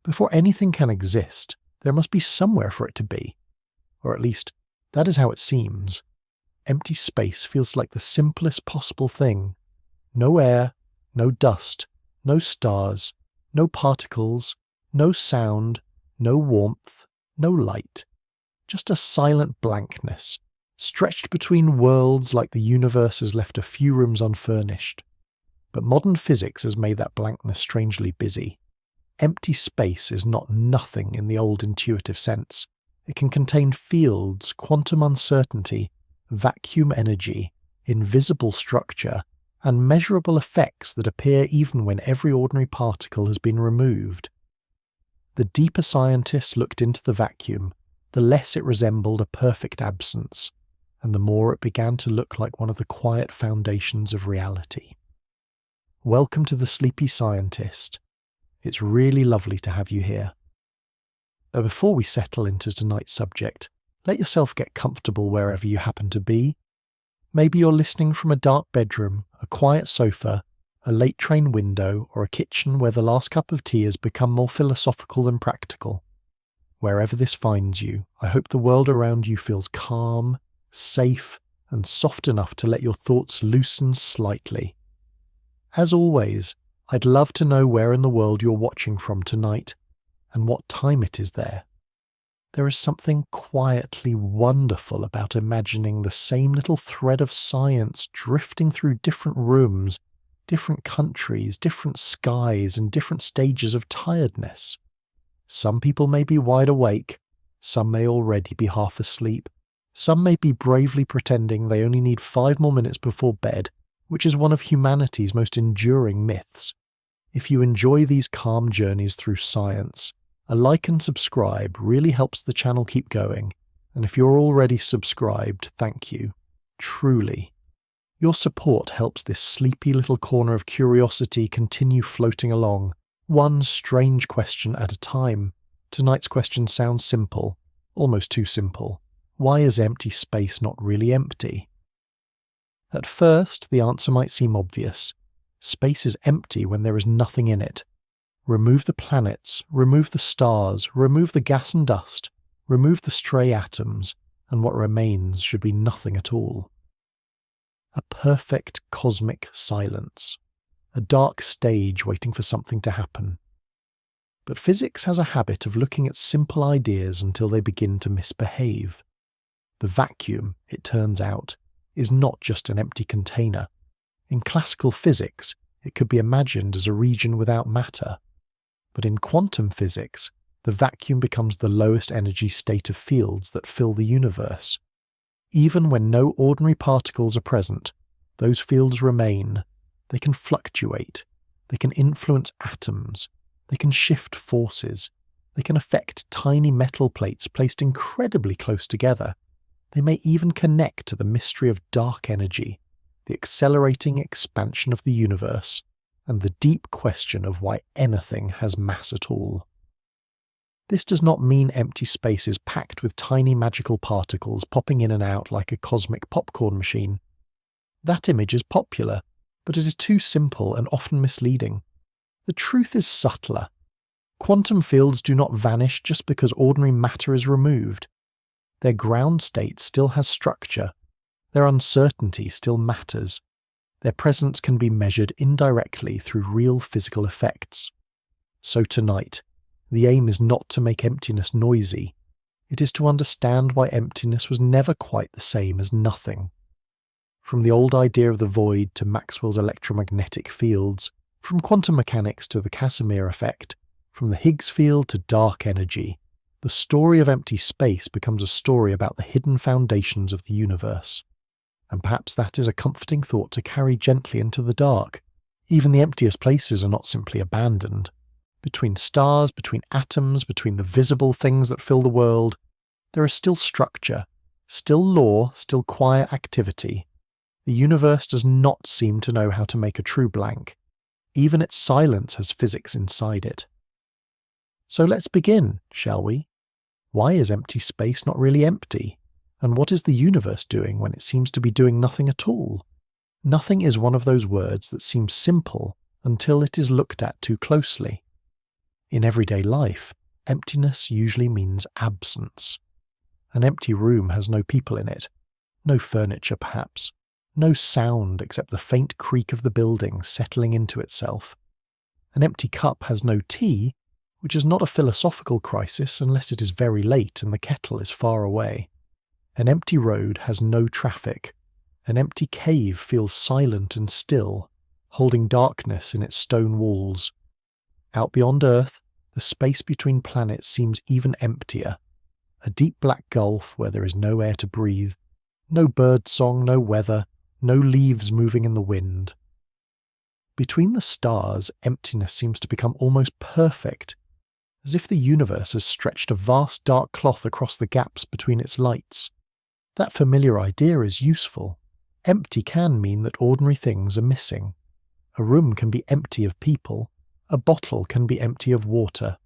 Before anything can exist, there must be somewhere for it to be. Or at least, that is how it seems. Empty space feels like the simplest possible thing. No air, no dust, no stars, no particles, no sound, no warmth, no light. Just a silent blankness, stretched between worlds like the universe has left a few rooms unfurnished. But modern physics has made that blankness strangely busy. Empty space is not nothing in the old intuitive sense. It can contain fields, quantum uncertainty, vacuum energy, invisible structure, and measurable effects that appear even when every ordinary particle has been removed. The deeper scientists looked into the vacuum, the less it resembled a perfect absence, and the more it began to look like one of the quiet foundations of reality. Welcome to the Sleepy Scientist. It's really lovely to have you here. But before we settle into tonight's subject, let yourself get comfortable wherever you happen to be. Maybe you're listening from a dark bedroom, a quiet sofa, a late train window, or a kitchen where the last cup of tea has become more philosophical than practical. Wherever this finds you, I hope the world around you feels calm, safe, and soft enough to let your thoughts loosen slightly. As always, I'd love to know where in the world you're watching from tonight, and what time it is there. There is something quietly wonderful about imagining the same little thread of science drifting through different rooms, different countries, different skies, and different stages of tiredness. Some people may be wide awake, some may already be half asleep, some may be bravely pretending they only need 5 more minutes before bed, which is one of humanity's most enduring myths. If you enjoy these calm journeys through science, a like and subscribe really helps the channel keep going, and if you're already subscribed, thank you. Truly. Your support helps this sleepy little corner of curiosity continue floating along, one strange question at a time. Tonight's question sounds simple, almost too simple. Why is empty space not really empty? At first, the answer might seem obvious. Space is empty when there is nothing in it. Remove the planets, remove the stars, remove the gas and dust, remove the stray atoms, and what remains should be nothing at all. A perfect cosmic silence. A dark stage waiting for something to happen. But physics has a habit of looking at simple ideas until they begin to misbehave. The vacuum, it turns out, is not just an empty container. In classical physics, it could be imagined as a region without matter. But in quantum physics, the vacuum becomes the lowest energy state of fields that fill the universe. Even when no ordinary particles are present, those fields remain. They can fluctuate. They can influence atoms. They can shift forces. They can affect tiny metal plates placed incredibly close together. They may even connect to the mystery of dark energy, the accelerating expansion of the universe, and the deep question of why anything has mass at all. This does not mean empty space is packed with tiny magical particles popping in and out like a cosmic popcorn machine. That image is popular, but it is too simple and often misleading. The truth is subtler. Quantum fields do not vanish just because ordinary matter is removed. Their ground state still has structure. Their uncertainty still matters. Their presence can be measured indirectly through real physical effects. So tonight, the aim is not to make emptiness noisy. It is to understand why emptiness was never quite the same as nothing. From the old idea of the void to Maxwell's electromagnetic fields, from quantum mechanics to the Casimir effect, from the Higgs field to dark energy, the story of empty space becomes a story about the hidden foundations of the universe. And perhaps that is a comforting thought to carry gently into the dark. Even the emptiest places are not simply abandoned. Between stars, between atoms, between the visible things that fill the world, there is still structure, still law, still quiet activity. The universe does not seem to know how to make a true blank. Even its silence has physics inside it. So let's begin, shall we? Why is empty space not really empty? And what is the universe doing when it seems to be doing nothing at all? Nothing is one of those words that seems simple until it is looked at too closely. In everyday life, emptiness usually means absence. An empty room has no people in it, no furniture perhaps, no sound except the faint creak of the building settling into itself. An empty cup has no tea, which is not a philosophical crisis unless it is very late and the kettle is far away. An empty road has no traffic. An empty cave feels silent and still, holding darkness in its stone walls. Out beyond Earth, the space between planets seems even emptier. A deep black gulf where there is no air to breathe, no bird song, no weather, no leaves moving in the wind. Between the stars, emptiness seems to become almost perfect, as if the universe has stretched a vast dark cloth across the gaps between its lights. That familiar idea is useful. Empty can mean that ordinary things are missing. A room can be empty of people, a bottle can be empty of water,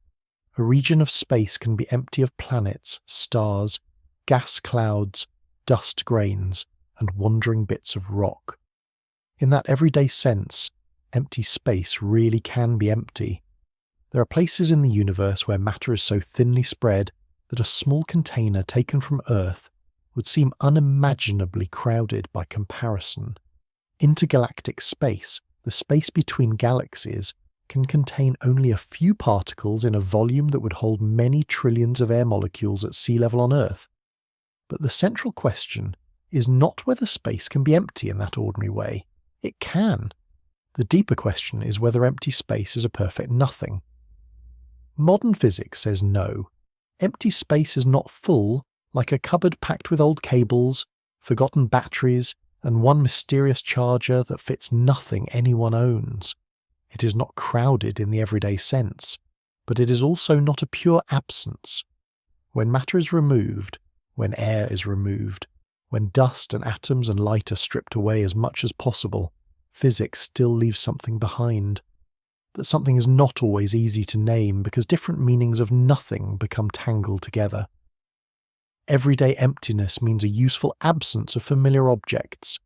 a region of space can be empty of planets, stars, gas clouds, dust grains, and wandering bits of rock. In that everyday sense, empty space really can be empty. There are places in the universe where matter is so thinly spread that a small container taken from Earth would seem unimaginably crowded by comparison. Intergalactic space, the space between galaxies, can contain only a few particles in a volume that would hold many trillions of air molecules at sea level on Earth. But the central question is not whether space can be empty in that ordinary way. It can. The deeper question is whether empty space is a perfect nothing. Modern physics says no. Empty space is not full, like a cupboard packed with old cables, forgotten batteries, and one mysterious charger that fits nothing anyone owns. It is not crowded in the everyday sense, but it is also not a pure absence. When matter is removed, when air is removed, when dust and atoms and light are stripped away as much as possible, physics still leaves something behind. That something is not always easy to name because different meanings of nothing become tangled together. Everyday emptiness means a useful absence of familiar objects.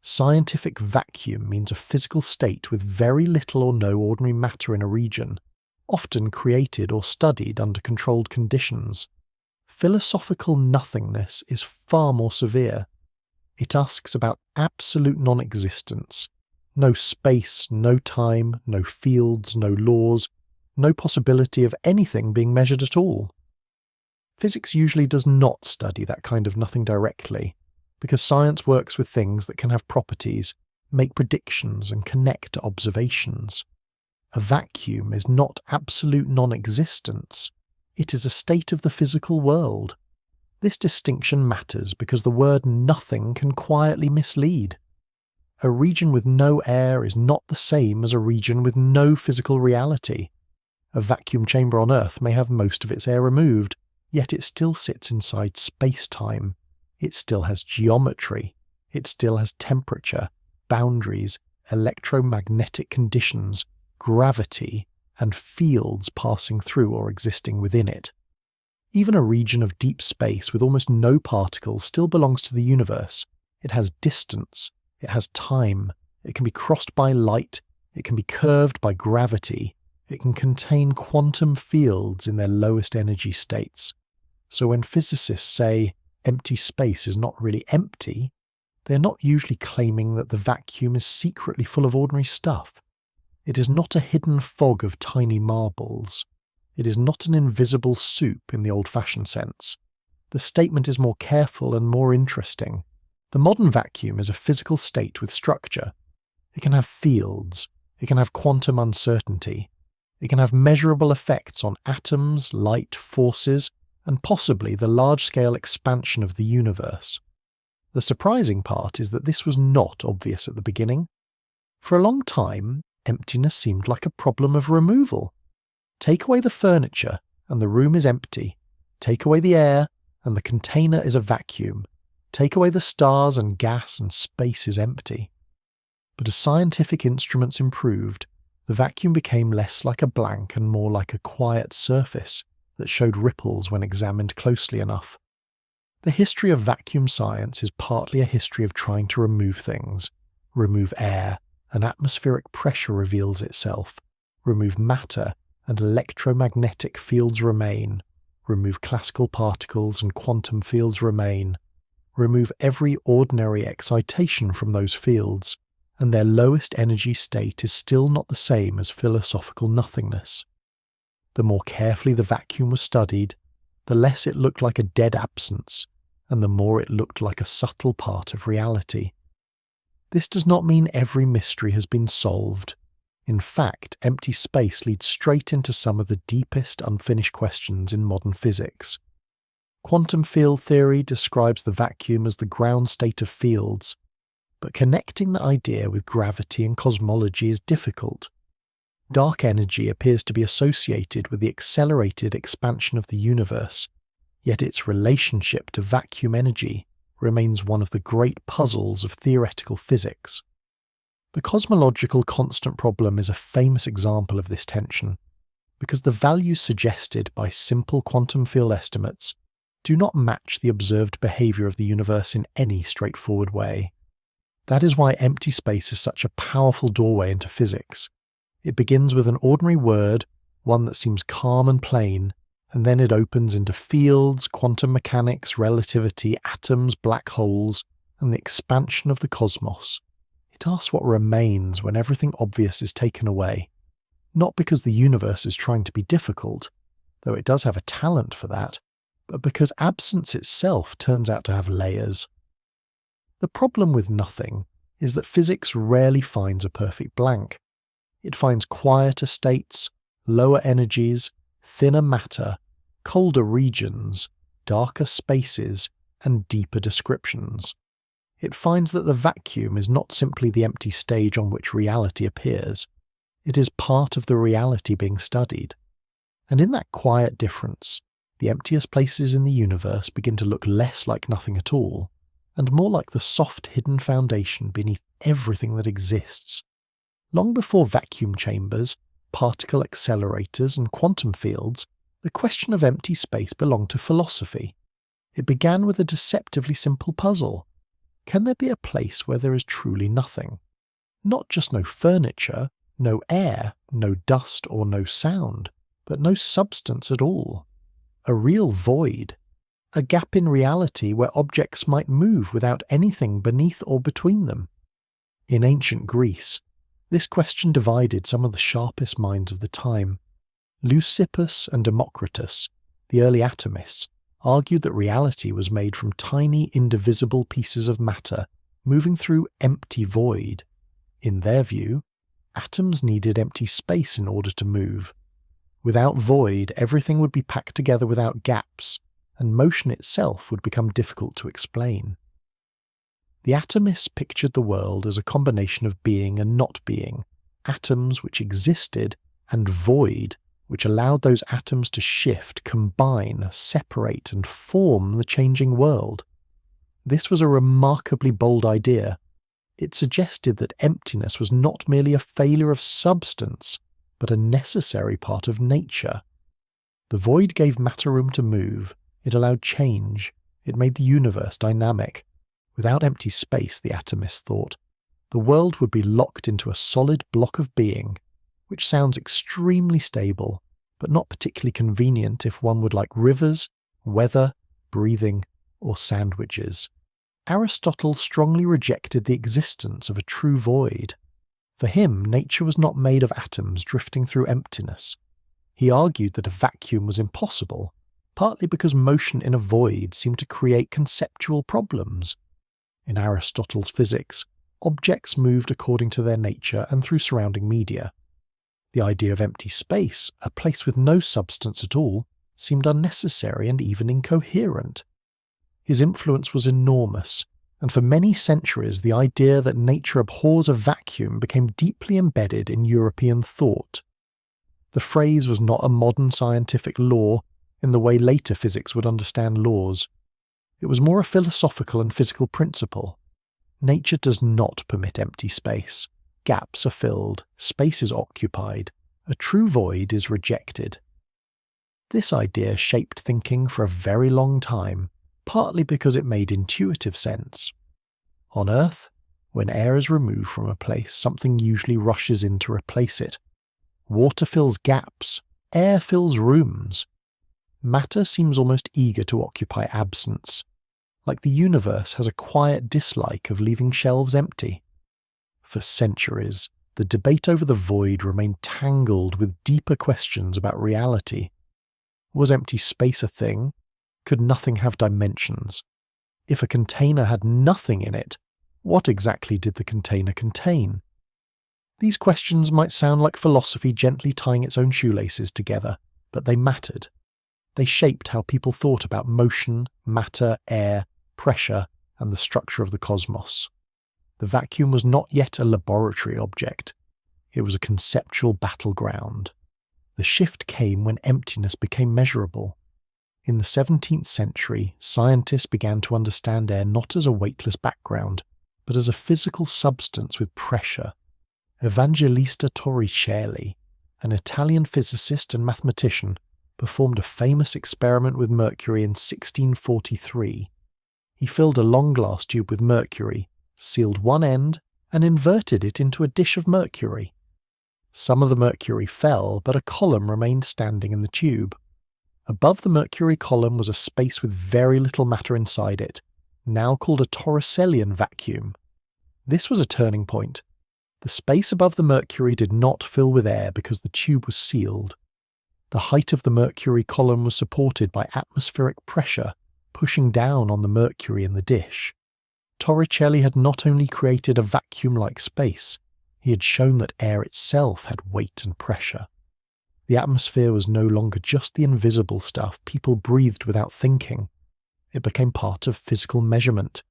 Scientific vacuum means a physical state with very little or no ordinary matter in a region, often created or studied under controlled conditions. Philosophical nothingness is far more severe. It asks about absolute non-existence. No space, no time, no fields, no laws, no possibility of anything being measured at all. Physics usually does not study that kind of nothing directly, because science works with things that can have properties, make predictions, and connect to observations. A vacuum is not absolute non-existence. It is a state of the physical world. This distinction matters because the word nothing can quietly mislead. A region with no air is not the same as a region with no physical reality. A vacuum chamber on Earth may have most of its air removed, yet it still sits inside space-time. It still has geometry. It still has temperature, boundaries, electromagnetic conditions, gravity, and fields passing through or existing within it. Even a region of deep space with almost no particles still belongs to the universe. It has distance. It has time. It can be crossed by light. It can be curved by gravity. It can contain quantum fields in their lowest energy states. So when physicists say empty space is not really empty, they're not usually claiming that the vacuum is secretly full of ordinary stuff. It is not a hidden fog of tiny marbles. It is not an invisible soup in the old-fashioned sense. The statement is more careful and more interesting. The modern vacuum is a physical state with structure. It can have fields. It can have quantum uncertainty. It can have measurable effects on atoms, light, forces, and possibly the large-scale expansion of the universe. The surprising part is that this was not obvious at the beginning. For a long time, emptiness seemed like a problem of removal. Take away the furniture, and the room is empty. Take away the air, and the container is a vacuum. Take away the stars and gas, and space is empty. But as scientific instruments improved, the vacuum became less like a blank and more like a quiet surface that showed ripples when examined closely enough. The history of vacuum science is partly a history of trying to remove things. Remove air, and atmospheric pressure reveals itself. Remove matter, and electromagnetic fields remain. Remove classical particles and quantum fields remain. Remove every ordinary excitation from those fields, and their lowest energy state is still not the same as philosophical nothingness. The more carefully the vacuum was studied, the less it looked like a dead absence, and the more it looked like a subtle part of reality. This does not mean every mystery has been solved. In fact, empty space leads straight into some of the deepest unfinished questions in modern physics. Quantum field theory describes the vacuum as the ground state of fields, but connecting the idea with gravity and cosmology is difficult. Dark energy appears to be associated with the accelerated expansion of the universe, yet its relationship to vacuum energy remains one of the great puzzles of theoretical physics. The cosmological constant problem is a famous example of this tension, because the values suggested by simple quantum field estimates do not match the observed behavior of the universe in any straightforward way. That is why empty space is such a powerful doorway into physics. It begins with an ordinary word, one that seems calm and plain, and then it opens into fields, quantum mechanics, relativity, atoms, black holes, and the expansion of the cosmos. It asks what remains when everything obvious is taken away, not because the universe is trying to be difficult, though it does have a talent for that, but because absence itself turns out to have layers. The problem with nothing is that physics rarely finds a perfect blank. It finds quieter states, lower energies, thinner matter, colder regions, darker spaces, and deeper descriptions. It finds that the vacuum is not simply the empty stage on which reality appears. It is part of the reality being studied. And in that quiet difference, the emptiest places in the universe begin to look less like nothing at all, and more like the soft hidden foundation beneath everything that exists. Long before vacuum chambers, particle accelerators, and quantum fields, the question of empty space belonged to philosophy. It began with a deceptively simple puzzle. Can there be a place where there is truly nothing? Not just no furniture, no air, no dust or no sound, but no substance at all. A real void. A gap in reality where objects might move without anything beneath or between them. In ancient Greece, this question divided some of the sharpest minds of the time. Leucippus and Democritus, the early atomists, argued that reality was made from tiny, indivisible pieces of matter moving through empty void. In their view, atoms needed empty space in order to move. Without void, everything would be packed together without gaps, and motion itself would become difficult to explain. The atomists pictured the world as a combination of being and not being, atoms which existed, and void, which allowed those atoms to shift, combine, separate, and form the changing world. This was a remarkably bold idea. It suggested that emptiness was not merely a failure of substance, but a necessary part of nature. The void gave matter room to move, it allowed change, it made the universe dynamic. Without empty space, the atomists thought, the world would be locked into a solid block of being, which sounds extremely stable, but not particularly convenient if one would like rivers, weather, breathing, or sandwiches. Aristotle strongly rejected the existence of a true void. For him, nature was not made of atoms drifting through emptiness. He argued that a vacuum was impossible, partly because motion in a void seemed to create conceptual problems. In Aristotle's physics, objects moved according to their nature and through surrounding media. The idea of empty space, a place with no substance at all, seemed unnecessary and even incoherent. His influence was enormous, and for many centuries the idea that nature abhors a vacuum became deeply embedded in European thought. The phrase was not a modern scientific law in the way later physics would understand laws. It was more a philosophical and physical principle. Nature does not permit empty space. Gaps are filled, space is occupied, a true void is rejected. This idea shaped thinking for a very long time, partly because it made intuitive sense. On Earth, when air is removed from a place, something usually rushes in to replace it. Water fills gaps, air fills rooms. Matter seems almost eager to occupy absence, like the universe has a quiet dislike of leaving shelves empty. For centuries, the debate over the void remained tangled with deeper questions about reality. Was empty space a thing? Could nothing have dimensions? If a container had nothing in it, what exactly did the container contain? These questions might sound like philosophy gently tying its own shoelaces together, but they mattered. They shaped how people thought about motion, matter, air, pressure, and the structure of the cosmos. The vacuum was not yet a laboratory object. It was a conceptual battleground. The shift came when emptiness became measurable. In the 17th century, scientists began to understand air not as a weightless background, but as a physical substance with pressure. Evangelista Torricelli, an Italian physicist and mathematician, performed a famous experiment with mercury in 1643. He filled a long glass tube with mercury, sealed one end, and inverted it into a dish of mercury. Some of the mercury fell, but a column remained standing in the tube. Above the mercury column was a space with very little matter inside it, now called a Torricellian vacuum. This was a turning point. The space above the mercury did not fill with air because the tube was sealed. The height of the mercury column was supported by atmospheric pressure, pushing down on the mercury in the dish. Torricelli had not only created a vacuum-like space, he had shown that air itself had weight and pressure. The atmosphere was no longer just the invisible stuff people breathed without thinking. It became part of physical measurement.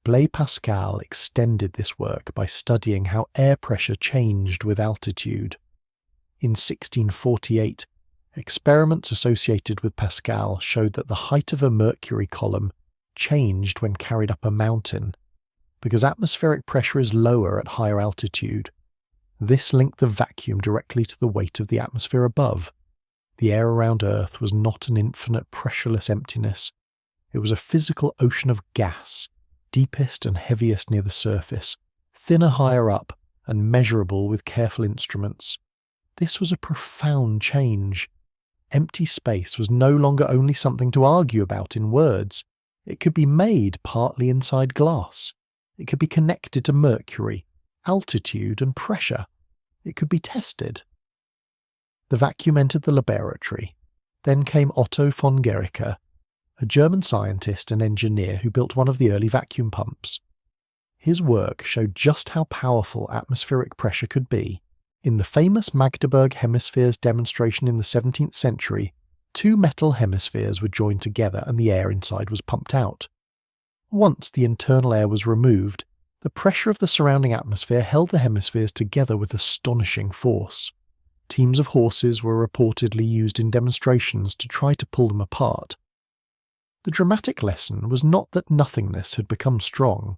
Blaise Pascal extended this work by studying how air pressure changed with altitude. In 1648, experiments associated with Pascal showed that the height of a mercury column changed when carried up a mountain. Because atmospheric pressure is lower at higher altitude, this linked the vacuum directly to the weight of the atmosphere above. The air around Earth was not an infinite pressureless emptiness. It was a physical ocean of gas, deepest and heaviest near the surface, thinner higher up, and measurable with careful instruments. This was a profound change. Empty space was no longer only something to argue about in words. It could be made partly inside glass. It could be connected to mercury, altitude, and pressure. It could be tested. The vacuum entered the laboratory. Then came Otto von Guericke, a German scientist and engineer who built one of the early vacuum pumps. His work showed just how powerful atmospheric pressure could be. In the famous Magdeburg hemispheres demonstration in the 17th century, two metal hemispheres were joined together and the air inside was pumped out. Once the internal air was removed, the pressure of the surrounding atmosphere held the hemispheres together with astonishing force. Teams of horses were reportedly used in demonstrations to try to pull them apart. The dramatic lesson was not that nothingness had become strong,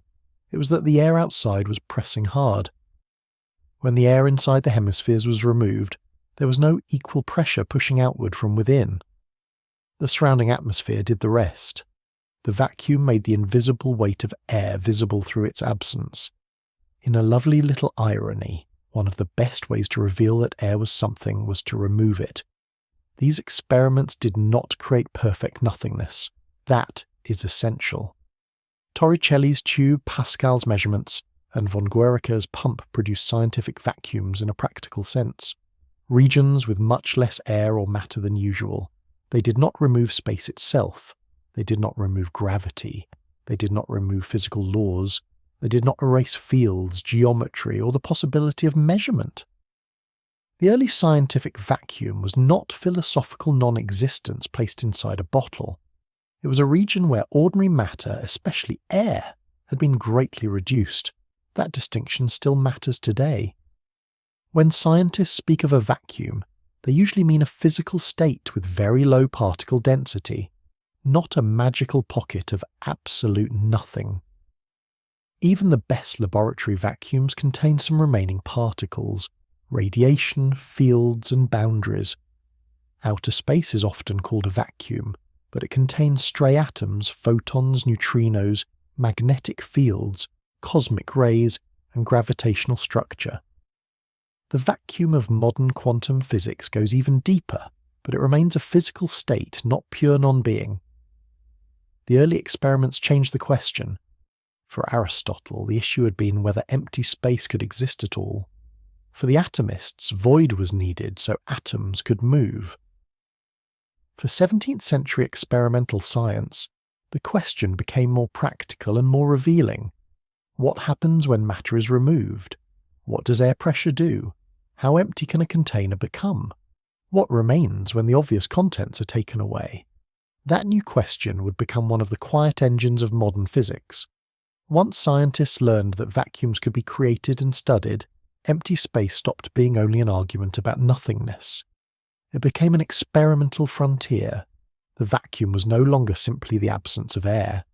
it was that the air outside was pressing hard. When the air inside the hemispheres was removed, there was no equal pressure pushing outward from within. The surrounding atmosphere did the rest. The vacuum made the invisible weight of air visible through its absence. In a lovely little irony, one of the best ways to reveal that air was something was to remove it. These experiments did not create perfect nothingness. That is essential. Torricelli's tube, Pascal's measurements, and von Guericke's pump produced scientific vacuums in a practical sense. Regions with much less air or matter than usual. They did not remove space itself. They did not remove gravity. They did not remove physical laws. They did not erase fields, geometry, or the possibility of measurement. The early scientific vacuum was not philosophical non-existence placed inside a bottle. It was a region where ordinary matter, especially air, had been greatly reduced. That distinction still matters today. When scientists speak of a vacuum, they usually mean a physical state with very low particle density, not a magical pocket of absolute nothing. Even the best laboratory vacuums contain some remaining particles, radiation, fields, and boundaries. Outer space is often called a vacuum, but it contains stray atoms, photons, neutrinos, magnetic fields, cosmic rays, and gravitational structure. The vacuum of modern quantum physics goes even deeper, but it remains a physical state, not pure non-being. The early experiments changed the question. For Aristotle, the issue had been whether empty space could exist at all. For the atomists, void was needed so atoms could move. For 17th century experimental science, the question became more practical and more revealing. What happens when matter is removed? What does air pressure do? How empty can a container become? What remains when the obvious contents are taken away? That new question would become one of the quiet engines of modern physics. Once scientists learned that vacuums could be created and studied, empty space stopped being only an argument about nothingness. It became an experimental frontier. The vacuum was no longer simply the absence of air.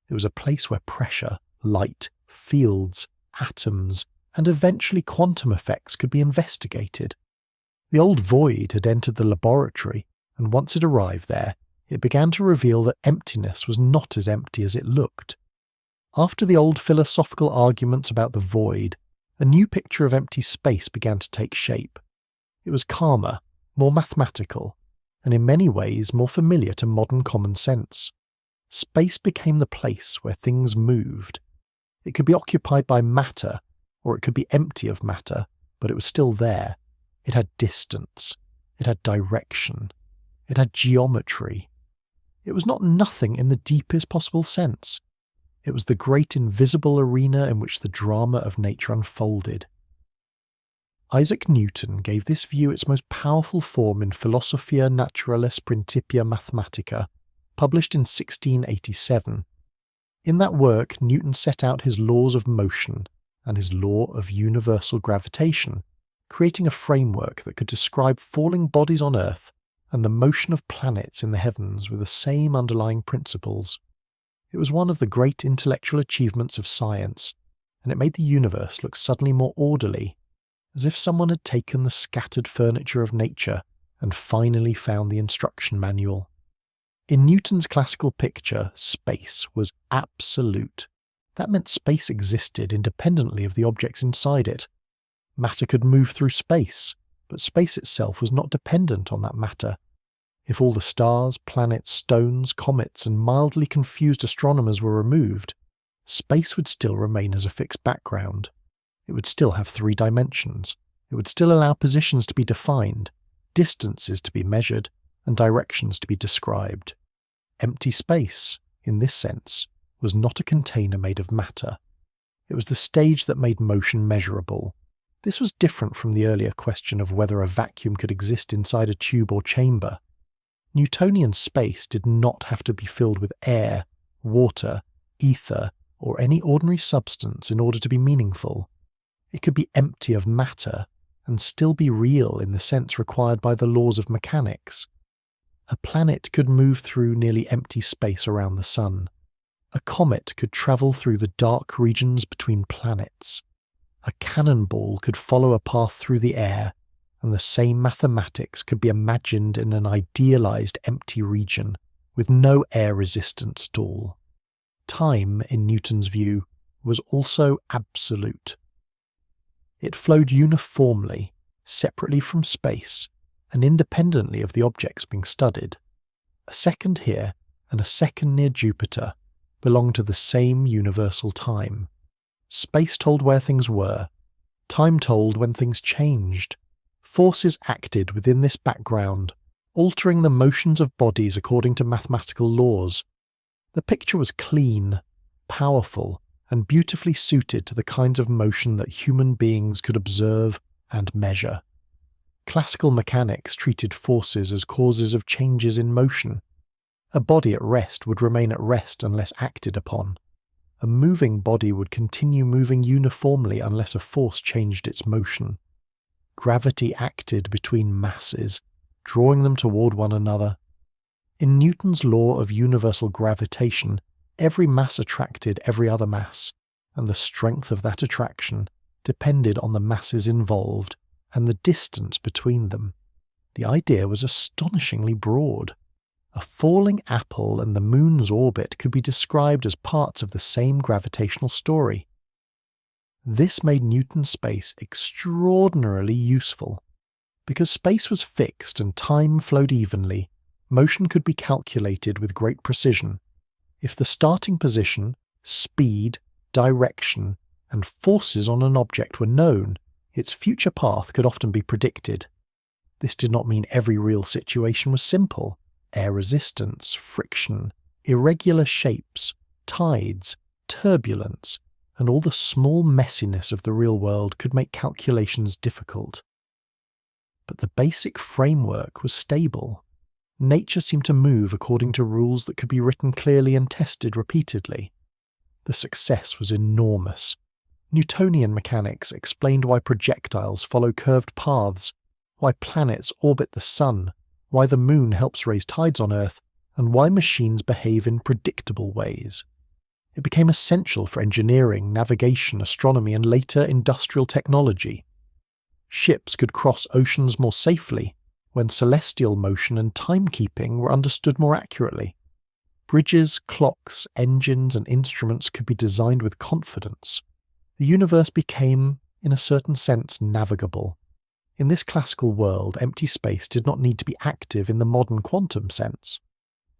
It was a place where pressure, light, fields, atoms, and eventually quantum effects could be investigated. The old void had entered the laboratory, and once it arrived there, it began to reveal that emptiness was not as empty as it looked. After the old philosophical arguments about the void, a new picture of empty space began to take shape. It was calmer, more mathematical, and in many ways more familiar to modern common sense. Space became the place where things moved. It could be occupied by matter, or it could be empty of matter, but it was still there. It had distance. It had direction. It had geometry. It was not nothing in the deepest possible sense. It was the great invisible arena in which the drama of nature unfolded. Isaac Newton gave this view its most powerful form in Philosophia Naturalis Principia Mathematica, published in 1687. In that work, Newton set out his laws of motion and his law of universal gravitation, creating a framework that could describe falling bodies on Earth and the motion of planets in the heavens with the same underlying principles. It was one of the great intellectual achievements of science, and it made the universe look suddenly more orderly, as if someone had taken the scattered furniture of nature and finally found the instruction manual. In Newton's classical picture, space was absolute. That meant space existed independently of the objects inside it. Matter could move through space, but space itself was not dependent on that matter. If all the stars, planets, stones, comets, and mildly confused astronomers were removed, space would still remain as a fixed background. It would still have 3 dimensions. It would still allow positions to be defined, distances to be measured, and directions to be described. Empty space, in this sense, was not a container made of matter. It was the stage that made motion measurable. This was different from the earlier question of whether a vacuum could exist inside a tube or chamber. Newtonian space did not have to be filled with air, water, ether, or any ordinary substance in order to be meaningful. It could be empty of matter and still be real in the sense required by the laws of mechanics. A planet could move through nearly empty space around the sun. A comet could travel through the dark regions between planets. A cannonball could follow a path through the air, and the same mathematics could be imagined in an idealized empty region with no air resistance at all. Time, in Newton's view, was also absolute. It flowed uniformly, separately from space, and independently of the objects being studied. A second here and a second near Jupiter belonged to the same universal time. Space told where things were. Time told when things changed. Forces acted within this background, altering the motions of bodies according to mathematical laws. The picture was clean, powerful, and beautifully suited to the kinds of motion that human beings could observe and measure. Classical mechanics treated forces as causes of changes in motion. A body at rest would remain at rest unless acted upon. A moving body would continue moving uniformly unless a force changed its motion. Gravity acted between masses, drawing them toward one another. In Newton's law of universal gravitation, every mass attracted every other mass, and the strength of that attraction depended on the masses involved and the distance between them. The idea was astonishingly broad. A falling apple and the moon's orbit could be described as parts of the same gravitational story. This made Newton's space extraordinarily useful. Because space was fixed and time flowed evenly, motion could be calculated with great precision. If the starting position, speed, direction, and forces on an object were known, its future path could often be predicted. This did not mean every real situation was simple. Air resistance, friction, irregular shapes, tides, turbulence, and all the small messiness of the real world could make calculations difficult. But the basic framework was stable. Nature seemed to move according to rules that could be written clearly and tested repeatedly. The success was enormous. Newtonian mechanics explained why projectiles follow curved paths, why planets orbit the sun, why the moon helps raise tides on Earth, and why machines behave in predictable ways. It became essential for engineering, navigation, astronomy, and later industrial technology. Ships could cross oceans more safely when celestial motion and timekeeping were understood more accurately. Bridges, clocks, engines, and instruments could be designed with confidence. The universe became, in a certain sense, navigable. In this classical world, empty space did not need to be active in the modern quantum sense.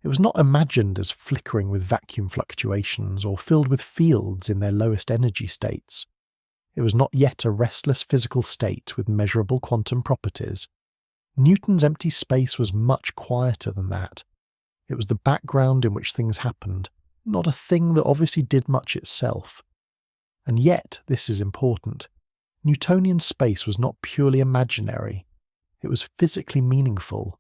It was not imagined as flickering with vacuum fluctuations or filled with fields in their lowest energy states. It was not yet a restless physical state with measurable quantum properties. Newton's empty space was much quieter than that. It was the background in which things happened, not a thing that obviously did much itself. And yet, this is important, Newtonian space was not purely imaginary. It was physically meaningful.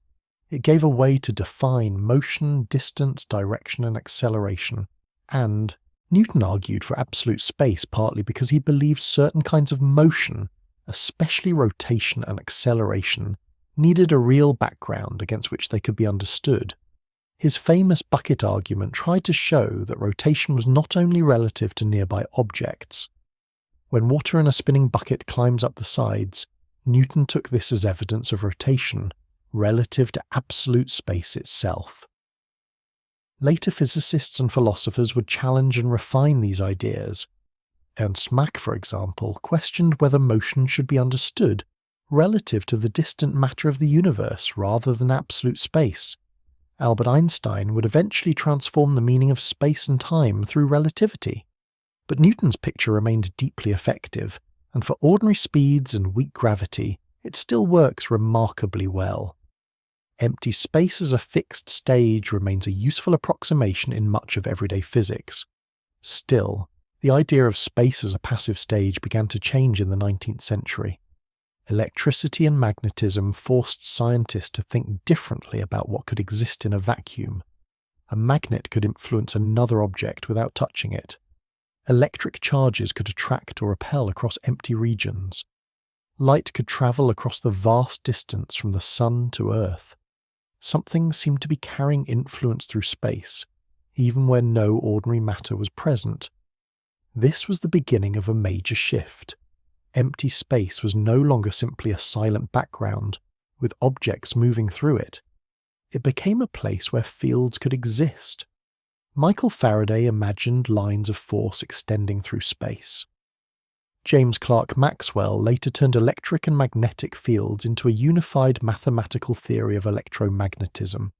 It gave a way to define motion, distance, direction, and acceleration. And Newton argued for absolute space partly because he believed certain kinds of motion, especially rotation and acceleration, needed a real background against which they could be understood. His famous bucket argument tried to show that rotation was not only relative to nearby objects. When water in a spinning bucket climbs up the sides, Newton took this as evidence of rotation, relative to absolute space itself. Later physicists and philosophers would challenge and refine these ideas. Ernst Mach, for example, questioned whether motion should be understood relative to the distant matter of the universe rather than absolute space. Albert Einstein would eventually transform the meaning of space and time through relativity. But Newton's picture remained deeply effective, and for ordinary speeds and weak gravity, it still works remarkably well. Empty space as a fixed stage remains a useful approximation in much of everyday physics. Still, the idea of space as a passive stage began to change in the 19th century. Electricity and magnetism forced scientists to think differently about what could exist in a vacuum. A magnet could influence another object without touching it. Electric charges could attract or repel across empty regions. Light could travel across the vast distance from the sun to Earth. Something seemed to be carrying influence through space, even where no ordinary matter was present. This was the beginning of a major shift. Empty space was no longer simply a silent background, with objects moving through it. It became a place where fields could exist. Michael Faraday imagined lines of force extending through space. James Clerk Maxwell later turned electric and magnetic fields into a unified mathematical theory of electromagnetism.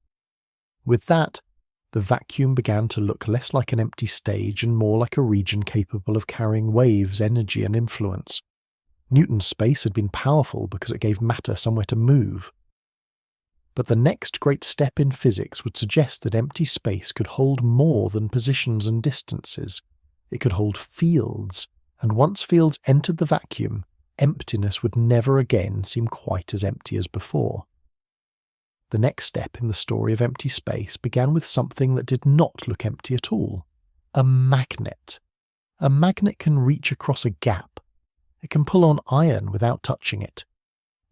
With that, the vacuum began to look less like an empty stage and more like a region capable of carrying waves, energy, and influence. Newton's space had been powerful because it gave matter somewhere to move. But the next great step in physics would suggest that empty space could hold more than positions and distances. It could hold fields, and once fields entered the vacuum, emptiness would never again seem quite as empty as before. The next step in the story of empty space began with something that did not look empty at all. A magnet. A magnet can reach across a gap. It can pull on iron without touching it.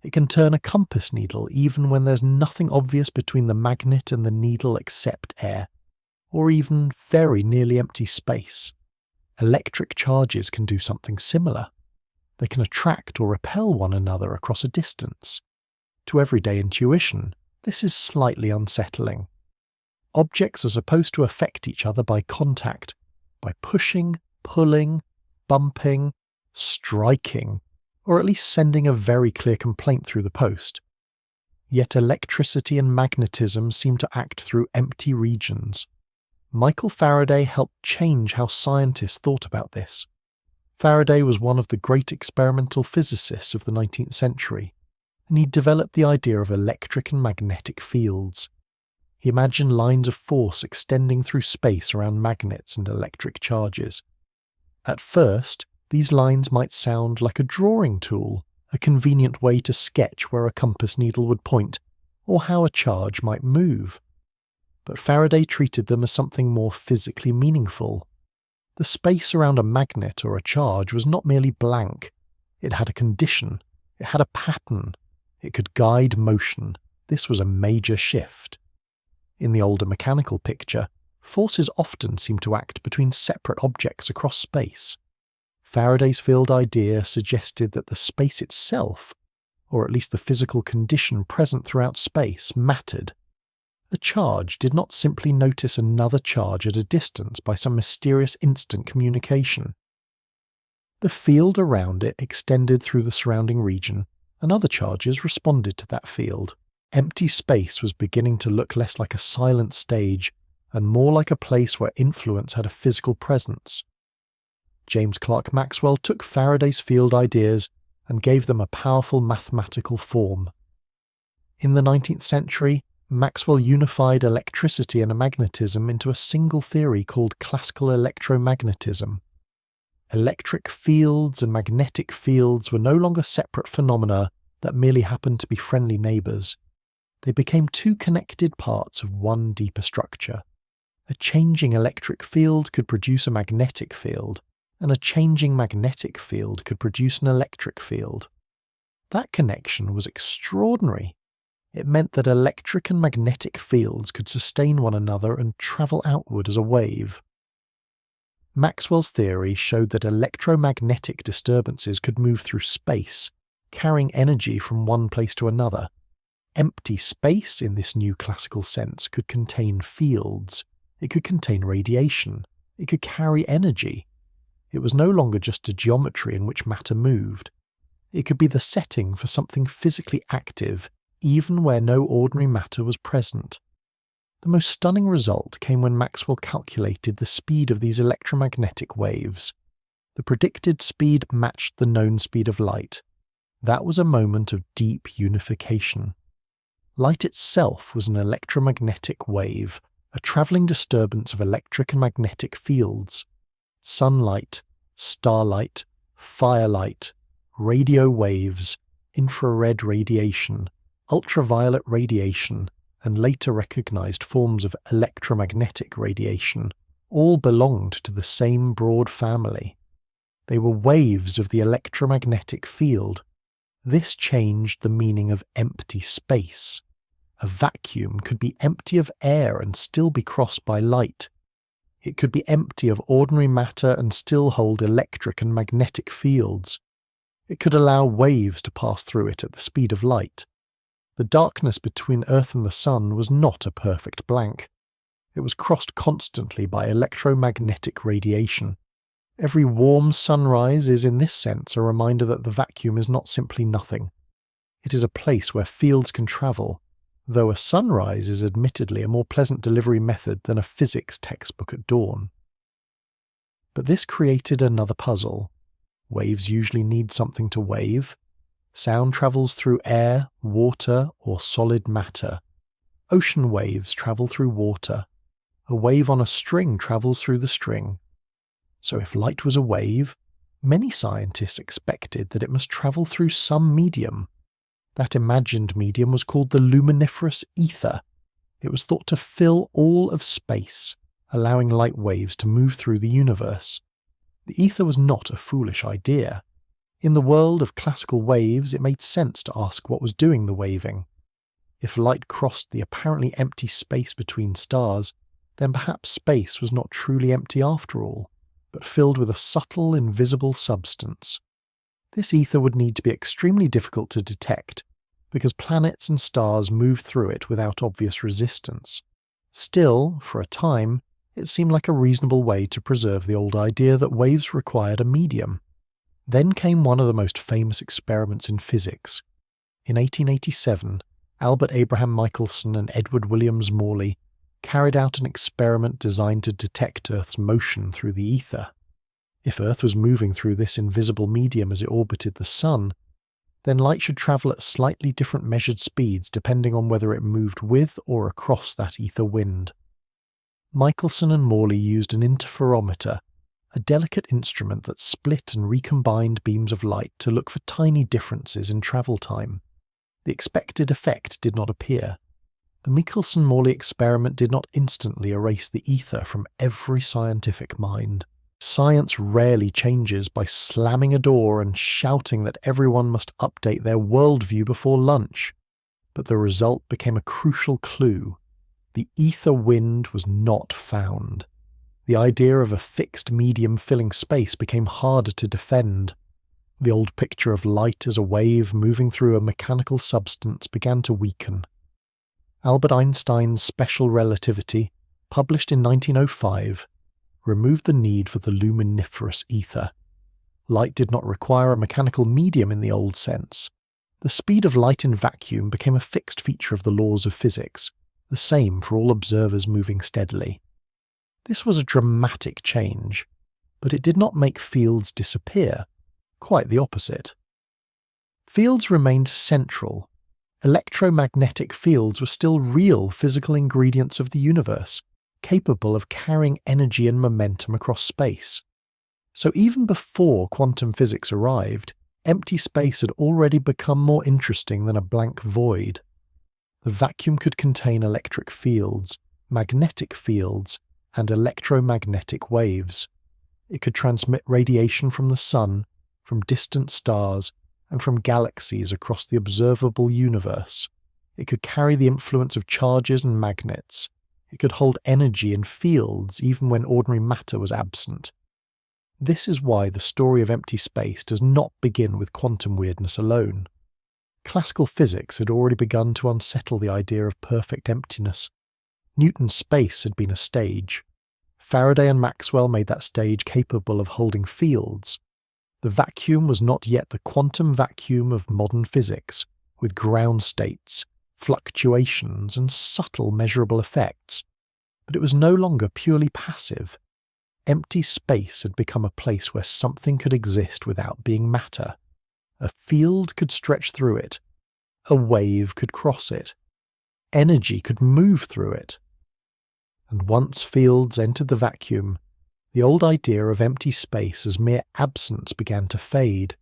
It can turn a compass needle even when there's nothing obvious between the magnet and the needle except air, or even very nearly empty space. Electric charges can do something similar. They can attract or repel one another across a distance. To everyday intuition, this is slightly unsettling. Objects are supposed to affect each other by contact, by pushing, pulling, bumping, striking, or at least sending a very clear complaint through the post. Yet electricity and magnetism seem to act through empty regions. Michael Faraday helped change how scientists thought about this. Faraday was one of the great experimental physicists of the 19th century, and he developed the idea of electric and magnetic fields. He imagined lines of force extending through space around magnets and electric charges. At first, these lines might sound like a drawing tool, a convenient way to sketch where a compass needle would point, or how a charge might move. But Faraday treated them as something more physically meaningful. The space around a magnet or a charge was not merely blank. It had a condition. It had a pattern. It could guide motion. This was a major shift. In the older mechanical picture, forces often seem to act between separate objects across space. Faraday's field idea suggested that the space itself, or at least the physical condition present throughout space, mattered. A charge did not simply notice another charge at a distance by some mysterious instant communication. The field around it extended through the surrounding region, and other charges responded to that field. Empty space was beginning to look less like a silent stage and more like a place where influence had a physical presence. James Clerk Maxwell took Faraday's field ideas and gave them a powerful mathematical form. In the 19th century, Maxwell unified electricity and magnetism into a single theory called classical electromagnetism. Electric fields and magnetic fields were no longer separate phenomena that merely happened to be friendly neighbours. They became two connected parts of one deeper structure. A changing electric field could produce a magnetic field, and a changing magnetic field could produce an electric field. That connection was extraordinary. It meant that electric and magnetic fields could sustain one another and travel outward as a wave. Maxwell's theory showed that electromagnetic disturbances could move through space, carrying energy from one place to another. Empty space, in this new classical sense, could contain fields. It could contain radiation. It could carry energy. It was no longer just a geometry in which matter moved. It could be the setting for something physically active, even where no ordinary matter was present. The most stunning result came when Maxwell calculated the speed of these electromagnetic waves. The predicted speed matched the known speed of light. That was a moment of deep unification. Light itself was an electromagnetic wave, a travelling disturbance of electric and magnetic fields. Sunlight, starlight, firelight, radio waves, infrared radiation, ultraviolet radiation, and later recognized forms of electromagnetic radiation all belonged to the same broad family. They were waves of the electromagnetic field. This changed the meaning of empty space. A vacuum could be empty of air and still be crossed by light. It could be empty of ordinary matter and still hold electric and magnetic fields. It could allow waves to pass through it at the speed of light. The darkness between Earth and the Sun was not a perfect blank. It was crossed constantly by electromagnetic radiation. Every warm sunrise is in this sense a reminder that the vacuum is not simply nothing. It is a place where fields can travel, though a sunrise is admittedly a more pleasant delivery method than a physics textbook at dawn. But this created another puzzle. Waves usually need something to wave. Sound travels through air, water, or solid matter. Ocean waves travel through water. A wave on a string travels through the string. So if light was a wave, many scientists expected that it must travel through some medium. That imagined medium was called the luminiferous ether. It was thought to fill all of space, allowing light waves to move through the universe. The ether was not a foolish idea. In the world of classical waves, it made sense to ask what was doing the waving. If light crossed the apparently empty space between stars, then perhaps space was not truly empty after all, but filled with a subtle, invisible substance. This ether would need to be extremely difficult to detect, because planets and stars moved through it without obvious resistance. Still, for a time, it seemed like a reasonable way to preserve the old idea that waves required a medium. Then came one of the most famous experiments in physics. In 1887, Albert Abraham Michelson and Edward Williams Morley carried out an experiment designed to detect Earth's motion through the ether. If Earth was moving through this invisible medium as it orbited the Sun, then light should travel at slightly different measured speeds depending on whether it moved with or across that ether wind. Michelson and Morley used an interferometer, a delicate instrument that split and recombined beams of light to look for tiny differences in travel time. The expected effect did not appear. The Michelson-Morley experiment did not instantly erase the ether from every scientific mind. Science rarely changes by slamming a door and shouting that everyone must update their worldview before lunch. But the result became a crucial clue. The ether wind was not found. The idea of a fixed medium filling space became harder to defend. The old picture of light as a wave moving through a mechanical substance began to weaken. Albert Einstein's special relativity, published in 1905, removed the need for the luminiferous ether. Light did not require a mechanical medium in the old sense. The speed of light in vacuum became a fixed feature of the laws of physics, the same for all observers moving steadily. This was a dramatic change, but it did not make fields disappear. Quite the opposite. Fields remained central. Electromagnetic fields were still real physical ingredients of the universe, capable of carrying energy and momentum across space. So even before quantum physics arrived, empty space had already become more interesting than a blank void. The vacuum could contain electric fields, magnetic fields, and electromagnetic waves. It could transmit radiation from the sun, from distant stars, and from galaxies across the observable universe. It could carry the influence of charges and magnets. It could hold energy in fields even when ordinary matter was absent. This is why the story of empty space does not begin with quantum weirdness alone. Classical physics had already begun to unsettle the idea of perfect emptiness. Newton's space had been a stage. Faraday and Maxwell made that stage capable of holding fields. The vacuum was not yet the quantum vacuum of modern physics, with ground states, fluctuations, and subtle measurable effects, but it was no longer purely passive. Empty space had become a place where something could exist without being matter. A field could stretch through it. A wave could cross it. Energy could move through it. And once fields entered the vacuum, the old idea of empty space as mere absence began to fade.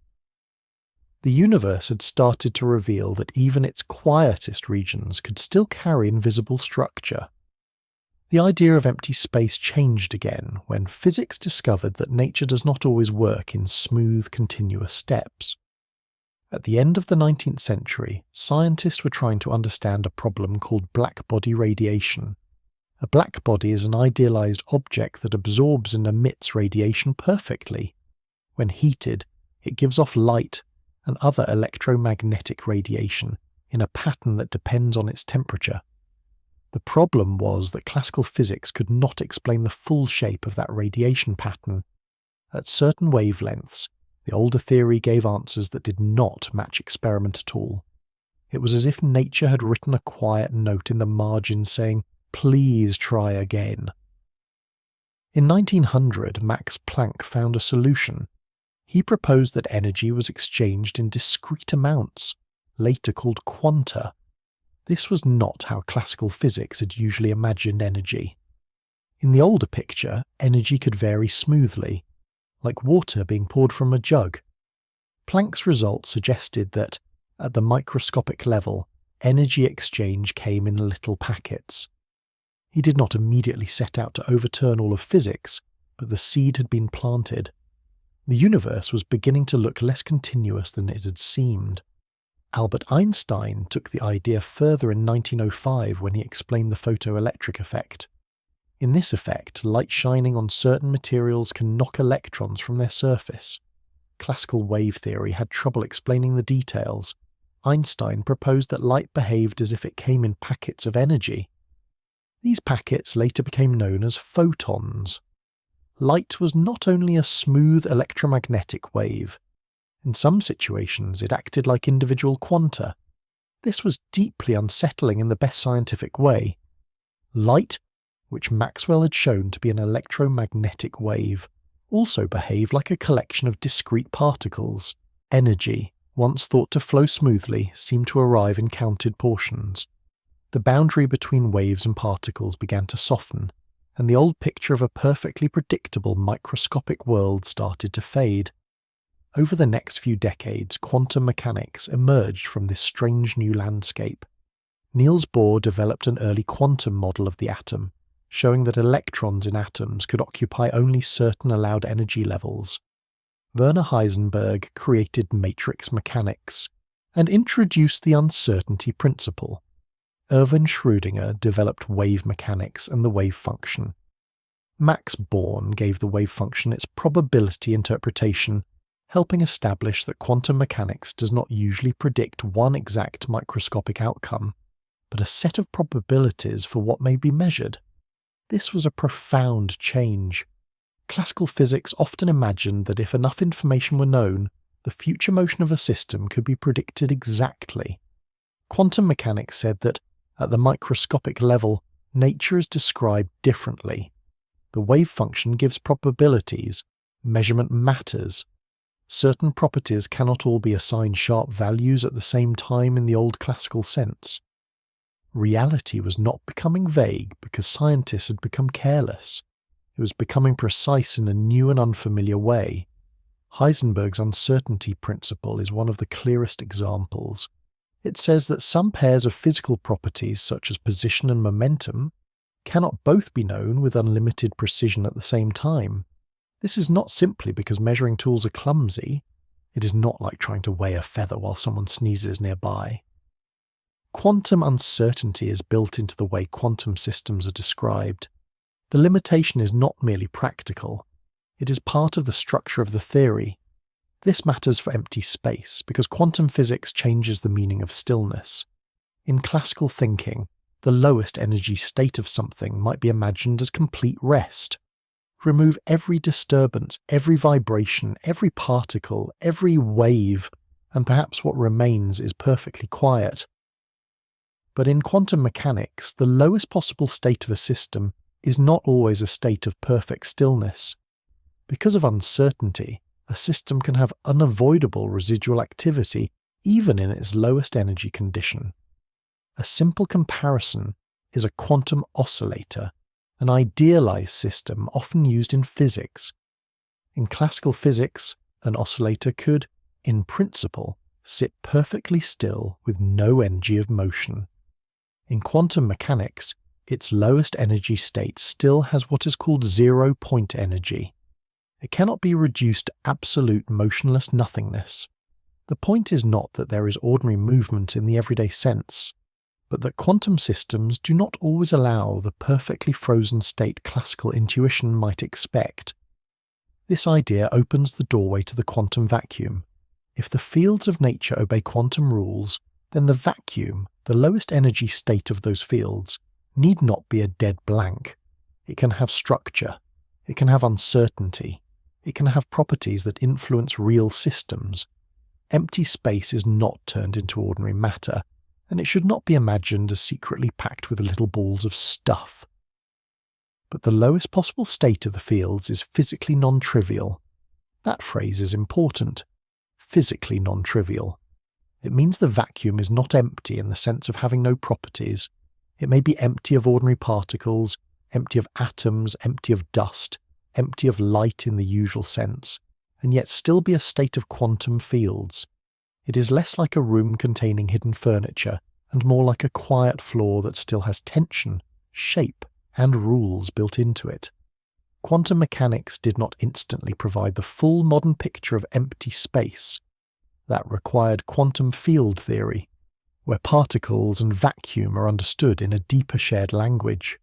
The universe had started to reveal that even its quietest regions could still carry invisible structure. The idea of empty space changed again when physics discovered that nature does not always work in smooth, continuous steps. At the end of the 19th century, scientists were trying to understand a problem called blackbody radiation. A blackbody is an idealized object that absorbs and emits radiation perfectly. When heated, it gives off light and other electromagnetic radiation in a pattern that depends on its temperature. The problem was that classical physics could not explain the full shape of that radiation pattern. At certain wavelengths, the older theory gave answers that did not match experiment at all. It was as if nature had written a quiet note in the margin saying, "Please try again." In 1900, Max Planck found a solution. He proposed that energy was exchanged in discrete amounts, later called quanta. This was not how classical physics had usually imagined energy. In the older picture, energy could vary smoothly, like water being poured from a jug. Planck's results suggested that, at the microscopic level, energy exchange came in little packets. He did not immediately set out to overturn all of physics, but the seed had been planted. The universe was beginning to look less continuous than it had seemed. Albert Einstein took the idea further in 1905 when he explained the photoelectric effect. In this effect, light shining on certain materials can knock electrons from their surface. Classical wave theory had trouble explaining the details. Einstein proposed that light behaved as if it came in packets of energy. These packets later became known as photons. Light was not only a smooth electromagnetic wave, In some situations, it acted like individual quanta. This was deeply unsettling in the best scientific way. Light, which Maxwell had shown to be an electromagnetic wave, also behaved like a collection of discrete particles. Energy, once thought to flow smoothly, seemed to arrive in counted portions. The boundary between waves and particles began to soften, and the old picture of a perfectly predictable microscopic world started to fade. Over the next few decades, quantum mechanics emerged from this strange new landscape. Niels Bohr developed an early quantum model of the atom, showing that electrons in atoms could occupy only certain allowed energy levels. Werner Heisenberg created matrix mechanics and introduced the uncertainty principle. Erwin Schrödinger developed wave mechanics and the wave function. Max Born gave the wave function its probability interpretation, helping establish that quantum mechanics does not usually predict one exact microscopic outcome, but a set of probabilities for what may be measured. This was a profound change. Classical physics often imagined that if enough information were known, the future motion of a system could be predicted exactly. Quantum mechanics said that, at the microscopic level, nature is described differently. The wave function gives probabilities. Measurement matters. Certain properties cannot all be assigned sharp values at the same time in the old classical sense. Reality was not becoming vague because scientists had become careless. It was becoming precise in a new and unfamiliar way. Heisenberg's uncertainty principle is one of the clearest examples. It says that some pairs of physical properties, such as position and momentum, cannot both be known with unlimited precision at the same time. This is not simply because measuring tools are clumsy. It is not like trying to weigh a feather while someone sneezes nearby. Quantum uncertainty is built into the way quantum systems are described. The limitation is not merely practical. It is part of the structure of the theory. This matters for empty space because quantum physics changes the meaning of stillness. In classical thinking, the lowest energy state of something might be imagined as complete rest. Remove every disturbance, every vibration, every particle, every wave, and perhaps what remains is perfectly quiet. But in quantum mechanics, the lowest possible state of a system is not always a state of perfect stillness. Because of uncertainty, a system can have unavoidable residual activity even in its lowest energy condition. A simple comparison is a quantum oscillator, an idealized system often used in physics. In classical physics, an oscillator could, in principle, sit perfectly still with no energy of motion. In quantum mechanics, its lowest energy state still has what is called zero-point energy. It cannot be reduced to absolute motionless nothingness. The point is not that there is ordinary movement in the everyday sense, but that quantum systems do not always allow the perfectly frozen state classical intuition might expect. This idea opens the doorway to the quantum vacuum. If the fields of nature obey quantum rules, then the vacuum, the lowest energy state of those fields, need not be a dead blank. It can have structure. It can have uncertainty. It can have properties that influence real systems. Empty space is not turned into ordinary matter, and it should not be imagined as secretly packed with little balls of stuff. But the lowest possible state of the fields is physically non-trivial. That phrase is important. Physically non-trivial. It means the vacuum is not empty in the sense of having no properties. It may be empty of ordinary particles, empty of atoms, empty of dust, empty of light in the usual sense, and yet still be a state of quantum fields. It is less like a room containing hidden furniture, and more like a quiet floor that still has tension, shape, and rules built into it. Quantum mechanics did not instantly provide the full modern picture of empty space. That required quantum field theory, where particles and vacuum are understood in a deeper shared language.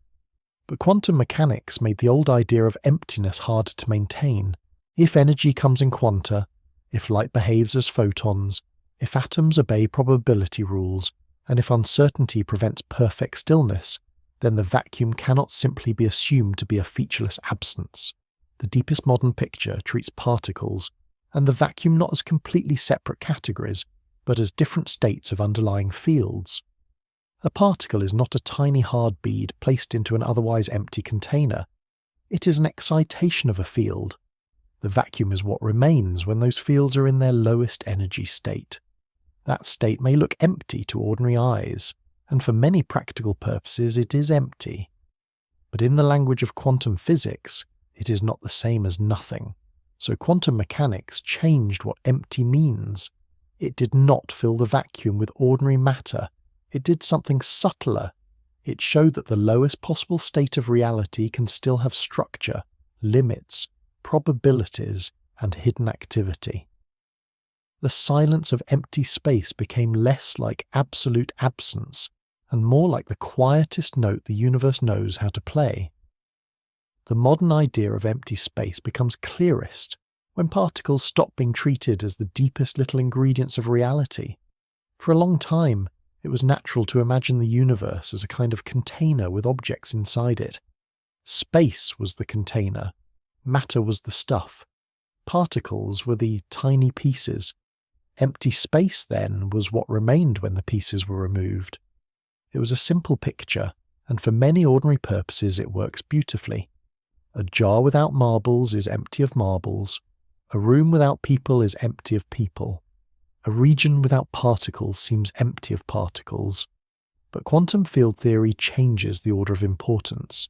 But quantum mechanics made the old idea of emptiness harder to maintain. If energy comes in quanta, if light behaves as photons, if atoms obey probability rules, and if uncertainty prevents perfect stillness, then the vacuum cannot simply be assumed to be a featureless absence. The deepest modern picture treats particles, and the vacuum not as completely separate categories, but as different states of underlying fields. A particle is not a tiny hard bead placed into an otherwise empty container. It is an excitation of a field. The vacuum is what remains when those fields are in their lowest energy state. That state may look empty to ordinary eyes, and for many practical purposes it is empty. But in the language of quantum physics, it is not the same as nothing. So quantum mechanics changed what empty means. It did not fill the vacuum with ordinary matter. It did something subtler. It showed that the lowest possible state of reality can still have structure, limits, probabilities, and hidden activity. The silence of empty space became less like absolute absence and more like the quietest note the universe knows how to play. The modern idea of empty space becomes clearest when particles stop being treated as the deepest little ingredients of reality. For a long time, it was natural to imagine the universe as a kind of container with objects inside it. Space was the container, matter was the stuff, particles were the tiny pieces. Empty space, then, was what remained when the pieces were removed. It was a simple picture, and for many ordinary purposes it works beautifully. A jar without marbles is empty of marbles. A room without people is empty of people. A region without particles seems empty of particles. But quantum field theory changes the order of importance.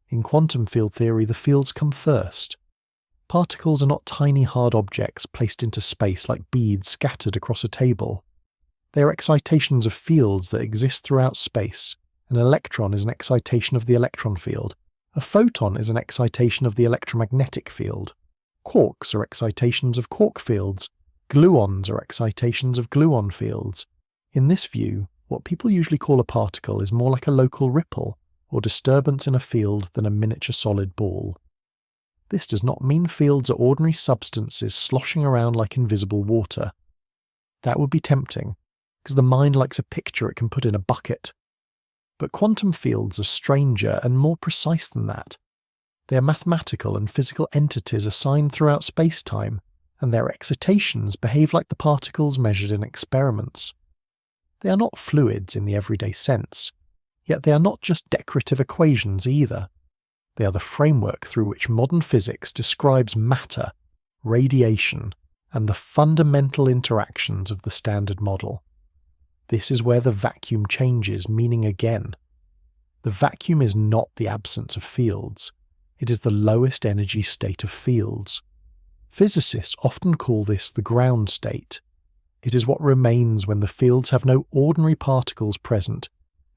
In quantum field theory, the fields come first. Particles are not tiny hard objects placed into space like beads scattered across a table. They are excitations of fields that exist throughout space. An electron is an excitation of the electron field. A photon is an excitation of the electromagnetic field. Quarks are excitations of quark fields. Gluons are excitations of gluon fields. In this view, what people usually call a particle is more like a local ripple or disturbance in a field than a miniature solid ball. This does not mean fields are ordinary substances sloshing around like invisible water. That would be tempting, because the mind likes a picture it can put in a bucket. But quantum fields are stranger and more precise than that. They are mathematical and physical entities assigned throughout space-time, and their excitations behave like the particles measured in experiments. They are not fluids in the everyday sense, yet they are not just decorative equations either. They are the framework through which modern physics describes matter, radiation, and the fundamental interactions of the Standard Model. This is where the vacuum changes meaning again. The vacuum is not the absence of fields. It is the lowest energy state of fields. Physicists often call this the ground state. It is what remains when the fields have no ordinary particles present,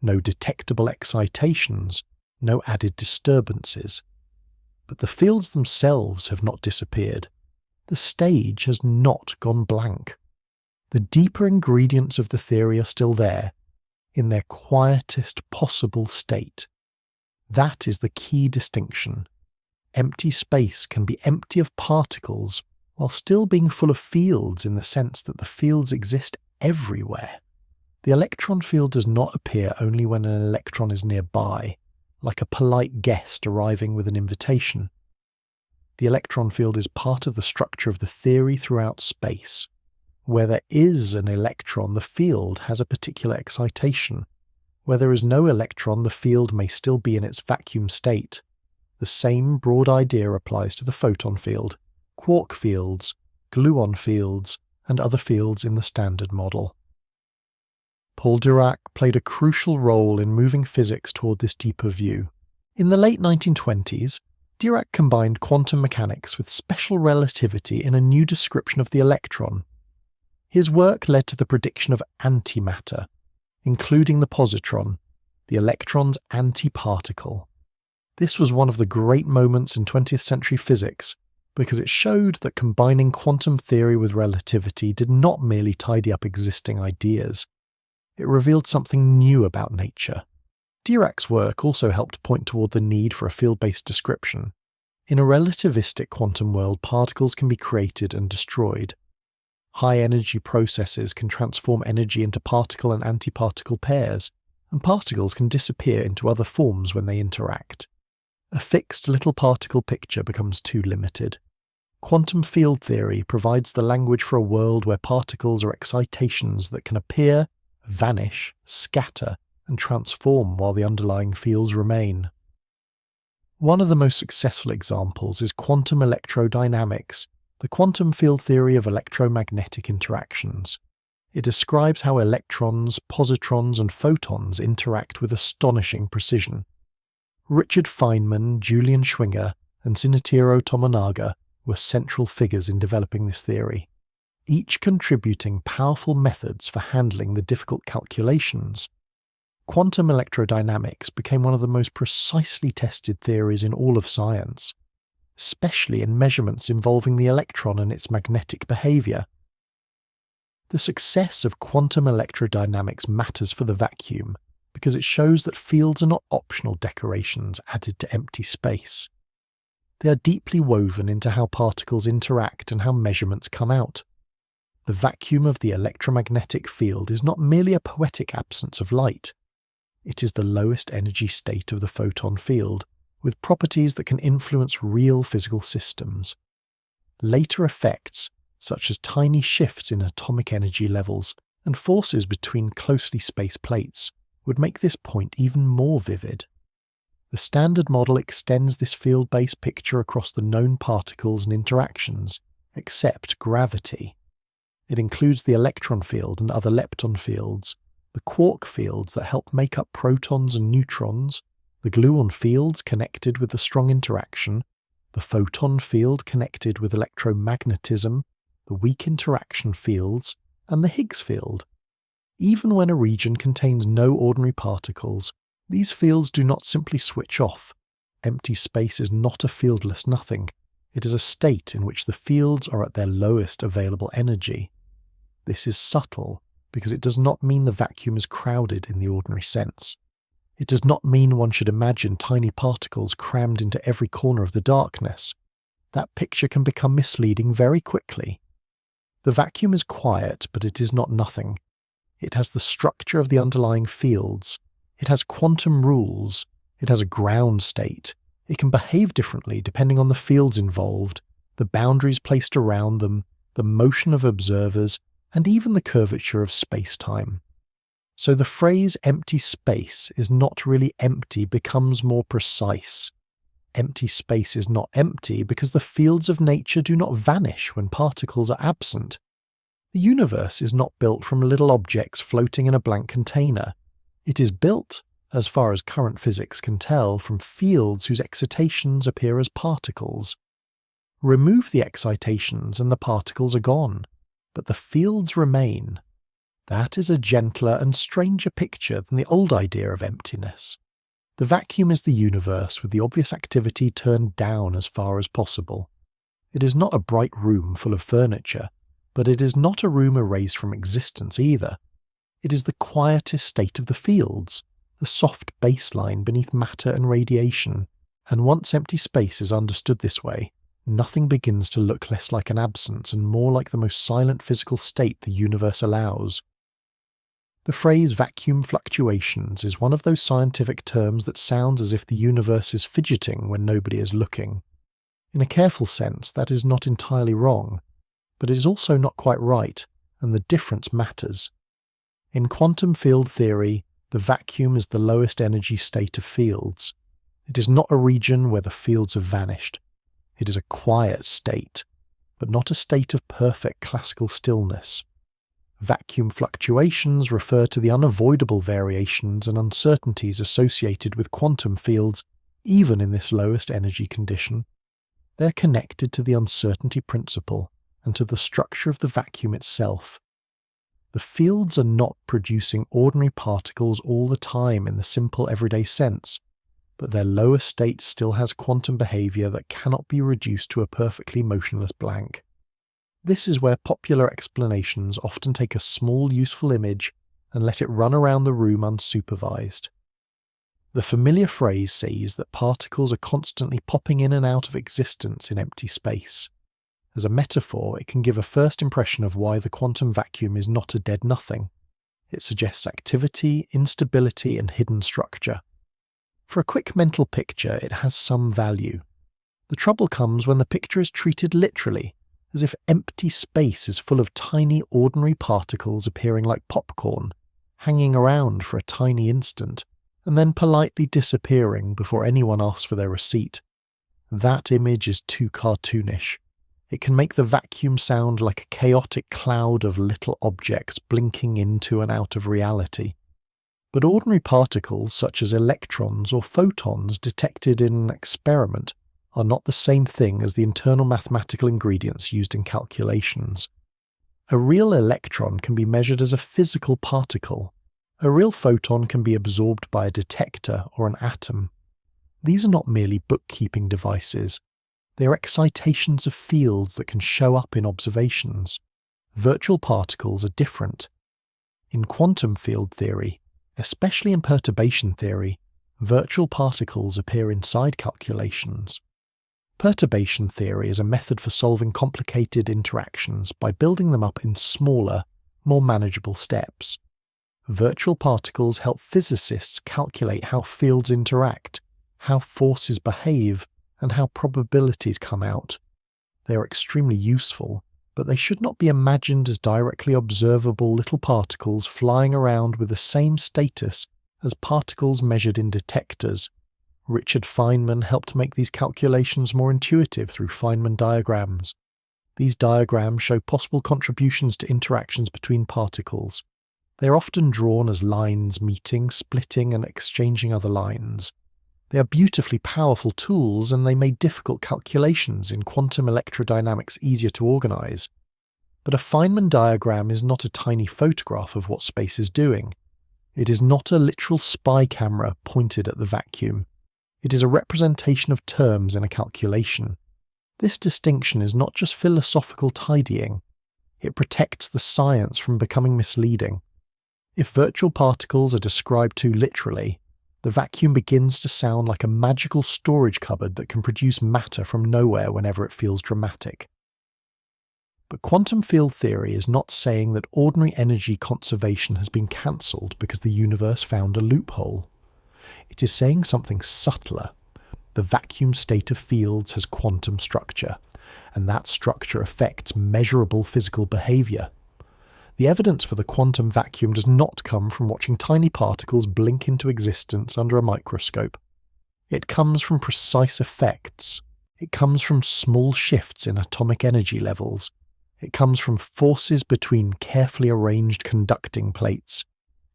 no detectable excitations, no added disturbances. But the fields themselves have not disappeared. The stage has not gone blank. The deeper ingredients of the theory are still there, in their quietest possible state. That is the key distinction. Empty space can be empty of particles while still being full of fields in the sense that the fields exist everywhere. The electron field does not appear only when an electron is nearby, like a polite guest arriving with an invitation. The electron field is part of the structure of the theory throughout space. Where there is an electron, the field has a particular excitation. Where there is no electron, the field may still be in its vacuum state. The same broad idea applies to the photon field, quark fields, gluon fields, and other fields in the Standard Model. Paul Dirac played a crucial role in moving physics toward this deeper view. In the late 1920s, Dirac combined quantum mechanics with special relativity in a new description of the electron. His work led to the prediction of antimatter, including the positron, the electron's antiparticle. This was one of the great moments in 20th century physics because it showed that combining quantum theory with relativity did not merely tidy up existing ideas. It revealed something new about nature. Dirac's work also helped point toward the need for a field-based description. In a relativistic quantum world, particles can be created and destroyed. High-energy processes can transform energy into particle and antiparticle pairs, and particles can disappear into other forms when they interact. A fixed little particle picture becomes too limited. Quantum field theory provides the language for a world where particles are excitations that can appear, vanish, scatter, and transform while the underlying fields remain. One of the most successful examples is quantum electrodynamics, the quantum field theory of electromagnetic interactions. It describes how electrons, positrons, and photons interact with astonishing precision. Richard Feynman, Julian Schwinger, and Shinichiro Tomonaga were central figures in developing this theory, each contributing powerful methods for handling the difficult calculations. Quantum electrodynamics became one of the most precisely tested theories in all of science, especially in measurements involving the electron and its magnetic behavior. The success of quantum electrodynamics matters for the vacuum because it shows that fields are not optional decorations added to empty space. They are deeply woven into how particles interact and how measurements come out. The vacuum of the electromagnetic field is not merely a poetic absence of light. It is the lowest energy state of the photon field, with properties that can influence real physical systems. Later effects, such as tiny shifts in atomic energy levels and forces between closely spaced plates, would make this point even more vivid. The Standard Model extends this field-based picture across the known particles and interactions, except gravity. It includes the electron field and other lepton fields, the quark fields that help make up protons and neutrons, the gluon fields connected with the strong interaction, the photon field connected with electromagnetism, the weak interaction fields, and the Higgs field. Even when a region contains no ordinary particles, these fields do not simply switch off. Empty space is not a fieldless nothing. It is a state in which the fields are at their lowest available energy. This is subtle because it does not mean the vacuum is crowded in the ordinary sense. It does not mean one should imagine tiny particles crammed into every corner of the darkness. That picture can become misleading very quickly. The vacuum is quiet, but it is not nothing. It has the structure of the underlying fields. It has quantum rules. It has a ground state. It can behave differently depending on the fields involved, the boundaries placed around them, the motion of observers, and even the curvature of space-time. So the phrase empty space is not really empty becomes more precise. Empty space is not empty because the fields of nature do not vanish when particles are absent. The universe is not built from little objects floating in a blank container. It is built, as far as current physics can tell, from fields whose excitations appear as particles. Remove the excitations and the particles are gone, but the fields remain. That is a gentler and stranger picture than the old idea of emptiness. The vacuum is the universe with the obvious activity turned down as far as possible. It is not a bright room full of furniture, but it is not a room erased from existence either. It is the quietest state of the fields, the soft baseline beneath matter and radiation, and once empty space is understood this way, nothing begins to look less like an absence and more like the most silent physical state the universe allows. The phrase vacuum fluctuations is one of those scientific terms that sounds as if the universe is fidgeting when nobody is looking. In a careful sense, that is not entirely wrong, but it is also not quite right, and the difference matters. In quantum field theory, the vacuum is the lowest energy state of fields. It is not a region where the fields have vanished. It is a quiet state, but not a state of perfect classical stillness. Vacuum fluctuations refer to the unavoidable variations and uncertainties associated with quantum fields, even in this lowest energy condition. They are connected to the uncertainty principle and to the structure of the vacuum itself. The fields are not producing ordinary particles all the time in the simple everyday sense, but their lower state still has quantum behavior that cannot be reduced to a perfectly motionless blank. This is where popular explanations often take a small useful image and let it run around the room unsupervised. The familiar phrase says that particles are constantly popping in and out of existence in empty space. As a metaphor, it can give a first impression of why the quantum vacuum is not a dead nothing. It suggests activity, instability, and hidden structure. For a quick mental picture, it has some value. The trouble comes when the picture is treated literally, as if empty space is full of tiny ordinary particles appearing like popcorn, hanging around for a tiny instant, and then politely disappearing before anyone asks for their receipt. That image is too cartoonish. It can make the vacuum sound like a chaotic cloud of little objects blinking into and out of reality. But ordinary particles such as electrons or photons detected in an experiment are not the same thing as the internal mathematical ingredients used in calculations. A real electron can be measured as a physical particle. A real photon can be absorbed by a detector or an atom. These are not merely bookkeeping devices. They are excitations of fields that can show up in observations. Virtual particles are different. In quantum field theory, especially in perturbation theory, virtual particles appear inside calculations. Perturbation theory is a method for solving complicated interactions by building them up in smaller, more manageable steps. Virtual particles help physicists calculate how fields interact, how forces behave, and how probabilities come out. They are extremely useful, but they should not be imagined as directly observable little particles flying around with the same status as particles measured in detectors. Richard Feynman helped make these calculations more intuitive through Feynman diagrams. These diagrams show possible contributions to interactions between particles. They are often drawn as lines meeting, splitting, and exchanging other lines. They are beautifully powerful tools, and they made difficult calculations in quantum electrodynamics easier to organize. But a Feynman diagram is not a tiny photograph of what space is doing. It is not a literal spy camera pointed at the vacuum. It is a representation of terms in a calculation. This distinction is not just philosophical tidying. It protects the science from becoming misleading. If virtual particles are described too literally, the vacuum begins to sound like a magical storage cupboard that can produce matter from nowhere whenever it feels dramatic. But quantum field theory is not saying that ordinary energy conservation has been cancelled because the universe found a loophole. It is saying something subtler. The vacuum state of fields has quantum structure, and that structure affects measurable physical behaviour. The evidence for the quantum vacuum does not come from watching tiny particles blink into existence under a microscope. It comes from precise effects. It comes from small shifts in atomic energy levels. It comes from forces between carefully arranged conducting plates.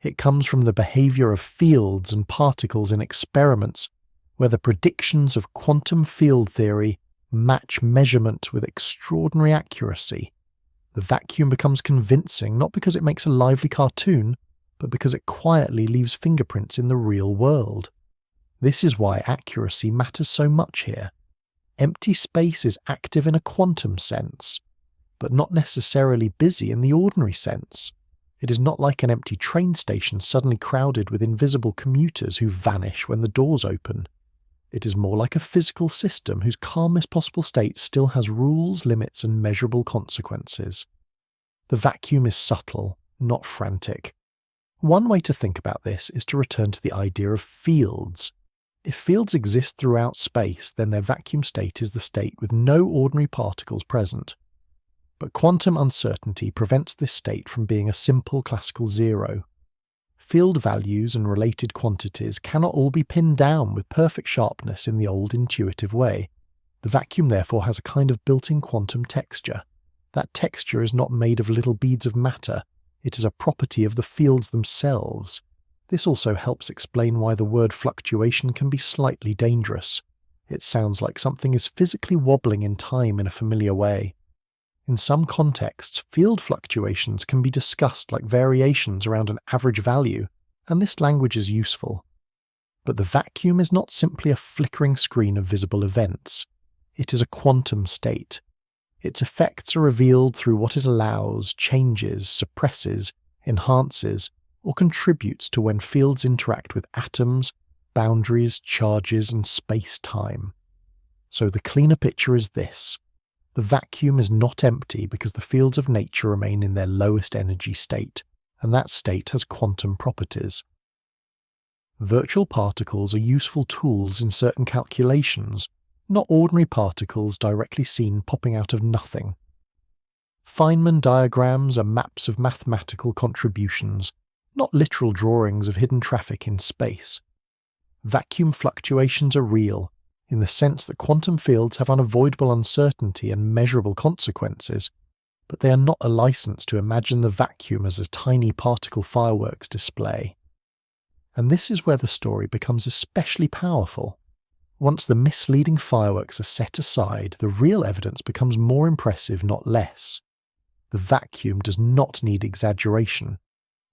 It comes from the behaviour of fields and particles in experiments where the predictions of quantum field theory match measurement with extraordinary accuracy. The vacuum becomes convincing not because it makes a lively cartoon, but because it quietly leaves fingerprints in the real world. This is why accuracy matters so much here. Empty space is active in a quantum sense, but not necessarily busy in the ordinary sense. It is not like an empty train station suddenly crowded with invisible commuters who vanish when the doors open. It is more like a physical system whose calmest possible state still has rules, limits, and measurable consequences. The vacuum is subtle, not frantic. One way to think about this is to return to the idea of fields. If fields exist throughout space, then their vacuum state is the state with no ordinary particles present. But quantum uncertainty prevents this state from being a simple classical zero. Field values and related quantities cannot all be pinned down with perfect sharpness in the old intuitive way. The vacuum therefore has a kind of built-in quantum texture. That texture is not made of little beads of matter. It is a property of the fields themselves. This also helps explain why the word fluctuation can be slightly dangerous. It sounds like something is physically wobbling in time in a familiar way. In some contexts, field fluctuations can be discussed like variations around an average value, and this language is useful. But the vacuum is not simply a flickering screen of visible events. It is a quantum state. Its effects are revealed through what it allows, changes, suppresses, enhances, or contributes to when fields interact with atoms, boundaries, charges, and space-time. So the cleaner picture is this. The vacuum is not empty because the fields of nature remain in their lowest energy state, and that state has quantum properties. Virtual particles are useful tools in certain calculations, not ordinary particles directly seen popping out of nothing. Feynman diagrams are maps of mathematical contributions, not literal drawings of hidden traffic in space. Vacuum fluctuations are real, in the sense that quantum fields have unavoidable uncertainty and measurable consequences, but they are not a license to imagine the vacuum as a tiny particle fireworks display. And this is where the story becomes especially powerful. Once the misleading fireworks are set aside, the real evidence becomes more impressive, not less. The vacuum does not need exaggeration.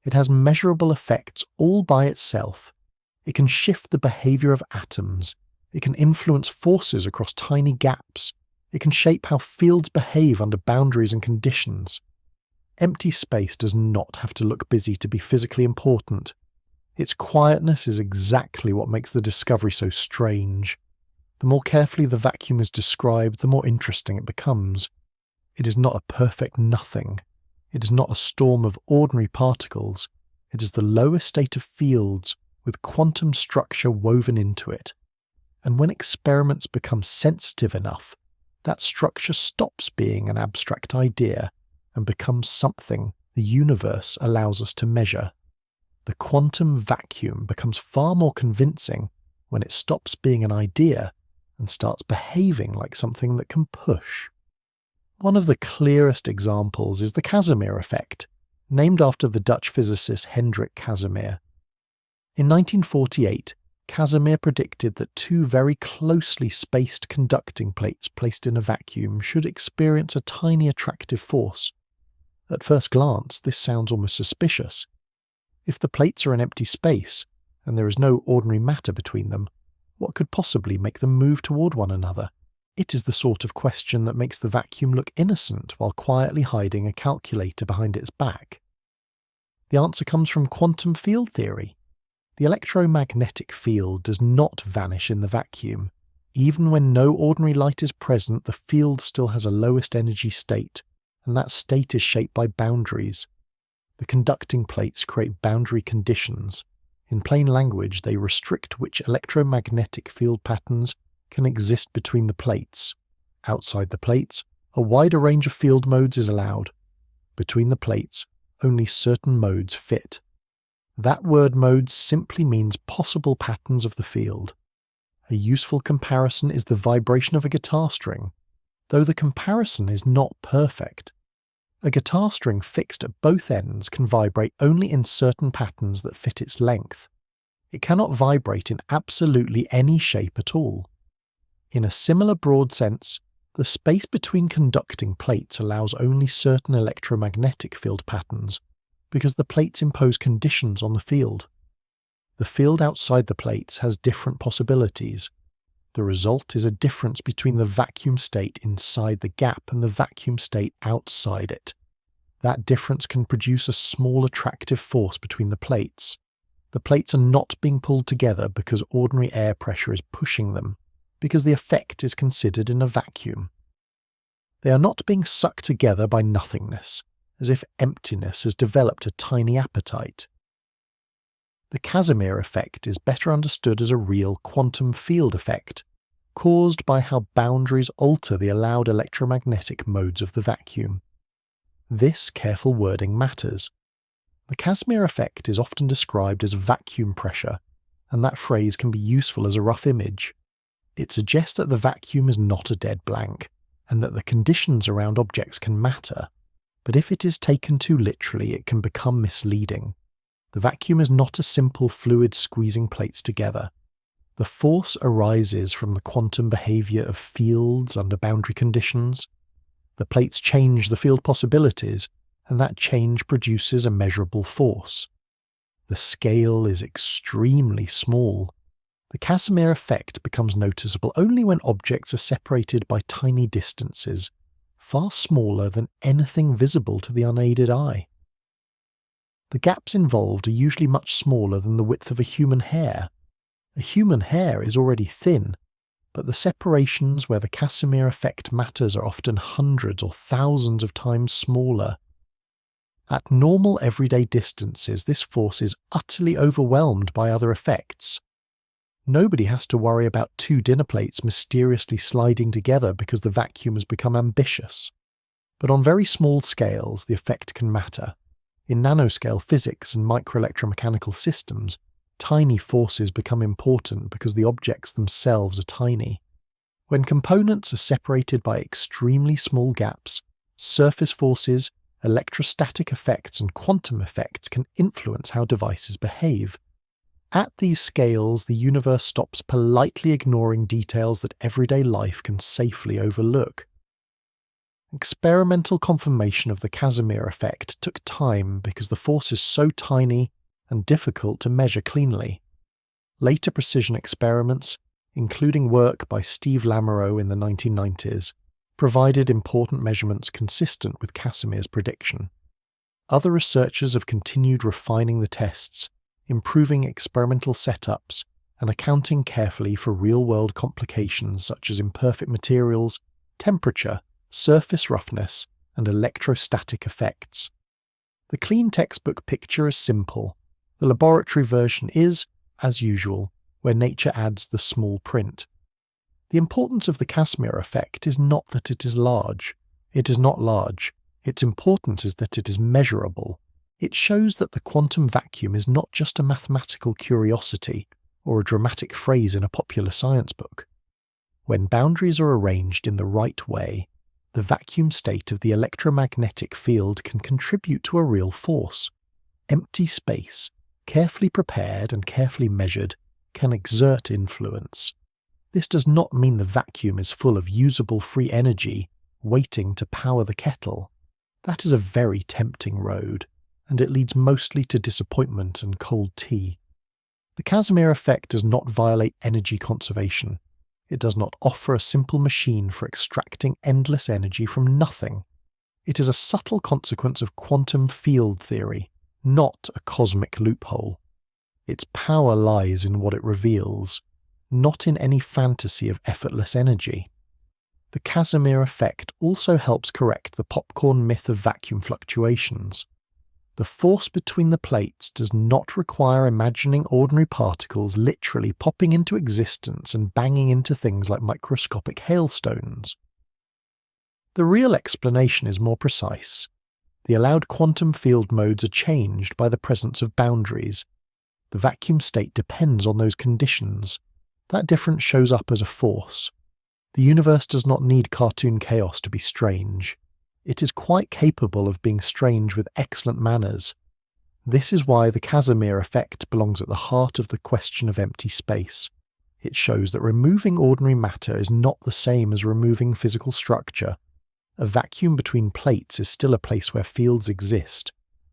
It has measurable effects all by itself. It can shift the behavior of atoms. It can influence forces across tiny gaps. It can shape how fields behave under boundaries and conditions. Empty space does not have to look busy to be physically important. Its quietness is exactly what makes the discovery so strange. The more carefully the vacuum is described, the more interesting it becomes. It is not a perfect nothing. It is not a storm of ordinary particles. It is the lowest state of fields with quantum structure woven into it. And when experiments become sensitive enough, that structure stops being an abstract idea and becomes something the universe allows us to measure. The quantum vacuum becomes far more convincing when it stops being an idea and starts behaving like something that can push. One of the clearest examples is the Casimir effect, named after the Dutch physicist Hendrik Casimir. In 1948, Casimir predicted that two very closely spaced conducting plates placed in a vacuum should experience a tiny attractive force. At first glance, this sounds almost suspicious. If the plates are in empty space, and there is no ordinary matter between them, what could possibly make them move toward one another? It is the sort of question that makes the vacuum look innocent while quietly hiding a calculator behind its back. The answer comes from quantum field theory. The electromagnetic field does not vanish in the vacuum. Even when no ordinary light is present, the field still has a lowest energy state, and that state is shaped by boundaries. The conducting plates create boundary conditions. In plain language, they restrict which electromagnetic field patterns can exist between the plates. Outside the plates, a wider range of field modes is allowed. Between the plates, only certain modes fit. That word mode simply means possible patterns of the field. A useful comparison is the vibration of a guitar string, though the comparison is not perfect. A guitar string fixed at both ends can vibrate only in certain patterns that fit its length. It cannot vibrate in absolutely any shape at all. In a similar broad sense, the space between conducting plates allows only certain electromagnetic field patterns, because the plates impose conditions on the field. The field outside the plates has different possibilities. The result is a difference between the vacuum state inside the gap and the vacuum state outside it. That difference can produce a small attractive force between the plates. The plates are not being pulled together because ordinary air pressure is pushing them, because the effect is considered in a vacuum. They are not being sucked together by nothingness, as if emptiness has developed a tiny appetite. The Casimir effect is better understood as a real quantum field effect, caused by how boundaries alter the allowed electromagnetic modes of the vacuum. This careful wording matters. The Casimir effect is often described as vacuum pressure, and that phrase can be useful as a rough image. It suggests that the vacuum is not a dead blank, and that the conditions around objects can matter. But if it is taken too literally, it can become misleading. The vacuum is not a simple fluid squeezing plates together. The force arises from the quantum behavior of fields under boundary conditions. The plates change the field possibilities, and that change produces a measurable force. The scale is extremely small. The Casimir effect becomes noticeable only when objects are separated by tiny distances, far smaller than anything visible to the unaided eye. The gaps involved are usually much smaller than the width of a human hair. A human hair is already thin, but the separations where the Casimir effect matters are often hundreds or thousands of times smaller. At normal everyday distances, this force is utterly overwhelmed by other effects. Nobody has to worry about two dinner plates mysteriously sliding together because the vacuum has become ambitious. But on very small scales, the effect can matter. In nanoscale physics and microelectromechanical systems, tiny forces become important because the objects themselves are tiny. When components are separated by extremely small gaps, surface forces, electrostatic effects and quantum effects can influence how devices behave. At these scales, the universe stops politely ignoring details that everyday life can safely overlook. Experimental confirmation of the Casimir effect took time because the force is so tiny and difficult to measure cleanly. Later precision experiments, including work by Steve Lamoureux in the 1990s, provided important measurements consistent with Casimir's prediction. Other researchers have continued refining the tests, improving experimental setups, and accounting carefully for real-world complications such as imperfect materials, temperature, surface roughness, and electrostatic effects. The clean textbook picture is simple. The laboratory version is, as usual, where nature adds the small print. The importance of the Casimir effect is not that it is large. It is not large. Its importance is that it is measurable. It shows that the quantum vacuum is not just a mathematical curiosity or a dramatic phrase in a popular science book. When boundaries are arranged in the right way, the vacuum state of the electromagnetic field can contribute to a real force. Empty space, carefully prepared and carefully measured, can exert influence. This does not mean the vacuum is full of usable free energy waiting to power the kettle. That is a very tempting road, and it leads mostly to disappointment and cold tea. The Casimir effect does not violate energy conservation. It does not offer a simple machine for extracting endless energy from nothing. It is a subtle consequence of quantum field theory, not a cosmic loophole. Its power lies in what it reveals, not in any fantasy of effortless energy. The Casimir effect also helps correct the popcorn myth of vacuum fluctuations. The force between the plates does not require imagining ordinary particles literally popping into existence and banging into things like microscopic hailstones. The real explanation is more precise. The allowed quantum field modes are changed by the presence of boundaries. The vacuum state depends on those conditions. That difference shows up as a force. The universe does not need cartoon chaos to be strange. It is quite capable of being strange with excellent manners. This is why the Casimir effect belongs at the heart of the question of empty space. It shows that removing ordinary matter is not the same as removing physical structure. A vacuum between plates is still a place where fields exist.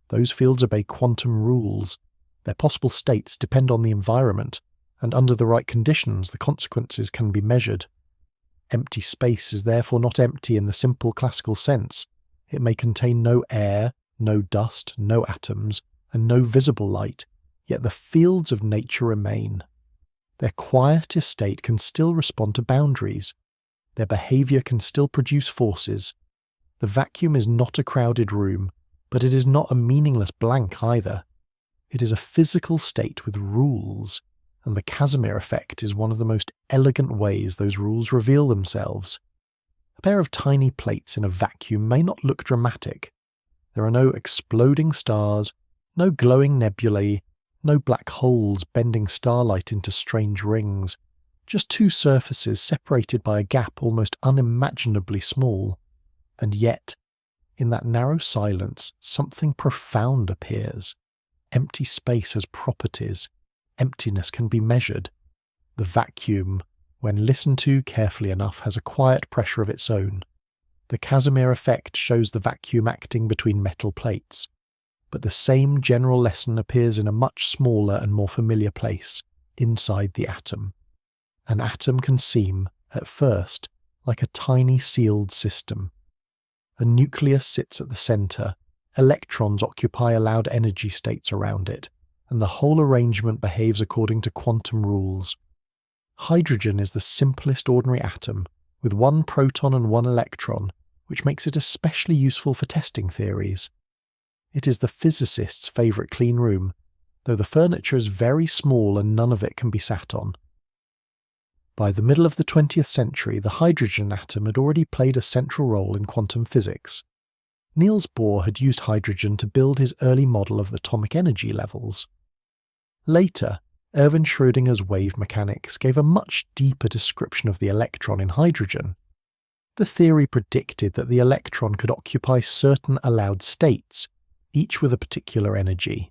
Those fields obey quantum rules. Their possible states depend on the environment, and under the right conditions the consequences can be measured. Empty space is therefore not empty in the simple classical sense. It may contain no air, no dust, no atoms, and no visible light, yet the fields of nature remain. Their quietest state can still respond to boundaries. Their behaviour can still produce forces. The vacuum is not a crowded room, but it is not a meaningless blank either. It is a physical state with rules, and the Casimir effect is one of the most elegant ways those rules reveal themselves. A pair of tiny plates in a vacuum may not look dramatic. There are no exploding stars, no glowing nebulae, no black holes bending starlight into strange rings, just two surfaces separated by a gap almost unimaginably small. And yet, in that narrow silence, something profound appears. Empty space has properties. Emptiness can be measured. The vacuum, when listened to carefully enough, has a quiet pressure of its own. The Casimir effect shows the vacuum acting between metal plates. But the same general lesson appears in a much smaller and more familiar place, inside the atom. An atom can seem, at first, like a tiny sealed system. A nucleus sits at the centre, electrons occupy allowed energy states around it, and the whole arrangement behaves according to quantum rules. Hydrogen is the simplest ordinary atom, with one proton and one electron, which makes it especially useful for testing theories. It is the physicist's favourite clean room, though the furniture is very small and none of it can be sat on. By the middle of the 20th century, the hydrogen atom had already played a central role in quantum physics. Niels Bohr had used hydrogen to build his early model of atomic energy levels. Later, Erwin Schrödinger's wave mechanics gave a much deeper description of the electron in hydrogen. The theory predicted that the electron could occupy certain allowed states, each with a particular energy.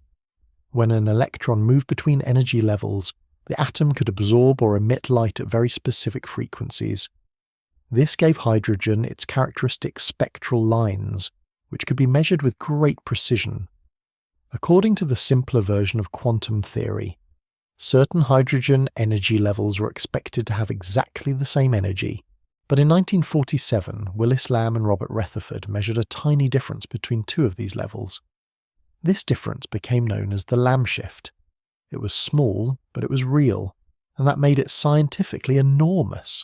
When an electron moved between energy levels, the atom could absorb or emit light at very specific frequencies. This gave hydrogen its characteristic spectral lines, which could be measured with great precision. According to the simpler version of quantum theory, certain hydrogen energy levels were expected to have exactly the same energy, but in 1947, Willis Lamb and Robert Rutherford measured a tiny difference between two of these levels. This difference became known as the Lamb shift. It was small, but it was real, and that made it scientifically enormous.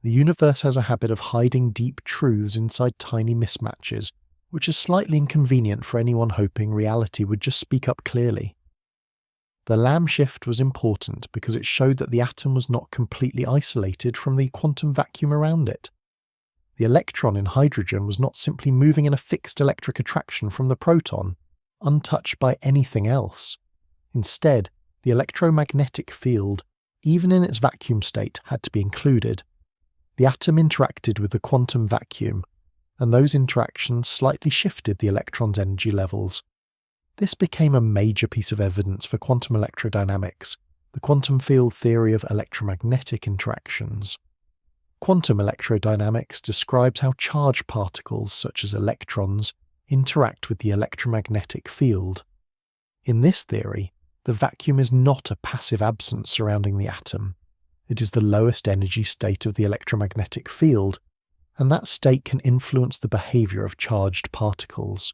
The universe has a habit of hiding deep truths inside tiny mismatches, which is slightly inconvenient for anyone hoping reality would just speak up clearly. The Lamb shift was important because it showed that the atom was not completely isolated from the quantum vacuum around it. The electron in hydrogen was not simply moving in a fixed electric attraction from the proton, untouched by anything else. Instead, the electromagnetic field, even in its vacuum state, had to be included. The atom interacted with the quantum vacuum, and those interactions slightly shifted the electron's energy levels. This became a major piece of evidence for quantum electrodynamics, the quantum field theory of electromagnetic interactions. Quantum electrodynamics describes how charged particles, such as electrons, interact with the electromagnetic field. In this theory, the vacuum is not a passive absence surrounding the atom. It is the lowest energy state of the electromagnetic field, and that state can influence the behavior of charged particles.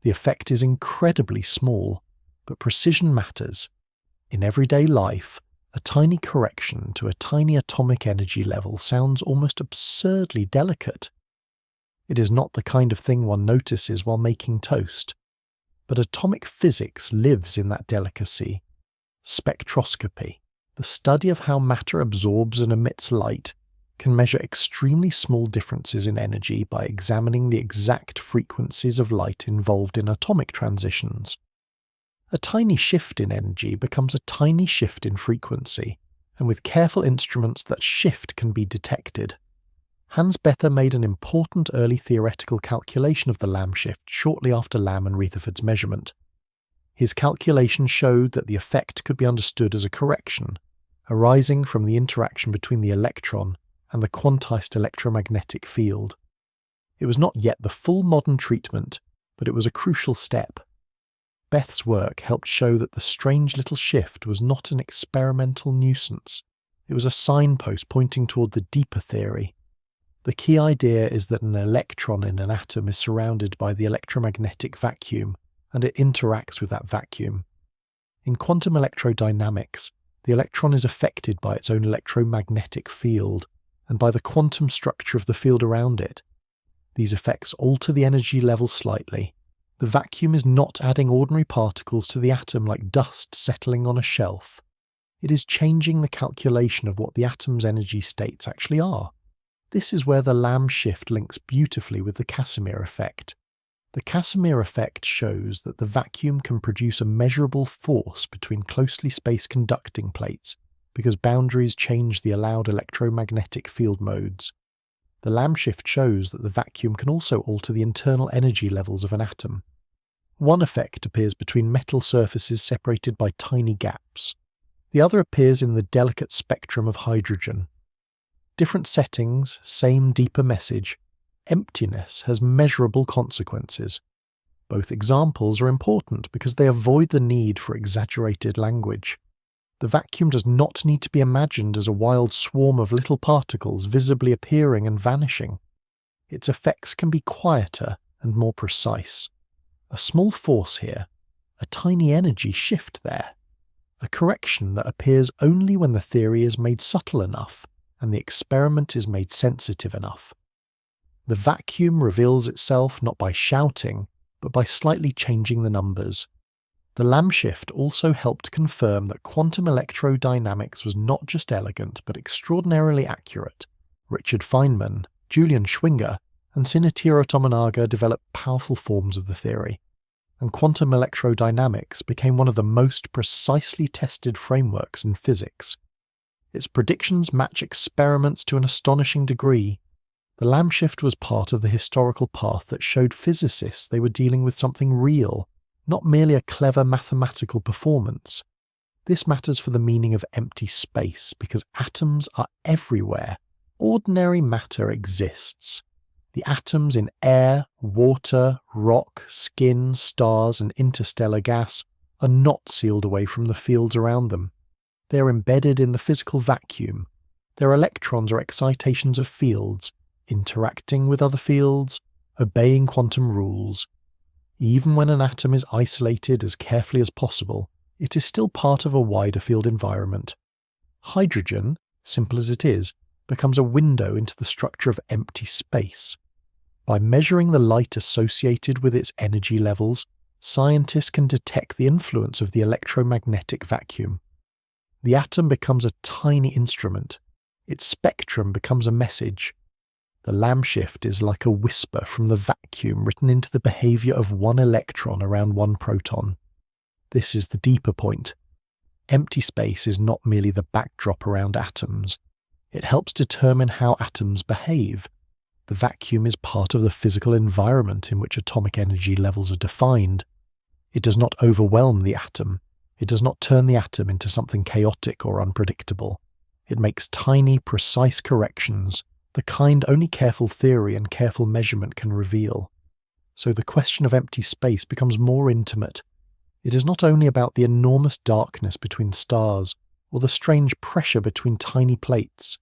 The effect is incredibly small, but precision matters. In everyday life, a tiny correction to a tiny atomic energy level sounds almost absurdly delicate. It is not the kind of thing one notices while making toast. But atomic physics lives in that delicacy. Spectroscopy, the study of how matter absorbs and emits light, can measure extremely small differences in energy by examining the exact frequencies of light involved in atomic transitions. A tiny shift in energy becomes a tiny shift in frequency, and with careful instruments that shift can be detected. Hans Bethe made an important early theoretical calculation of the Lamb shift shortly after Lamb and Rutherford's measurement. His calculation showed that the effect could be understood as a correction, arising from the interaction between the electron and the quantized electromagnetic field. It was not yet the full modern treatment, but it was a crucial step. Bethe's work helped show that the strange little shift was not an experimental nuisance. It was a signpost pointing toward the deeper theory. The key idea is that an electron in an atom is surrounded by the electromagnetic vacuum, and it interacts with that vacuum. In quantum electrodynamics, the electron is affected by its own electromagnetic field, and by the quantum structure of the field around it. These effects alter the energy level slightly. The vacuum is not adding ordinary particles to the atom like dust settling on a shelf. It is changing the calculation of what the atom's energy states actually are. This is where the Lamb shift links beautifully with the Casimir effect. The Casimir effect shows that the vacuum can produce a measurable force between closely spaced conducting plates because boundaries change the allowed electromagnetic field modes. The Lamb shift shows that the vacuum can also alter the internal energy levels of an atom. One effect appears between metal surfaces separated by tiny gaps. The other appears in the delicate spectrum of hydrogen. Different settings, same deeper message. Emptiness has measurable consequences. Both examples are important because they avoid the need for exaggerated language. The vacuum does not need to be imagined as a wild swarm of little particles visibly appearing and vanishing. Its effects can be quieter and more precise. A small force here, a tiny energy shift there, a correction that appears only when the theory is made subtle enough and the experiment is made sensitive enough. The vacuum reveals itself not by shouting, but by slightly changing the numbers. The Lamb shift also helped confirm that quantum electrodynamics was not just elegant but extraordinarily accurate. Richard Feynman, Julian Schwinger, and Shinichiro Tominaga developed powerful forms of the theory, and quantum electrodynamics became one of the most precisely tested frameworks in physics. Its predictions match experiments to an astonishing degree. The Lamb shift was part of the historical path that showed physicists they were dealing with something real, not merely a clever mathematical performance. This matters for the meaning of empty space because atoms are everywhere. Ordinary matter exists. The atoms in air, water, rock, skin, stars, and interstellar gas are not sealed away from the fields around them. They are embedded in the physical vacuum. Their electrons are excitations of fields, interacting with other fields, obeying quantum rules. Even when an atom is isolated as carefully as possible, it is still part of a wider field environment. Hydrogen, simple as it is, becomes a window into the structure of empty space. By measuring the light associated with its energy levels, scientists can detect the influence of the electromagnetic vacuum. The atom becomes a tiny instrument. Its spectrum becomes a message. The Lamb shift is like a whisper from the vacuum written into the behavior of one electron around one proton. This is the deeper point. Empty space is not merely the backdrop around atoms. It helps determine how atoms behave. The vacuum is part of the physical environment in which atomic energy levels are defined. It does not overwhelm the atom. It does not turn the atom into something chaotic or unpredictable. It makes tiny, precise corrections, the kind only careful theory and careful measurement can reveal. So the question of empty space becomes more intimate. It is not only about the enormous darkness between stars or the strange pressure between tiny plates.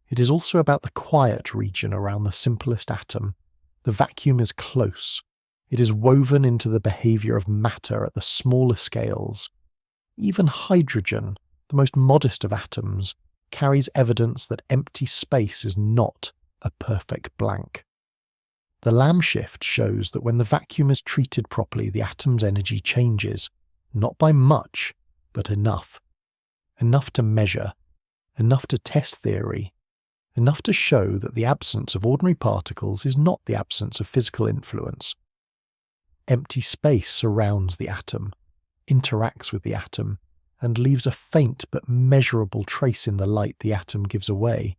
It is also about the quiet region around the simplest atom. The vacuum is close. It is woven into the behavior of matter at the smaller scales. Even hydrogen, the most modest of atoms, carries evidence that empty space is not a perfect blank. The Lamb shift shows that when the vacuum is treated properly, the atom's energy changes, not by much, but enough. Enough to measure, enough to test theory, enough to show that the absence of ordinary particles is not the absence of physical influence. Empty space surrounds the atom, interacts with the atom, and leaves a faint but measurable trace in the light the atom gives away.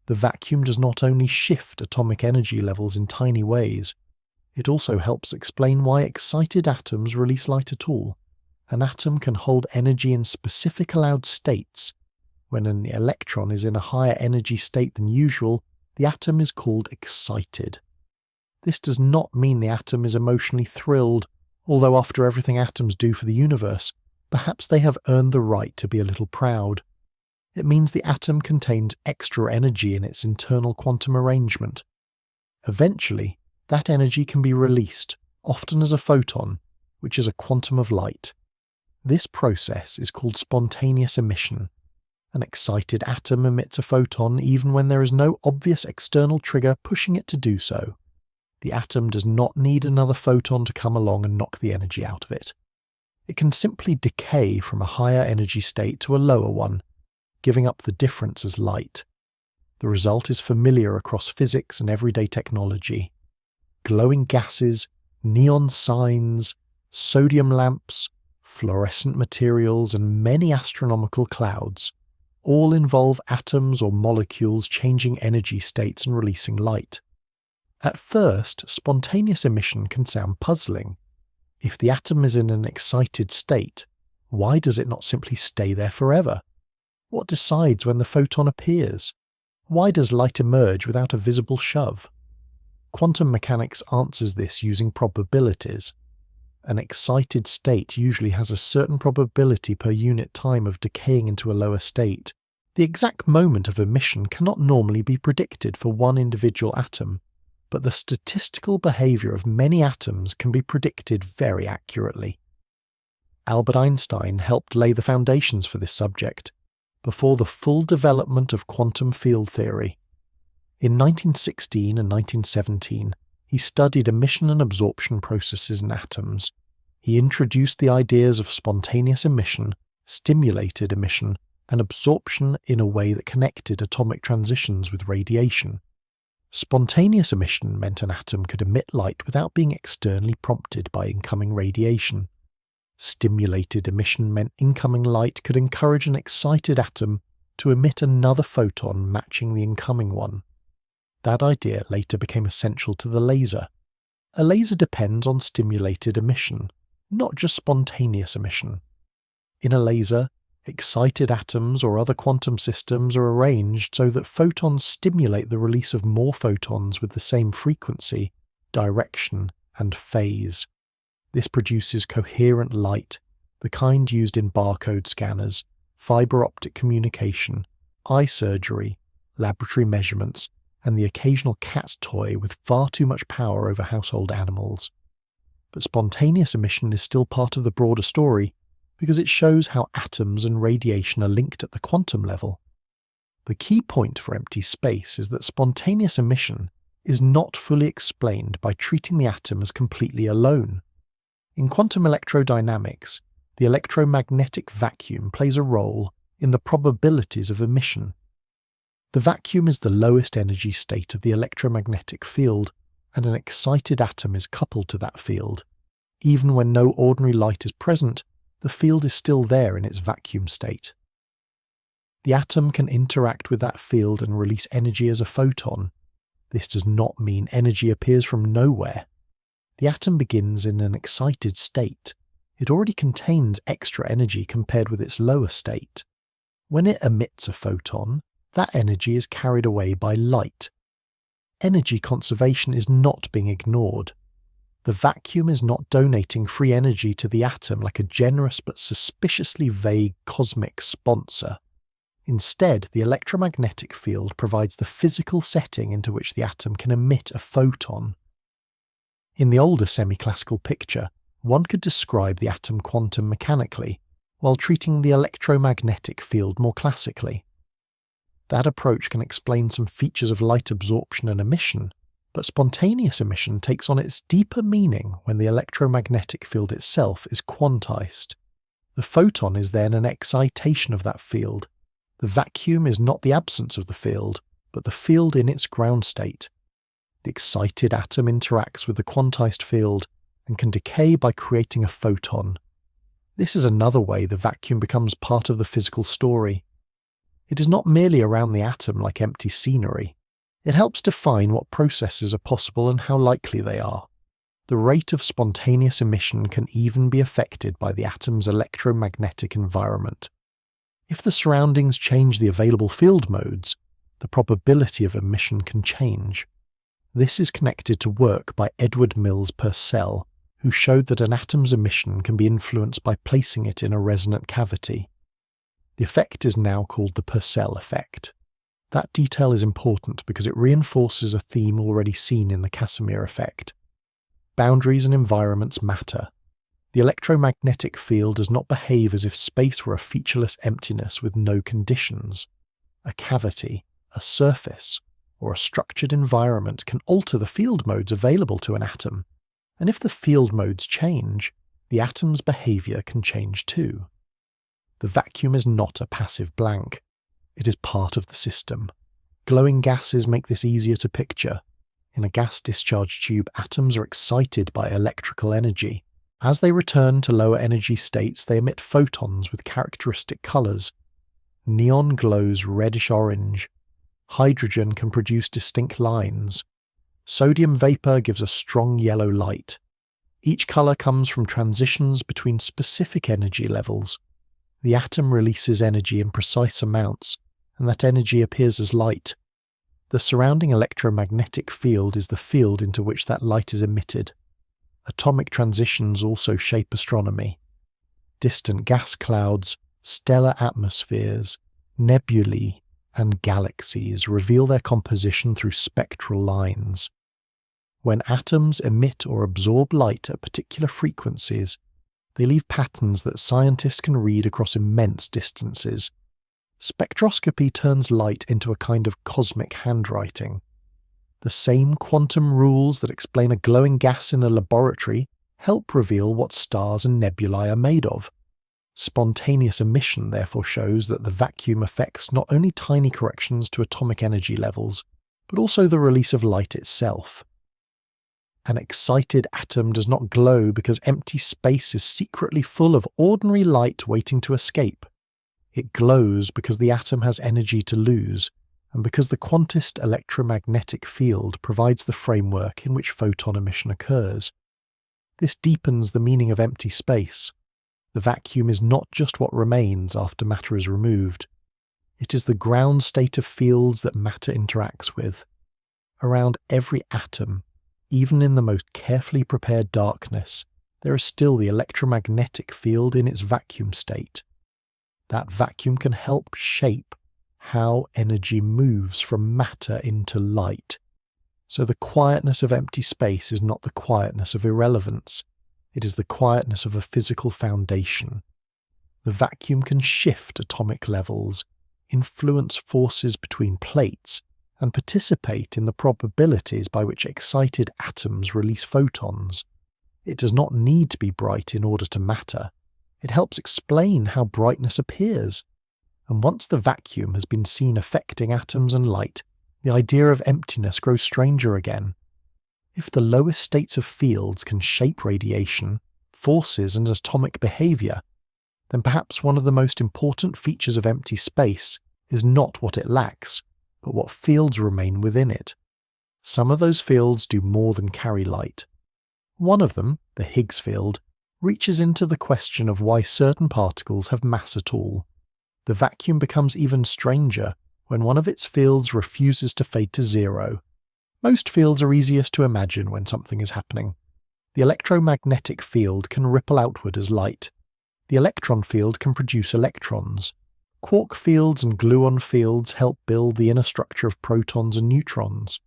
The vacuum does not only shift atomic energy levels in tiny ways, it also helps explain why excited atoms release light at all. An atom can hold energy in specific allowed states. When an electron is in a higher energy state than usual, the atom is called excited. This does not mean the atom is emotionally thrilled, although after everything atoms do for the universe, perhaps they have earned the right to be a little proud. It means the atom contains extra energy in its internal quantum arrangement. Eventually, that energy can be released, often as a photon, which is a quantum of light. This process is called spontaneous emission. An excited atom emits a photon even when there is no obvious external trigger pushing it to do so. The atom does not need another photon to come along and knock the energy out of it. It can simply decay from a higher energy state to a lower one, giving up the difference as light. The result is familiar across physics and everyday technology. Glowing gases, neon signs, sodium lamps, fluorescent materials, and many astronomical clouds all involve atoms or molecules changing energy states and releasing light. At first, spontaneous emission can sound puzzling. If the atom is in an excited state, why does it not simply stay there forever? What decides when the photon appears? Why does light emerge without a visible shove? Quantum mechanics answers this using probabilities. An excited state usually has a certain probability per unit time of decaying into a lower state. The exact moment of emission cannot normally be predicted for one individual atom, but the statistical behavior of many atoms can be predicted very accurately. Albert Einstein helped lay the foundations for this subject, before the full development of quantum field theory. In 1916 and 1917, he studied emission and absorption processes in atoms. He introduced the ideas of spontaneous emission, stimulated emission, and absorption in a way that connected atomic transitions with radiation. Spontaneous emission meant an atom could emit light without being externally prompted by incoming radiation. Stimulated emission meant incoming light could encourage an excited atom to emit another photon matching the incoming one. That idea later became essential to the laser. A laser depends on stimulated emission, not just spontaneous emission. In a laser, excited atoms or other quantum systems are arranged so that photons stimulate the release of more photons with the same frequency, direction, and phase. This produces coherent light, the kind used in barcode scanners, fiber optic communication, eye surgery, laboratory measurements, and the occasional cat toy with far too much power over household animals. But spontaneous emission is still part of the broader story because it shows how atoms and radiation are linked at the quantum level. The key point for empty space is that spontaneous emission is not fully explained by treating the atom as completely alone. In quantum electrodynamics, the electromagnetic vacuum plays a role in the probabilities of emission. The vacuum is the lowest energy state of the electromagnetic field, and an excited atom is coupled to that field. Even when no ordinary light is present, the field is still there in its vacuum state. The atom can interact with that field and release energy as a photon. This does not mean energy appears from nowhere. The atom begins in an excited state. It already contains extra energy compared with its lower state. When it emits a photon, that energy is carried away by light. Energy conservation is not being ignored. The vacuum is not donating free energy to the atom like a generous but suspiciously vague cosmic sponsor. Instead, the electromagnetic field provides the physical setting into which the atom can emit a photon. In the older semi-classical picture, one could describe the atom quantum mechanically, while treating the electromagnetic field more classically. That approach can explain some features of light absorption and emission, but spontaneous emission takes on its deeper meaning when the electromagnetic field itself is quantized. The photon is then an excitation of that field. The vacuum is not the absence of the field, but the field in its ground state. The excited atom interacts with the quantized field and can decay by creating a photon. This is another way the vacuum becomes part of the physical story. It is not merely around the atom like empty scenery. It helps define what processes are possible and how likely they are. The rate of spontaneous emission can even be affected by the atom's electromagnetic environment. If the surroundings change the available field modes, the probability of emission can change. This is connected to work by Edward Mills Purcell, who showed that an atom's emission can be influenced by placing it in a resonant cavity. The effect is now called the Purcell effect. That detail is important because it reinforces a theme already seen in the Casimir effect. Boundaries and environments matter. The electromagnetic field does not behave as if space were a featureless emptiness with no conditions. A cavity, a surface, or a structured environment can alter the field modes available to an atom, and if the field modes change, the atom's behavior can change too. The vacuum is not a passive blank. It is part of the system. Glowing gases make this easier to picture. In a gas discharge tube, atoms are excited by electrical energy. As they return to lower energy states, they emit photons with characteristic colours. Neon glows reddish-orange. Hydrogen can produce distinct lines. Sodium vapour gives a strong yellow light. Each colour comes from transitions between specific energy levels. The atom releases energy in precise amounts, and that energy appears as light. The surrounding electromagnetic field is the field into which that light is emitted. Atomic transitions also shape astronomy. Distant gas clouds, stellar atmospheres, nebulae, and galaxies reveal their composition through spectral lines. When atoms emit or absorb light at particular frequencies, they leave patterns that scientists can read across immense distances. Spectroscopy turns light into a kind of cosmic handwriting. The same quantum rules that explain a glowing gas in a laboratory help reveal what stars and nebulae are made of. Spontaneous emission therefore shows that the vacuum affects not only tiny corrections to atomic energy levels, but also the release of light itself. An excited atom does not glow because empty space is secretly full of ordinary light waiting to escape. It glows because the atom has energy to lose, and because the quantist electromagnetic field provides the framework in which photon emission occurs. This deepens the meaning of empty space. The vacuum is not just what remains after matter is removed. It is the ground state of fields that matter interacts with. Around every atom, even in the most carefully prepared darkness, there is still the electromagnetic field in its vacuum state. That vacuum can help shape how energy moves from matter into light. So the quietness of empty space is not the quietness of irrelevance. It is the quietness of a physical foundation. The vacuum can shift atomic levels, influence forces between plates, and participate in the probabilities by which excited atoms release photons. It does not need to be bright in order to matter. It helps explain how brightness appears. And once the vacuum has been seen affecting atoms and light, the idea of emptiness grows stranger again. If the lowest states of fields can shape radiation, forces, and atomic behavior, then perhaps one of the most important features of empty space is not what it lacks, but what fields remain within it. Some of those fields do more than carry light. One of them, the Higgs field, reaches into the question of why certain particles have mass at all. The vacuum becomes even stranger when one of its fields refuses to fade to zero. Most fields are easiest to imagine when something is happening. The electromagnetic field can ripple outward as light. The electron field can produce electrons. Quark fields and gluon fields help build the inner structure of protons and neutrons.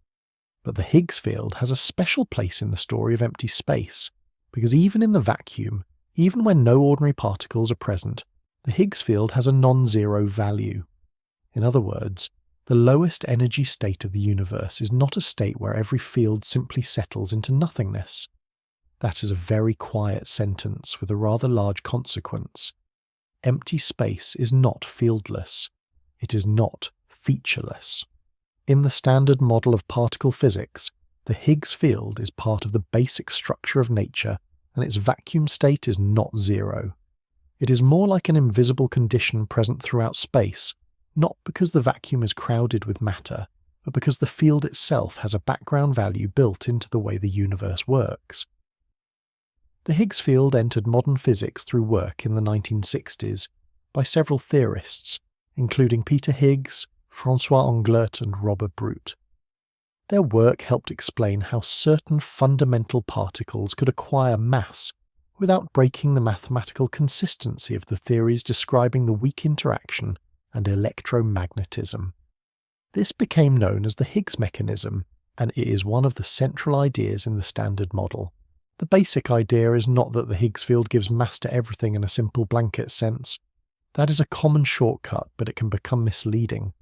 But the Higgs field has a special place in the story of empty space, because even in the vacuum, even when no ordinary particles are present, the Higgs field has a non-zero value. In other words, the lowest energy state of the universe is not a state where every field simply settles into nothingness. That is a very quiet sentence with a rather large consequence. Empty space is not fieldless. It is not featureless. In the standard model of particle physics, the Higgs field is part of the basic structure of nature, and its vacuum state is not zero. It is more like an invisible condition present throughout space, not because the vacuum is crowded with matter, but because the field itself has a background value built into the way the universe works. The Higgs field entered modern physics through work in the 1960s by several theorists, including Peter Higgs, François Englert, and Robert Brute. Their work helped explain how certain fundamental particles could acquire mass without breaking the mathematical consistency of the theories describing the weak interaction and electromagnetism. This became known as the Higgs mechanism, and it is one of the central ideas in the Standard Model. The basic idea is not that the Higgs field gives mass to everything in a simple blanket sense. That is a common shortcut, but it can become misleading.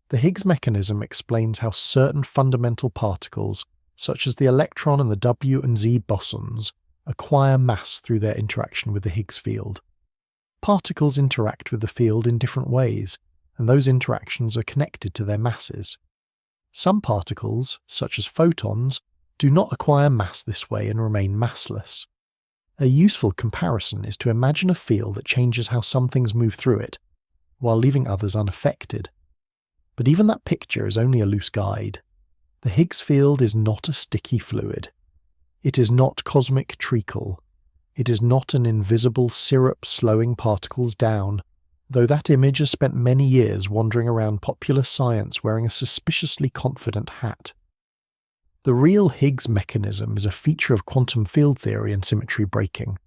The Higgs mechanism explains how certain fundamental particles, such as the electron and the W and Z bosons, acquire mass through their interaction with the Higgs field. Particles interact with the field in different ways, and those interactions are connected to their masses. Some particles, such as photons, do not acquire mass this way and remain massless. A useful comparison is to imagine a field that changes how some things move through it, while leaving others unaffected. But even that picture is only a loose guide. The Higgs field is not a sticky fluid. It is not cosmic treacle. It is not an invisible syrup slowing particles down, though that image has spent many years wandering around popular science wearing a suspiciously confident hat. The real Higgs mechanism is a feature of quantum field theory and symmetry breaking.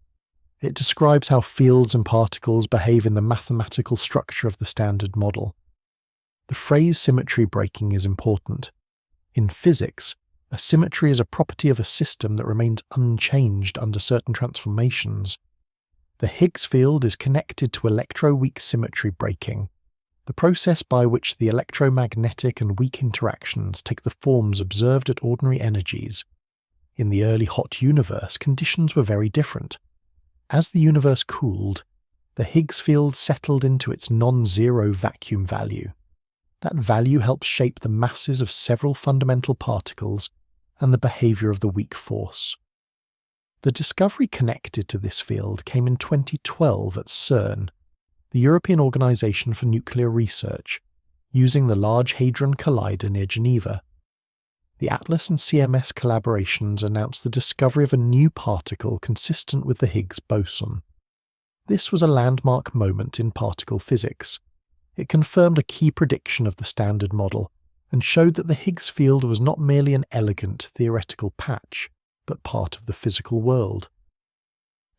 It describes how fields and particles behave in the mathematical structure of the Standard Model. The phrase symmetry breaking is important. In physics, a symmetry is a property of a system that remains unchanged under certain transformations. The Higgs field is connected to electroweak symmetry breaking, the process by which the electromagnetic and weak interactions take the forms observed at ordinary energies. In the early hot universe, conditions were very different. As the universe cooled, the Higgs field settled into its non-zero vacuum value. That value helps shape the masses of several fundamental particles and the behavior of the weak force. The discovery connected to this field came in 2012 at CERN, the European Organisation for Nuclear Research, using the Large Hadron Collider near Geneva. The ATLAS and CMS collaborations announced the discovery of a new particle consistent with the Higgs boson. This was a landmark moment in particle physics. It confirmed a key prediction of the Standard Model and showed that the Higgs field was not merely an elegant theoretical patch, but part of the physical world.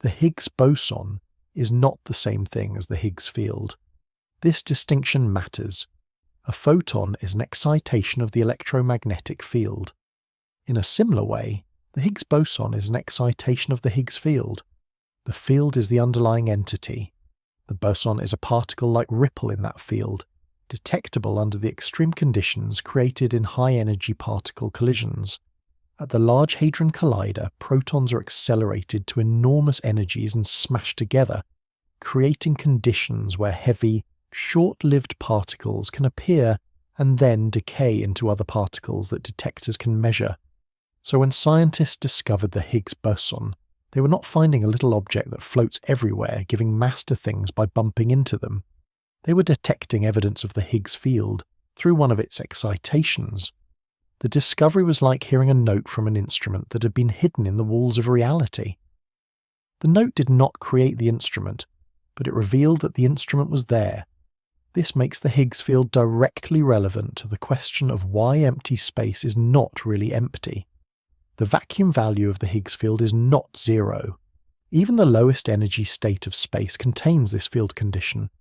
The Higgs boson is not the same thing as the Higgs field. This distinction matters. A photon is an excitation of the electromagnetic field. In a similar way, the Higgs boson is an excitation of the Higgs field. The field is the underlying entity. The boson is a particle-like ripple in that field, detectable under the extreme conditions created in high-energy particle collisions. At the Large Hadron Collider, protons are accelerated to enormous energies and smashed together, creating conditions where heavy, short-lived particles can appear and then decay into other particles that detectors can measure. So when scientists discovered the Higgs boson, they were not finding a little object that floats everywhere, giving mass to things by bumping into them. They were detecting evidence of the Higgs field through one of its excitations. The discovery was like hearing a note from an instrument that had been hidden in the walls of reality. The note did not create the instrument, but it revealed that the instrument was there. This makes the Higgs field directly relevant to the question of why empty space is not really empty. The vacuum value of the Higgs field is not zero. Even the lowest energy state of space contains this field condition.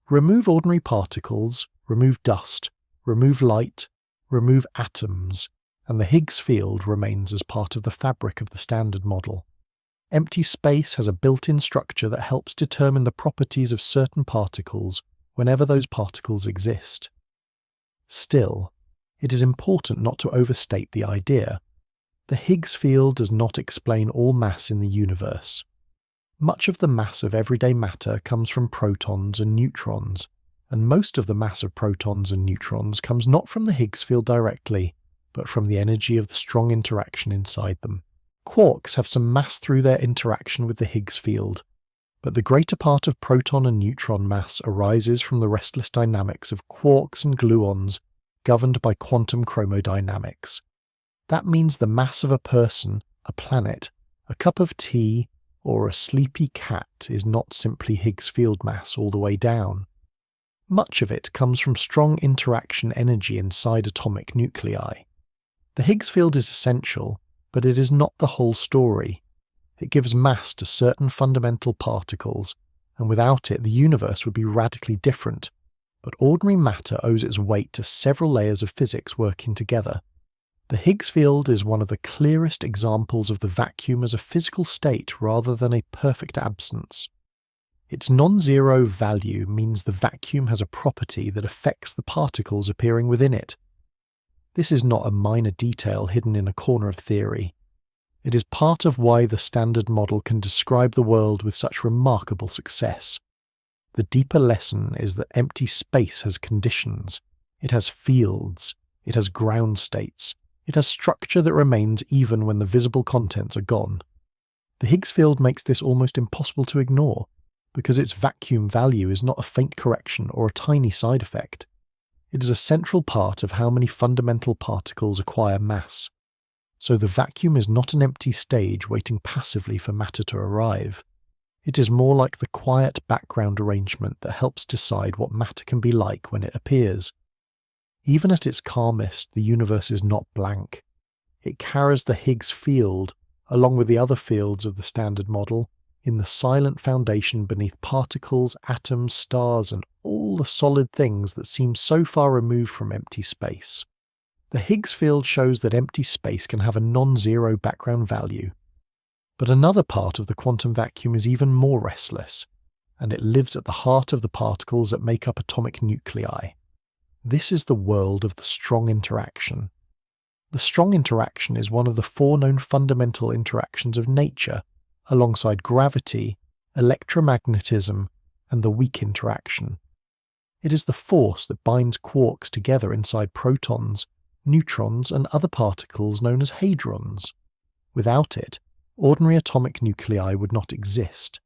Remove ordinary particles, remove dust, remove light, remove atoms, and the Higgs field remains as part of the fabric of the Standard Model. Empty space has a built-in structure that helps determine the properties of certain particles whenever those particles exist. Still, it is important not to overstate the idea. The Higgs field does not explain all mass in the universe. Much of the mass of everyday matter comes from protons and neutrons, and most of the mass of protons and neutrons comes not from the Higgs field directly, but from the energy of the strong interaction inside them. Quarks have some mass through their interaction with the Higgs field, but the greater part of proton and neutron mass arises from the restless dynamics of quarks and gluons governed by quantum chromodynamics. That means the mass of a person, a planet, a cup of tea, or a sleepy cat is not simply Higgs field mass all the way down. Much of it comes from strong interaction energy inside atomic nuclei. The Higgs field is essential, but it is not the whole story. It gives mass to certain fundamental particles, and without it the universe would be radically different. But ordinary matter owes its weight to several layers of physics working together. The Higgs field is one of the clearest examples of the vacuum as a physical state rather than a perfect absence. Its non-zero value means the vacuum has a property that affects the particles appearing within it. This is not a minor detail hidden in a corner of theory. It is part of why the Standard Model can describe the world with such remarkable success. The deeper lesson is that empty space has conditions. It has fields. It has ground states. It has structure that remains even when the visible contents are gone. The Higgs field makes this almost impossible to ignore, because its vacuum value is not a faint correction or a tiny side effect. It is a central part of how many fundamental particles acquire mass. So the vacuum is not an empty stage waiting passively for matter to arrive. It is more like the quiet background arrangement that helps decide what matter can be like when it appears. Even at its calmest, the universe is not blank. It carries the Higgs field, along with the other fields of the Standard Model, in the silent foundation beneath particles, atoms, stars, and all the solid things that seem so far removed from empty space. The Higgs field shows that empty space can have a non-zero background value. But another part of the quantum vacuum is even more restless, and it lives at the heart of the particles that make up atomic nuclei. This is the world of the strong interaction. The strong interaction is one of the 4 known fundamental interactions of nature, alongside gravity, electromagnetism, and the weak interaction. It is the force that binds quarks together inside protons, neutrons, and other particles known as hadrons. Without it, ordinary atomic nuclei would not exist.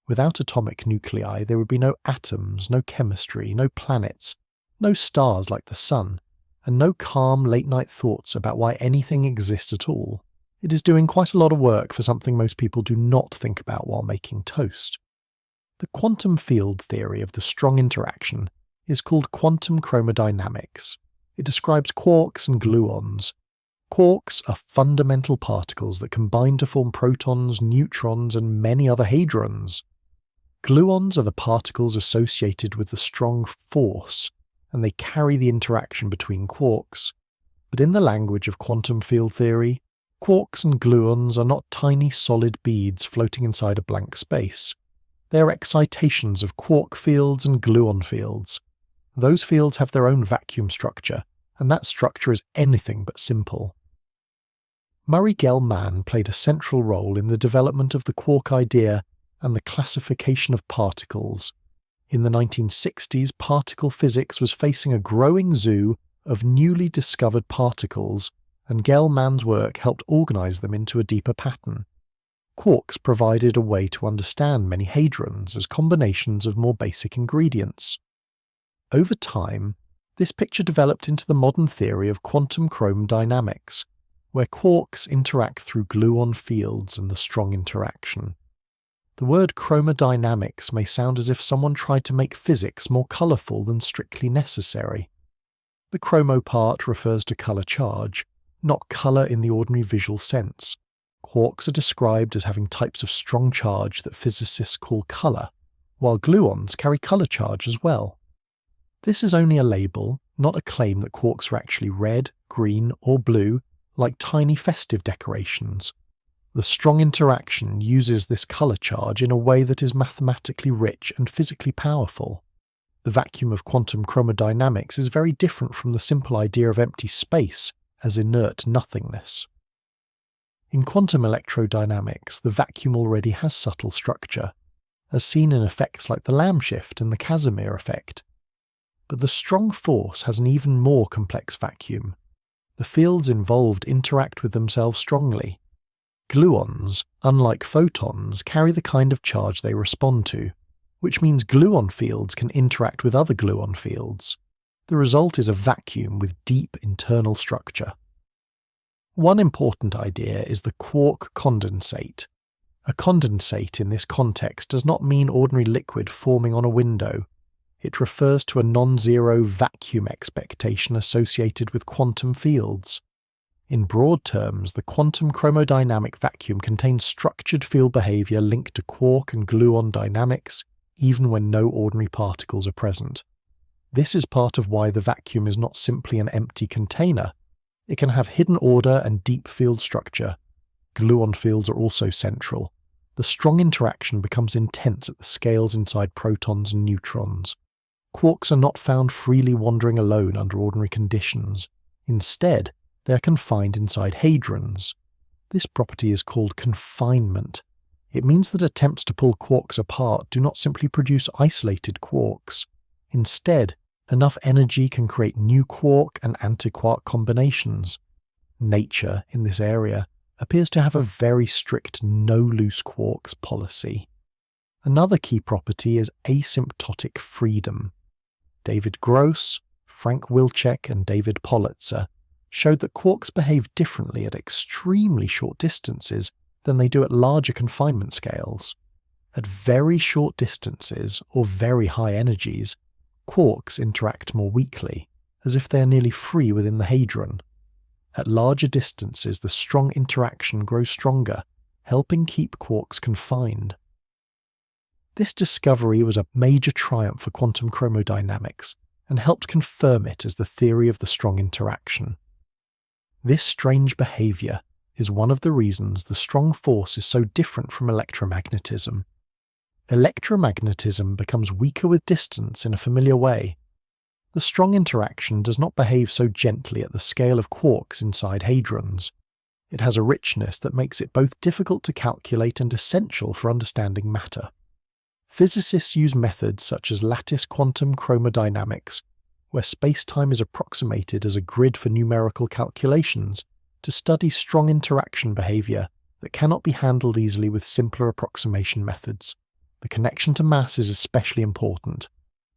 Without atomic nuclei, there would be no atoms, no chemistry, no planets, no stars like the sun, and no calm late-night thoughts about why anything exists at all. It is doing quite a lot of work for something most people do not think about while making toast. The quantum field theory of the strong interaction is called quantum chromodynamics. It describes quarks and gluons. Quarks are fundamental particles that combine to form protons, neutrons, and many other hadrons. Gluons are the particles associated with the strong force, and they carry the interaction between quarks. But in the language of quantum field theory, quarks and gluons are not tiny solid beads floating inside a blank space. They are excitations of quark fields and gluon fields. Those fields have their own vacuum structure, and that structure is anything but simple. Murray Gell-Mann played a central role in the development of the quark idea and the classification of particles. In the 1960s, particle physics was facing a growing zoo of newly discovered particles, and Gell-Mann's work helped organize them into a deeper pattern. Quarks provided a way to understand many hadrons as combinations of more basic ingredients. Over time, this picture developed into the modern theory of quantum chromodynamics, where quarks interact through gluon fields and the strong interaction. The word chromodynamics may sound as if someone tried to make physics more colourful than strictly necessary. The chromo part refers to colour charge, not colour in the ordinary visual sense. Quarks are described as having types of strong charge that physicists call colour, while gluons carry colour charge as well. This is only a label, not a claim that quarks are actually red, green, or blue, like tiny festive decorations. The strong interaction uses this colour charge in a way that is mathematically rich and physically powerful. The vacuum of quantum chromodynamics is very different from the simple idea of empty space as inert nothingness. In quantum electrodynamics, the vacuum already has subtle structure, as seen in effects like the Lamb shift and the Casimir effect. But the strong force has an even more complex vacuum. The fields involved interact with themselves strongly. Gluons, unlike photons, carry the kind of charge they respond to, which means gluon fields can interact with other gluon fields. The result is a vacuum with deep internal structure. One important idea is the quark condensate. A condensate in this context does not mean ordinary liquid forming on a window. It refers to a non-zero vacuum expectation associated with quantum fields. In broad terms, the quantum chromodynamic vacuum contains structured field behavior linked to quark and gluon dynamics, even when no ordinary particles are present. This is part of why the vacuum is not simply an empty container. It can have hidden order and deep field structure. Gluon fields are also central. The strong interaction becomes intense at the scales inside protons and neutrons. Quarks are not found freely wandering alone under ordinary conditions. Instead, they are confined inside hadrons. This property is called confinement. It means that attempts to pull quarks apart do not simply produce isolated quarks. Instead, enough energy can create new quark and antiquark combinations. Nature, in this area, appears to have a very strict no loose quarks policy. Another key property is asymptotic freedom. David Gross, Frank Wilczek, and David Politzer showed that quarks behave differently at extremely short distances than they do at larger confinement scales. At very short distances, or very high energies, quarks interact more weakly, as if they are nearly free within the hadron. At larger distances, the strong interaction grows stronger, helping keep quarks confined. This discovery was a major triumph for quantum chromodynamics and helped confirm it as the theory of the strong interaction. This strange behavior is one of the reasons the strong force is so different from electromagnetism. Electromagnetism becomes weaker with distance in a familiar way. The strong interaction does not behave so gently at the scale of quarks inside hadrons. It has a richness that makes it both difficult to calculate and essential for understanding matter. Physicists use methods such as lattice quantum chromodynamics, where space-time is approximated as a grid for numerical calculations, to study strong interaction behavior that cannot be handled easily with simpler approximation methods. The connection to mass is especially important.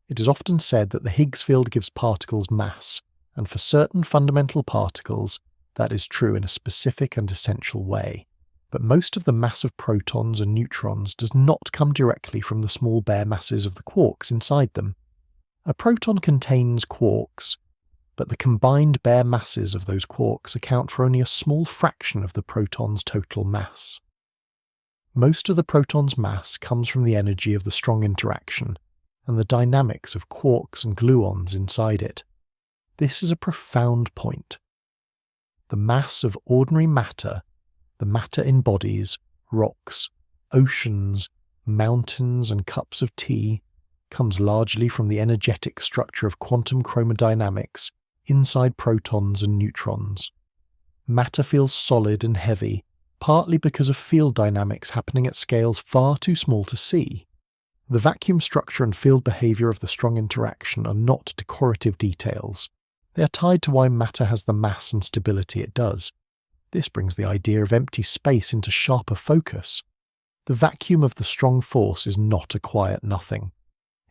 It is often said that the Higgs field gives particles mass, and for certain fundamental particles, that is true in a specific and essential way. But most of the mass of protons and neutrons does not come directly from the small bare masses of the quarks inside them. A proton contains quarks, but the combined bare masses of those quarks account for only a small fraction of the proton's total mass. Most of the proton's mass comes from the energy of the strong interaction and the dynamics of quarks and gluons inside it. This is a profound point. The mass of ordinary matter, the matter in bodies, rocks, oceans, mountains and cups of tea, comes largely from the energetic structure of quantum chromodynamics inside protons and neutrons. Matter feels solid and heavy, partly because of field dynamics happening at scales far too small to see. The vacuum structure and field behavior of the strong interaction are not decorative details. They are tied to why matter has the mass and stability it does. This brings the idea of empty space into sharper focus. The vacuum of the strong force is not a quiet nothing.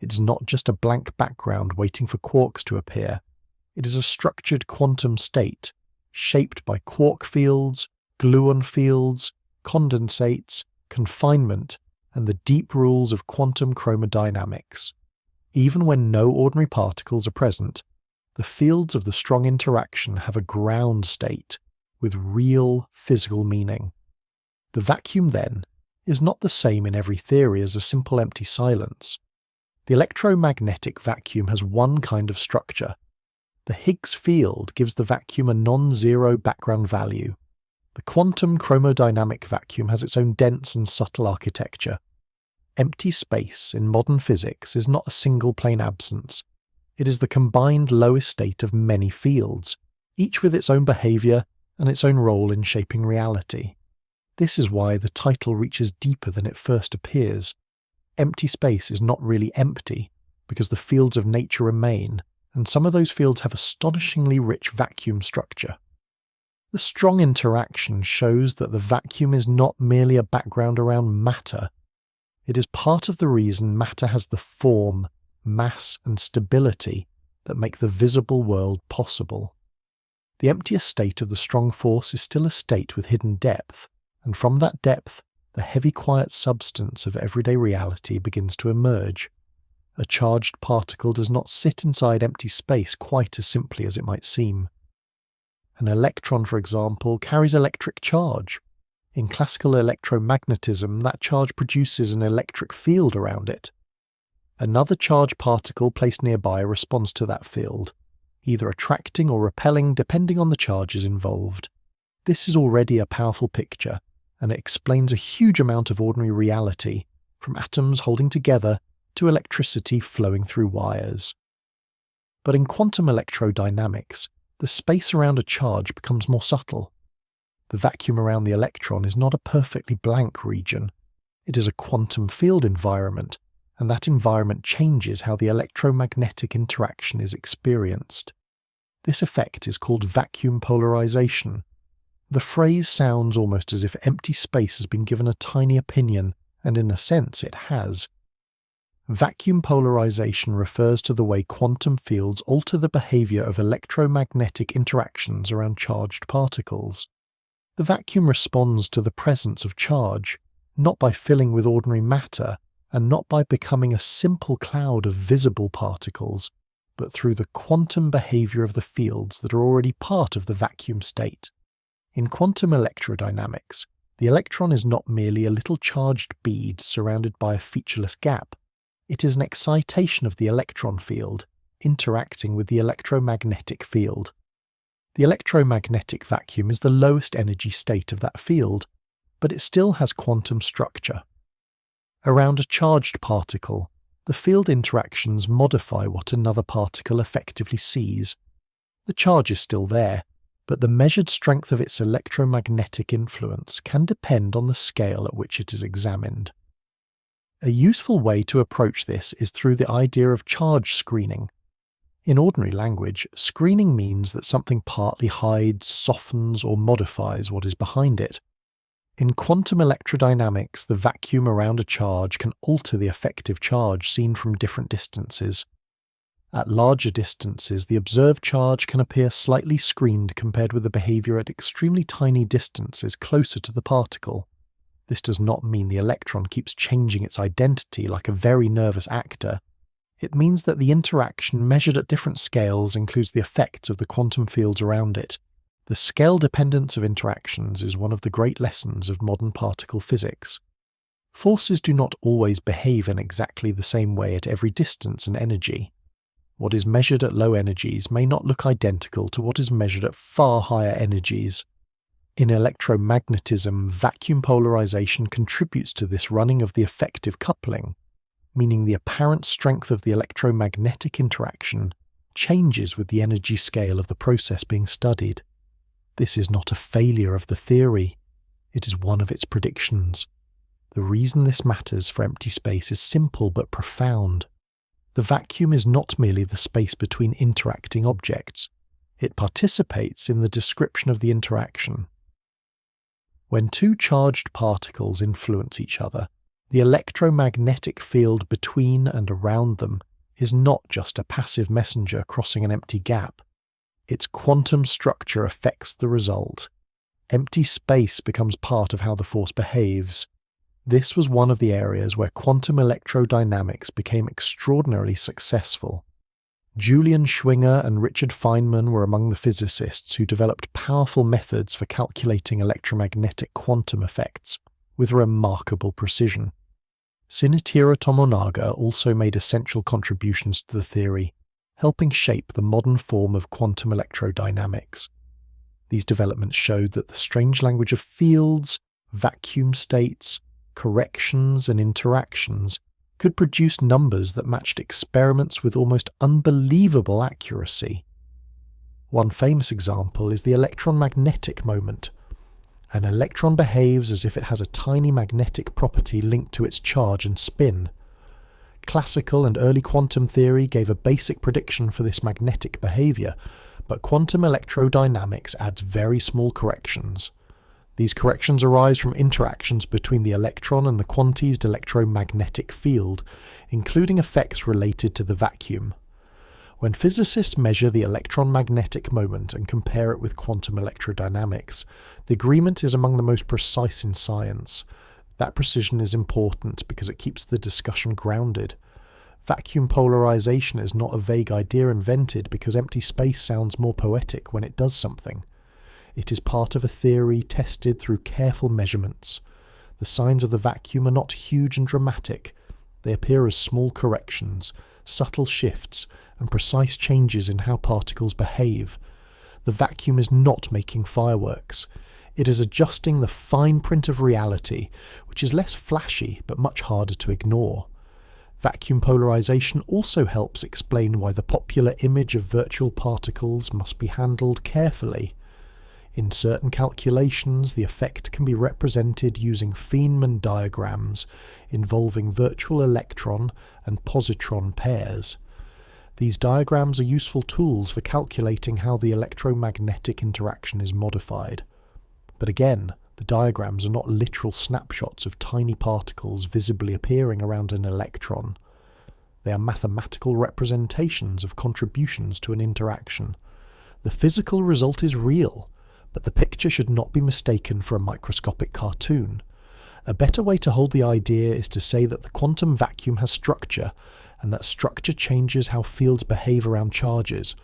It is not just a blank background waiting for quarks to appear. It is a structured quantum state, shaped by quark fields, gluon fields, condensates, confinement, and the deep rules of quantum chromodynamics. Even when no ordinary particles are present, the fields of the strong interaction have a ground state with real physical meaning. The vacuum, then, is not the same in every theory as a simple empty silence. The electromagnetic vacuum has one kind of structure. The Higgs field gives the vacuum a non-zero background value. The quantum chromodynamic vacuum has its own dense and subtle architecture. Empty space in modern physics is not a single plane absence. It is the combined lowest state of many fields, each with its own behavior and its own role in shaping reality. This is why the title reaches deeper than it first appears. Empty space is not really empty, because the fields of nature remain, and some of those fields have astonishingly rich vacuum structure. The strong interaction shows that the vacuum is not merely a background around matter. It is part of the reason matter has the form, mass, and stability that make the visible world possible. The emptier state of the strong force is still a state with hidden depth, and from that depth, the heavy quiet substance of everyday reality begins to emerge. A charged particle does not sit inside empty space quite as simply as it might seem. An electron, for example, carries electric charge. In classical electromagnetism, that charge produces an electric field around it. Another charged particle placed nearby responds to that field, either attracting or repelling depending on the charges involved. This is already a powerful picture, and it explains a huge amount of ordinary reality, from atoms holding together to electricity flowing through wires. But in quantum electrodynamics, the space around a charge becomes more subtle. The vacuum around the electron is not a perfectly blank region. It is a quantum field environment, and that environment changes how the electromagnetic interaction is experienced. This effect is called vacuum polarisation. The phrase sounds almost as if empty space has been given a tiny opinion, and in a sense it has. Vacuum polarisation refers to the way quantum fields alter the behaviour of electromagnetic interactions around charged particles. The vacuum responds to the presence of charge, not by filling with ordinary matter, and not by becoming a simple cloud of visible particles, but through the quantum behaviour of the fields that are already part of the vacuum state. In quantum electrodynamics, the electron is not merely a little charged bead surrounded by a featureless gap. It is an excitation of the electron field, interacting with the electromagnetic field. The electromagnetic vacuum is the lowest energy state of that field, but it still has quantum structure. Around a charged particle, the field interactions modify what another particle effectively sees. The charge is still there, but the measured strength of its electromagnetic influence can depend on the scale at which it is examined. A useful way to approach this is through the idea of charge screening. In ordinary language, screening means that something partly hides, softens, or modifies what is behind it. In quantum electrodynamics, the vacuum around a charge can alter the effective charge seen from different distances. At larger distances, the observed charge can appear slightly screened compared with the behavior at extremely tiny distances closer to the particle. This does not mean the electron keeps changing its identity like a very nervous actor. It means that the interaction measured at different scales includes the effects of the quantum fields around it. The scale dependence of interactions is one of the great lessons of modern particle physics. Forces do not always behave in exactly the same way at every distance and energy. What is measured at low energies may not look identical to what is measured at far higher energies. In electromagnetism, vacuum polarization contributes to this running of the effective coupling, meaning the apparent strength of the electromagnetic interaction changes with the energy scale of the process being studied. This is not a failure of the theory, it is one of its predictions. The reason this matters for empty space is simple but profound. The vacuum is not merely the space between interacting objects, it participates in the description of the interaction. When two charged particles influence each other, the electromagnetic field between and around them is not just a passive messenger crossing an empty gap. Its quantum structure affects the result. Empty space becomes part of how the force behaves. This was one of the areas where quantum electrodynamics became extraordinarily successful. Julian Schwinger and Richard Feynman were among the physicists who developed powerful methods for calculating electromagnetic quantum effects with remarkable precision. Shinichiro Tomonaga also made essential contributions to the theory, helping shape the modern form of quantum electrodynamics. These developments showed that the strange language of fields, vacuum states, corrections, and interactions could produce numbers that matched experiments with almost unbelievable accuracy. One famous example is the electron magnetic moment. An electron behaves as if it has a tiny magnetic property linked to its charge and spin. Classical and early quantum theory gave a basic prediction for this magnetic behavior, but quantum electrodynamics adds very small corrections. These corrections arise from interactions between the electron and the quantized electromagnetic field, including effects related to the vacuum. When physicists measure the electron magnetic moment and compare it with quantum electrodynamics, the agreement is among the most precise in science. That precision is important because it keeps the discussion grounded. Vacuum polarization is not a vague idea invented because empty space sounds more poetic when it does something. It is part of a theory tested through careful measurements. The signs of the vacuum are not huge and dramatic. They appear as small corrections, subtle shifts, and precise changes in how particles behave. The vacuum is not making fireworks. It is adjusting the fine print of reality, which is less flashy but much harder to ignore. Vacuum polarization also helps explain why the popular image of virtual particles must be handled carefully. In certain calculations, the effect can be represented using Feynman diagrams involving virtual electron and positron pairs. These diagrams are useful tools for calculating how the electromagnetic interaction is modified. But again, the diagrams are not literal snapshots of tiny particles visibly appearing around an electron. They are mathematical representations of contributions to an interaction. The physical result is real, but the picture should not be mistaken for a microscopic cartoon. A better way to hold the idea is to say that the quantum vacuum has structure, and that structure changes how fields behave around charges.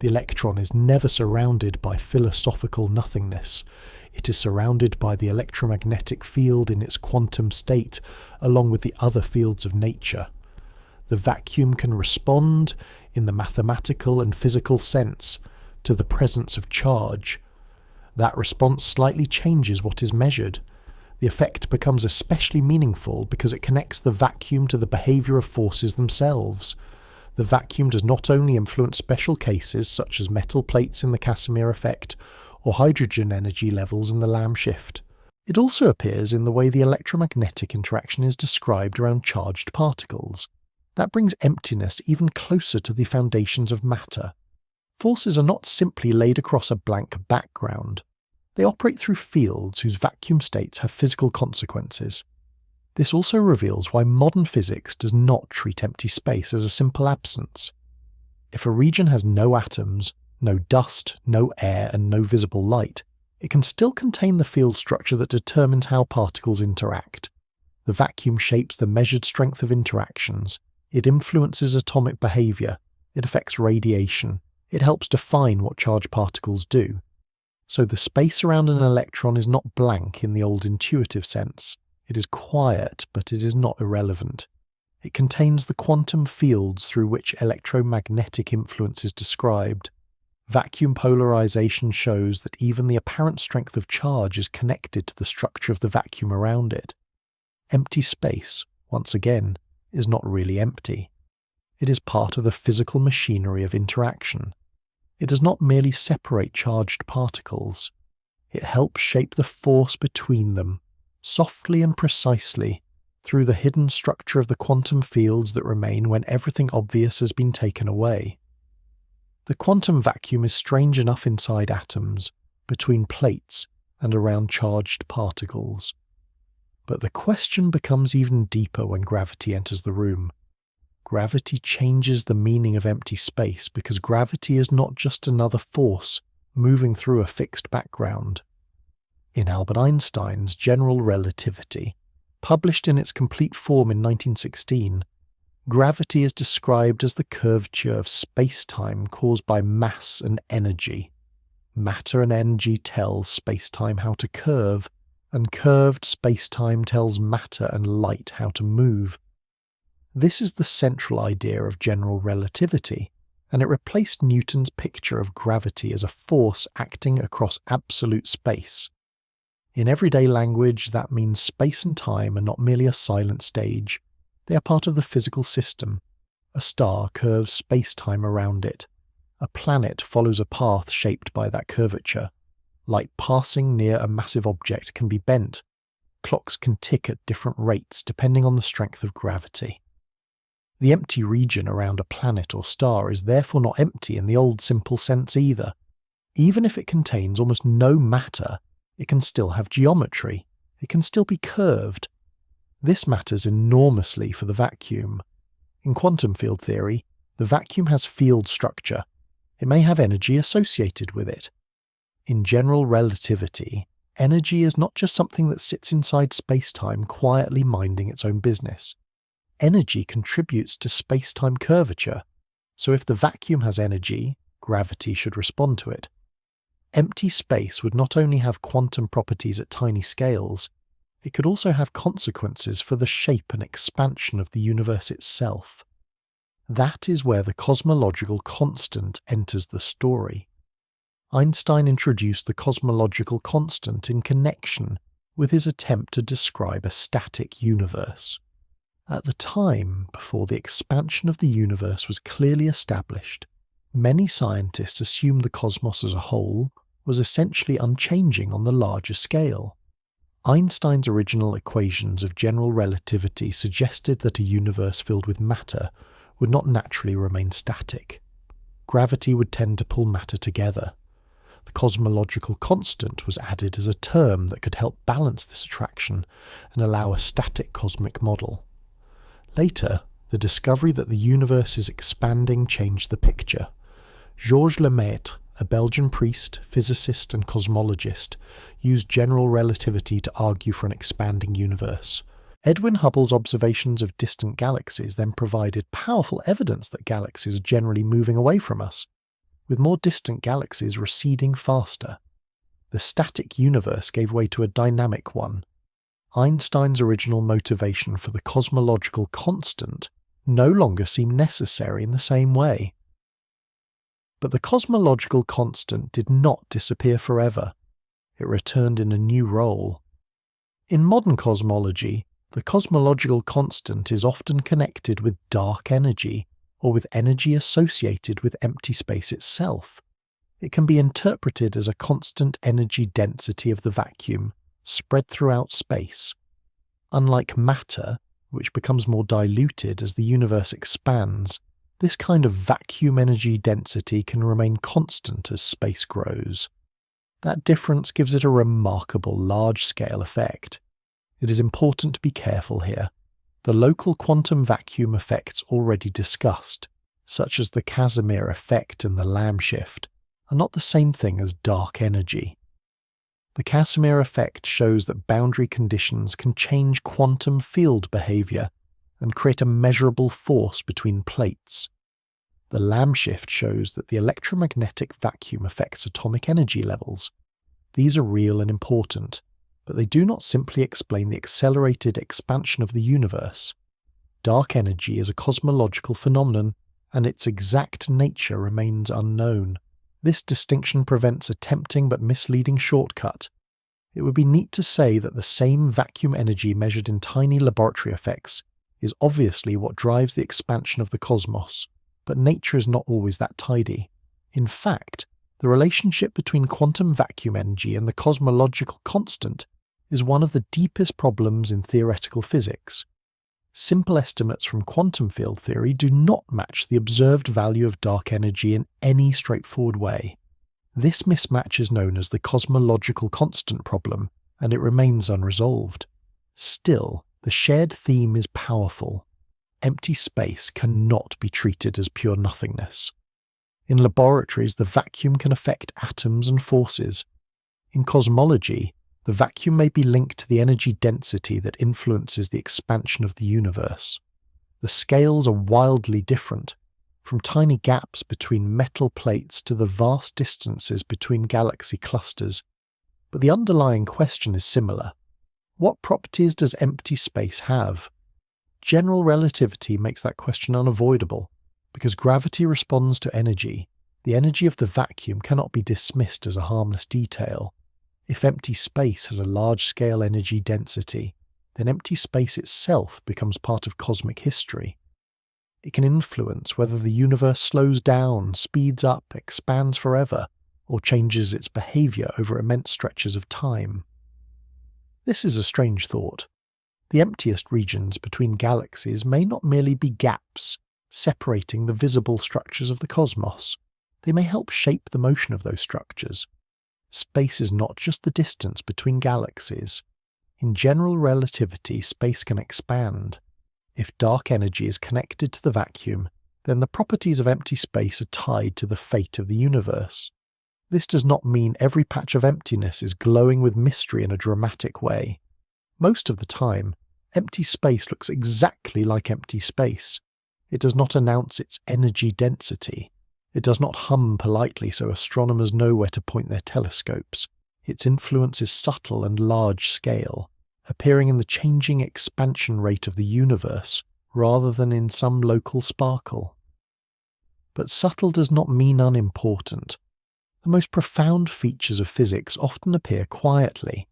The electron is never surrounded by philosophical nothingness. It is surrounded by the electromagnetic field in its quantum state, along with the other fields of nature. The vacuum can respond, in the mathematical and physical sense, to the presence of charge. That response slightly changes what is measured. The effect becomes especially meaningful because it connects the vacuum to the behaviour of forces themselves. The vacuum does not only influence special cases such as metal plates in the Casimir effect or hydrogen energy levels in the Lamb shift. It also appears in the way the electromagnetic interaction is described around charged particles. That brings emptiness even closer to the foundations of matter. Forces are not simply laid across a blank background. They operate through fields whose vacuum states have physical consequences. This also reveals why modern physics does not treat empty space as a simple absence. If a region has no atoms, no dust, no air, and no visible light, it can still contain the field structure that determines how particles interact. The vacuum shapes the measured strength of interactions. It influences atomic behaviour. It affects radiation. It helps define what charged particles do. So the space around an electron is not blank in the old intuitive sense. It is quiet, but it is not irrelevant. It contains the quantum fields through which electromagnetic influence is described. Vacuum polarisation shows that even the apparent strength of charge is connected to the structure of the vacuum around it. Empty space, once again, is not really empty. It is part of the physical machinery of interaction. It does not merely separate charged particles. It helps shape the force between them, softly and precisely, through the hidden structure of the quantum fields that remain when everything obvious has been taken away. The quantum vacuum is strange enough inside atoms, between plates, and around charged particles. But the question becomes even deeper when gravity enters the room. Gravity changes the meaning of empty space because gravity is not just another force moving through a fixed background. In Albert Einstein's General Relativity, published in its complete form in 1916, gravity is described as the curvature of space-time caused by mass and energy. Matter and energy tell space-time how to curve, and curved space-time tells matter and light how to move. This is the central idea of general relativity, and it replaced Newton's picture of gravity as a force acting across absolute space. In everyday language, that means space and time are not merely a silent stage. They are part of the physical system. A star curves space-time around it. A planet follows a path shaped by that curvature. Light passing near a massive object can be bent. Clocks can tick at different rates depending on the strength of gravity. The empty region around a planet or star is therefore not empty in the old simple sense either. Even if it contains almost no matter, it can still have geometry. It can still be curved. This matters enormously for the vacuum. In quantum field theory, the vacuum has field structure. It may have energy associated with it. In general relativity, energy is not just something that sits inside space-time quietly minding its own business. Energy contributes to space-time curvature, so if the vacuum has energy, gravity should respond to it. Empty space would not only have quantum properties at tiny scales, it could also have consequences for the shape and expansion of the universe itself. That is where the cosmological constant enters the story. Einstein introduced the cosmological constant in connection with his attempt to describe a static universe. At the time, before the expansion of the universe was clearly established, many scientists assumed the cosmos as a whole was essentially unchanging on the larger scale. Einstein's original equations of general relativity suggested that a universe filled with matter would not naturally remain static. Gravity would tend to pull matter together. The cosmological constant was added as a term that could help balance this attraction and allow a static cosmic model. Later, the discovery that the universe is expanding changed the picture. Georges Lemaitre, a Belgian priest, physicist and cosmologist, used general relativity to argue for an expanding universe. Edwin Hubble's observations of distant galaxies then provided powerful evidence that galaxies are generally moving away from us, with more distant galaxies receding faster. The static universe gave way to a dynamic one. Einstein's original motivation for the cosmological constant no longer seemed necessary in the same way. But the cosmological constant did not disappear forever. It returned in a new role. In modern cosmology, the cosmological constant is often connected with dark energy, or with energy associated with empty space itself. It can be interpreted as a constant energy density of the vacuum, spread throughout space. Unlike matter, which becomes more diluted as the universe expands, this kind of vacuum energy density can remain constant as space grows. That difference gives it a remarkable large-scale effect. It is important to be careful here. The local quantum vacuum effects already discussed, such as the Casimir effect and the Lamb shift, are not the same thing as dark energy. The Casimir effect shows that boundary conditions can change quantum field behavior and create a measurable force between plates. The Lamb shift shows that the electromagnetic vacuum affects atomic energy levels. These are real and important, but they do not simply explain the accelerated expansion of the universe. Dark energy is a cosmological phenomenon, and its exact nature remains unknown. This distinction prevents a tempting but misleading shortcut. It would be neat to say that the same vacuum energy measured in tiny laboratory effects is obviously what drives the expansion of the cosmos, but nature is not always that tidy. In fact, the relationship between quantum vacuum energy and the cosmological constant is one of the deepest problems in theoretical physics. Simple estimates from quantum field theory do not match the observed value of dark energy in any straightforward way. This mismatch is known as the cosmological constant problem, and it remains unresolved. Still, the shared theme is powerful. Empty space cannot be treated as pure nothingness. In laboratories, the vacuum can affect atoms and forces. In cosmology, the vacuum may be linked to the energy density that influences the expansion of the universe. The scales are wildly different, from tiny gaps between metal plates to the vast distances between galaxy clusters, but the underlying question is similar. What properties does empty space have? General relativity makes that question unavoidable, because gravity responds to energy. The energy of the vacuum cannot be dismissed as a harmless detail. If empty space has a large-scale energy density, then empty space itself becomes part of cosmic history. It can influence whether the universe slows down, speeds up, expands forever, or changes its behavior over immense stretches of time. This is a strange thought. The emptiest regions between galaxies may not merely be gaps separating the visible structures of the cosmos. They may help shape the motion of those structures. Space is not just the distance between galaxies. In general relativity, space can expand. If dark energy is connected to the vacuum, then the properties of empty space are tied to the fate of the universe. This does not mean every patch of emptiness is glowing with mystery in a dramatic way. Most of the time, empty space looks exactly like empty space. It does not announce its energy density. It does not hum politely so astronomers know where to point their telescopes. Its influence is subtle and large-scale, appearing in the changing expansion rate of the universe rather than in some local sparkle. But subtle does not mean unimportant. The most profound features of physics often appear quietly.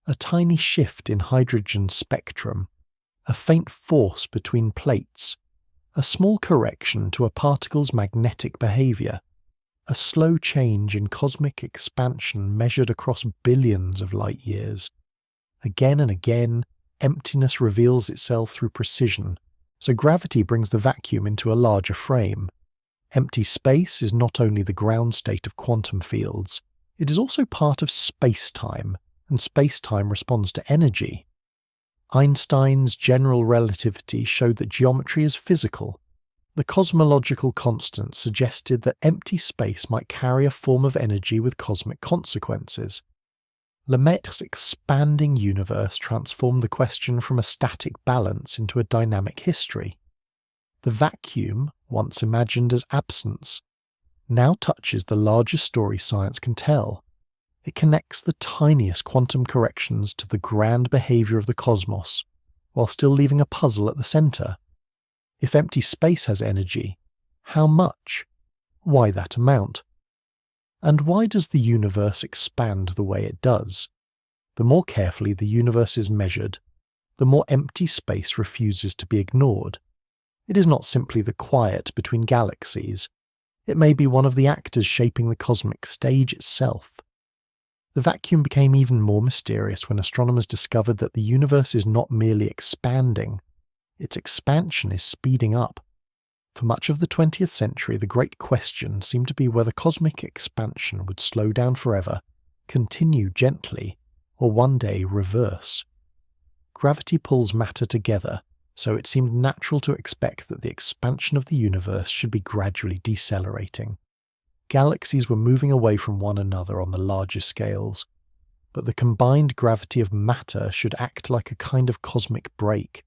A tiny shift in hydrogen spectrum, a faint force between plates, a small correction to a particle's magnetic behavior, a slow change in cosmic expansion measured across billions of light years. Again and again, emptiness reveals itself through precision, so gravity brings the vacuum into a larger frame. Empty space is not only the ground state of quantum fields, it is also part of space-time, and space-time responds to energy. Einstein's general relativity showed that geometry is physical. The cosmological constant suggested that empty space might carry a form of energy with cosmic consequences. Lemaitre's expanding universe transformed the question from a static balance into a dynamic history. The vacuum, once imagined as absence, now touches the largest story science can tell. It connects the tiniest quantum corrections to the grand behavior of the cosmos, while still leaving a puzzle at the center. If empty space has energy, how much? Why that amount? And why does the universe expand the way it does? The more carefully the universe is measured, the more empty space refuses to be ignored. It is not simply the quiet between galaxies. It may be one of the actors shaping the cosmic stage itself. The vacuum became even more mysterious when astronomers discovered that the universe is not merely expanding, its expansion is speeding up. For much of the 20th century, the great question seemed to be whether cosmic expansion would slow down forever, continue gently, or one day reverse. Gravity pulls matter together, so it seemed natural to expect that the expansion of the universe should be gradually decelerating. Galaxies were moving away from one another on the larger scales, but the combined gravity of matter should act like a kind of cosmic brake.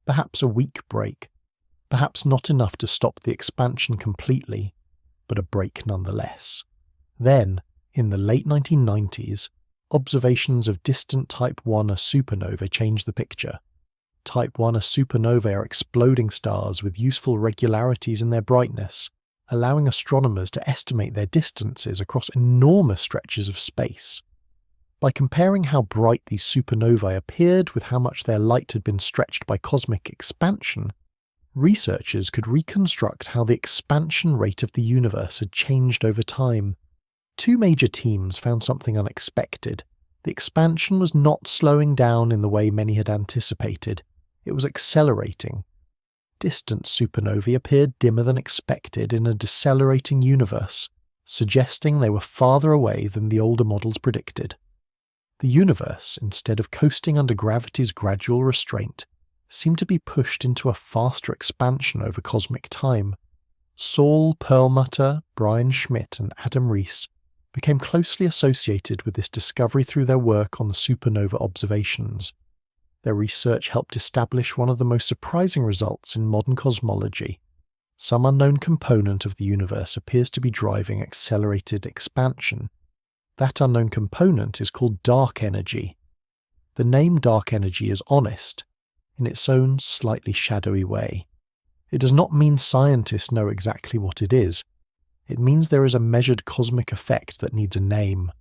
Perhaps a weak brake, perhaps not enough to stop the expansion completely, but a brake nonetheless. Then, in the late 1990s, observations of distant Type 1a supernovae changed the picture. Type 1a supernovae are exploding stars with useful regularities in their brightness, allowing astronomers to estimate their distances across enormous stretches of space. By comparing how bright these supernovae appeared with how much their light had been stretched by cosmic expansion, researchers could reconstruct how the expansion rate of the universe had changed over time. Two major teams found something unexpected. The expansion was not slowing down in the way many had anticipated. It was accelerating. Distant supernovae appeared dimmer than expected in a decelerating universe, suggesting they were farther away than the older models predicted. The universe, instead of coasting under gravity's gradual restraint, seemed to be pushed into a faster expansion over cosmic time. Saul Perlmutter, Brian Schmidt, and Adam Rees became closely associated with this discovery through their work on the supernova observations. Their research helped establish one of the most surprising results in modern cosmology. Some unknown component of the universe appears to be driving accelerated expansion. That unknown component is called dark energy. The name dark energy is honest, in its own slightly shadowy way. It does not mean scientists know exactly what it is. It means there is a measured cosmic effect that needs a name.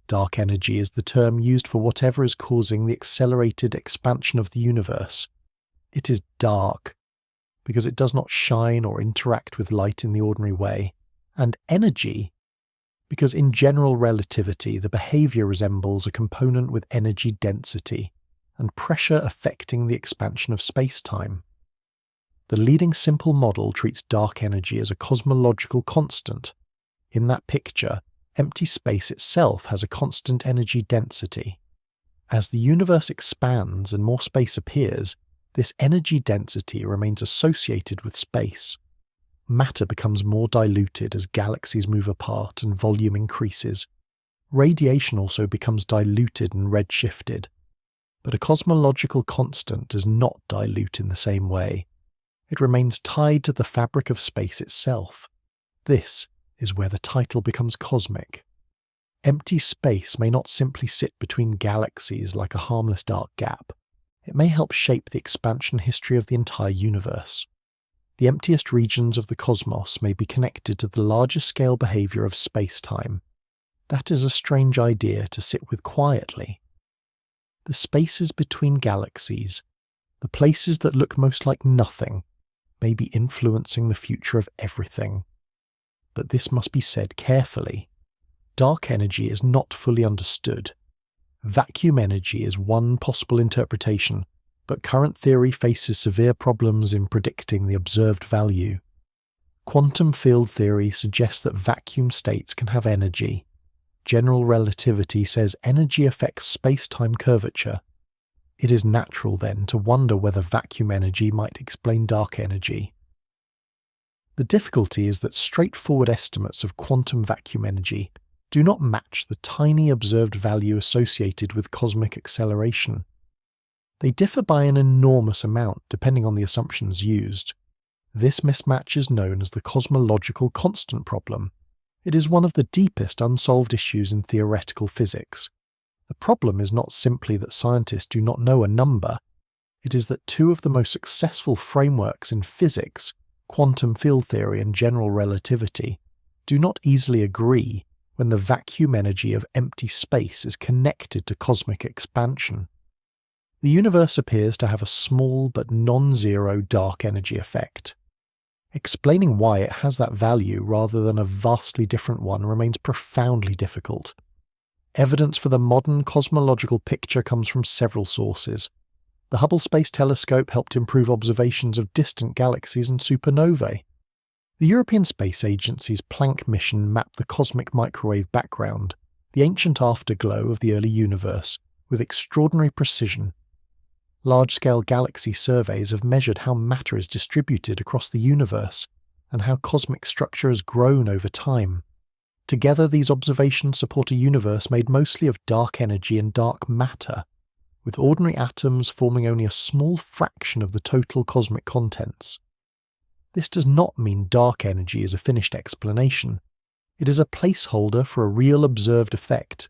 Dark energy is the term used for whatever is causing the accelerated expansion of the universe. It is dark, because it does not shine or interact with light in the ordinary way, and energy, because in general relativity the behavior resembles a component with energy density and pressure affecting the expansion of space-time. The leading simple model treats dark energy as a cosmological constant. In that picture, empty space itself has a constant energy density. As the universe expands and more space appears, this energy density remains associated with space. Matter becomes more diluted as galaxies move apart and volume increases. Radiation also becomes diluted and redshifted. But a cosmological constant does not dilute in the same way. It remains tied to the fabric of space itself. This is where the title becomes cosmic. Empty space may not simply sit between galaxies like a harmless dark gap. It may help shape the expansion history of the entire universe. The emptiest regions of the cosmos may be connected to the larger scale behavior of space-time. That is a strange idea to sit with quietly. The spaces between galaxies, the places that look most like nothing, may be influencing the future of everything. But this must be said carefully. Dark energy is not fully understood. Vacuum energy is one possible interpretation, but current theory faces severe problems in predicting the observed value. Quantum field theory suggests that vacuum states can have energy. General relativity says energy affects space-time curvature. It is natural, then, to wonder whether vacuum energy might explain dark energy. The difficulty is that straightforward estimates of quantum vacuum energy do not match the tiny observed value associated with cosmic acceleration. They differ by an enormous amount depending on the assumptions used. This mismatch is known as the cosmological constant problem. It is one of the deepest unsolved issues in theoretical physics. The problem is not simply that scientists do not know a number. It is that two of the most successful frameworks in physics, quantum field theory and general relativity, do not easily agree, when the vacuum energy of empty space is connected to cosmic expansion. The universe appears to have a small but non-zero dark energy effect. Explaining why it has that value rather than a vastly different one remains profoundly difficult. Evidence for the modern cosmological picture comes from several sources. The Hubble Space Telescope helped improve observations of distant galaxies and supernovae. The European Space Agency's Planck mission mapped the cosmic microwave background, the ancient afterglow of the early universe, with extraordinary precision. Large-scale galaxy surveys have measured how matter is distributed across the universe and how cosmic structure has grown over time. Together, these observations support a universe made mostly of dark energy and dark matter, with ordinary atoms forming only a small fraction of the total cosmic contents. This does not mean dark energy is a finished explanation. It is a placeholder for a real observed effect.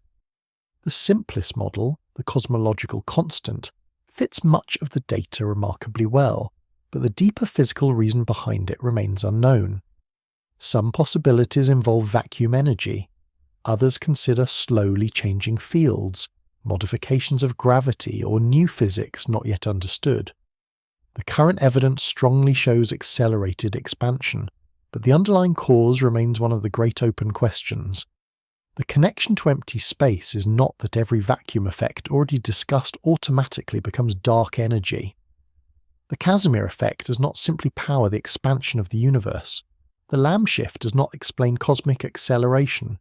The simplest model, the cosmological constant, fits much of the data remarkably well, but the deeper physical reason behind it remains unknown. Some possibilities involve vacuum energy. Others consider slowly changing fields, modifications of gravity, or new physics not yet understood. The current evidence strongly shows accelerated expansion, but the underlying cause remains one of the great open questions. The connection to empty space is not that every vacuum effect already discussed automatically becomes dark energy. The Casimir effect does not simply power the expansion of the universe. The Lamb shift does not explain cosmic acceleration.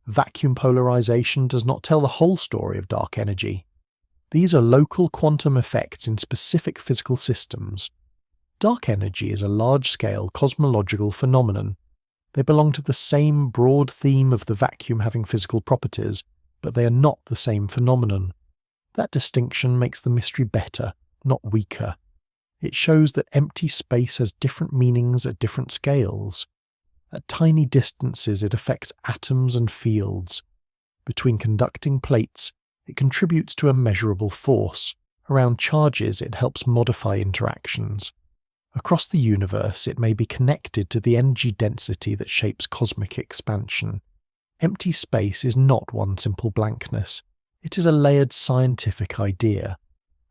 Vacuum polarisation does not tell the whole story of dark energy. These are local quantum effects in specific physical systems. Dark energy is a large-scale cosmological phenomenon. They belong to the same broad theme of the vacuum having physical properties, but they are not the same phenomenon. That distinction makes the mystery better, not weaker. It shows that empty space has different meanings at different scales. At tiny distances it affects atoms and fields. Between conducting plates, it contributes to a measurable force. Around charges it helps modify interactions. Across the universe it may be connected to the energy density that shapes cosmic expansion. Empty space is not one simple blankness. It is a layered scientific idea.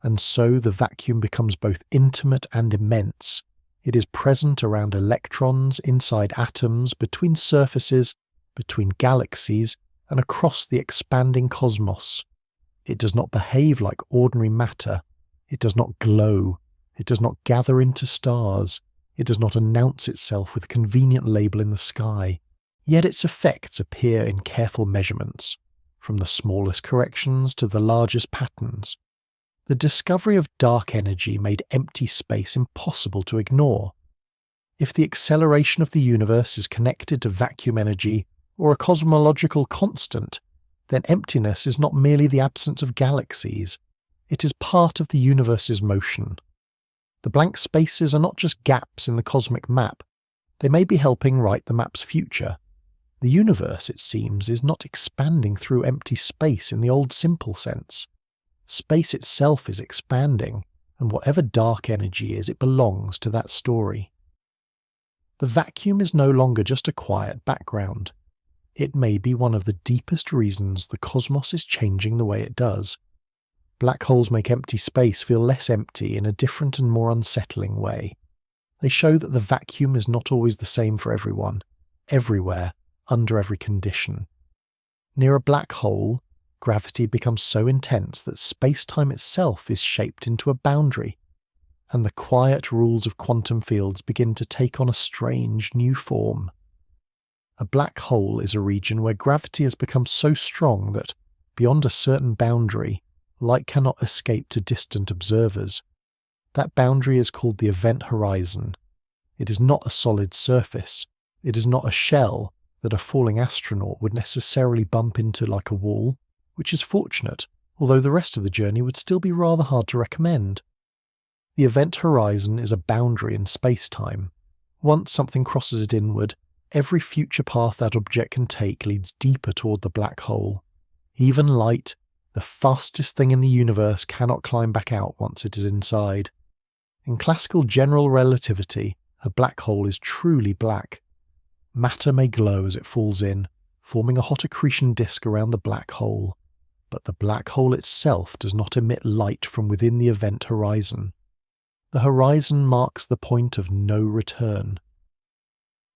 And so the vacuum becomes both intimate and immense. It is present around electrons, inside atoms, between surfaces, between galaxies, and across the expanding cosmos. It does not behave like ordinary matter. It does not glow. It does not gather into stars. It does not announce itself with a convenient label in the sky. Yet its effects appear in careful measurements, from the smallest corrections to the largest patterns. The discovery of dark energy made empty space impossible to ignore. If the acceleration of the universe is connected to vacuum energy or a cosmological constant, then emptiness is not merely the absence of galaxies. It is part of the universe's motion. The blank spaces are not just gaps in the cosmic map. They may be helping write the map's future. The universe, it seems, is not expanding through empty space in the old simple sense. Space itself is expanding, and whatever dark energy is, it belongs to that story. The vacuum is no longer just a quiet background. It may be one of the deepest reasons the cosmos is changing the way it does. Black holes make empty space feel less empty in a different and more unsettling way. They show that the vacuum is not always the same for everyone, everywhere, under every condition. Near a black hole, gravity becomes so intense that space-time itself is shaped into a boundary, and the quiet rules of quantum fields begin to take on a strange new form. A black hole is a region where gravity has become so strong that, beyond a certain boundary, light cannot escape to distant observers. That boundary is called the event horizon. It is not a solid surface. It is not a shell that a falling astronaut would necessarily bump into like a wall, which is fortunate, although the rest of the journey would still be rather hard to recommend. The event horizon is a boundary in space-time. Once something crosses it inward, every future path that object can take leads deeper toward the black hole. Even light, the fastest thing in the universe, cannot climb back out once it is inside. In classical general relativity, a black hole is truly black. Matter may glow as it falls in, forming a hot accretion disk around the black hole, but the black hole itself does not emit light from within the event horizon. The horizon marks the point of no return.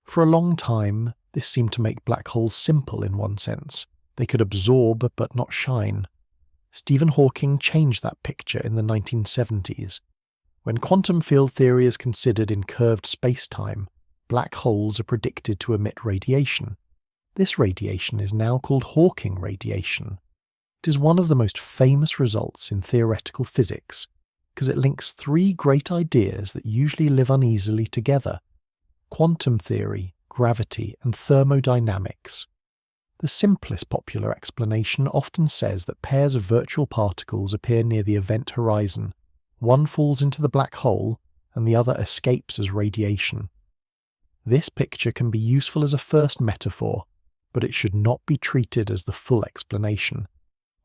For a long time, this seemed to make black holes simple in one sense. They could absorb but not shine. Stephen Hawking changed that picture in the 1970s. When quantum field theory is considered in curved space-time, black holes are predicted to emit radiation. This radiation is now called Hawking radiation. It is one of the most famous results in theoretical physics, because it links three great ideas that usually live uneasily together: quantum theory, gravity, and thermodynamics. The simplest popular explanation often says that pairs of virtual particles appear near the event horizon. One falls into the black hole, and the other escapes as radiation. This picture can be useful as a first metaphor, but it should not be treated as the full explanation.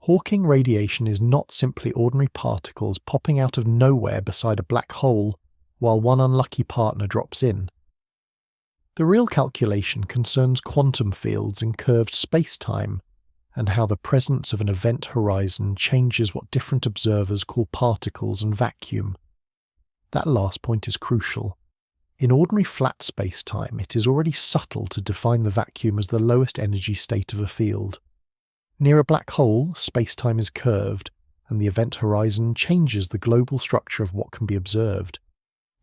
Hawking radiation is not simply ordinary particles popping out of nowhere beside a black hole while one unlucky partner drops in. The real calculation concerns quantum fields in curved space-time, and how the presence of an event horizon changes what different observers call particles and vacuum. That last point is crucial. In ordinary flat space-time, it is already subtle to define the vacuum as the lowest energy state of a field. Near a black hole, space-time is curved, and the event horizon changes the global structure of what can be observed.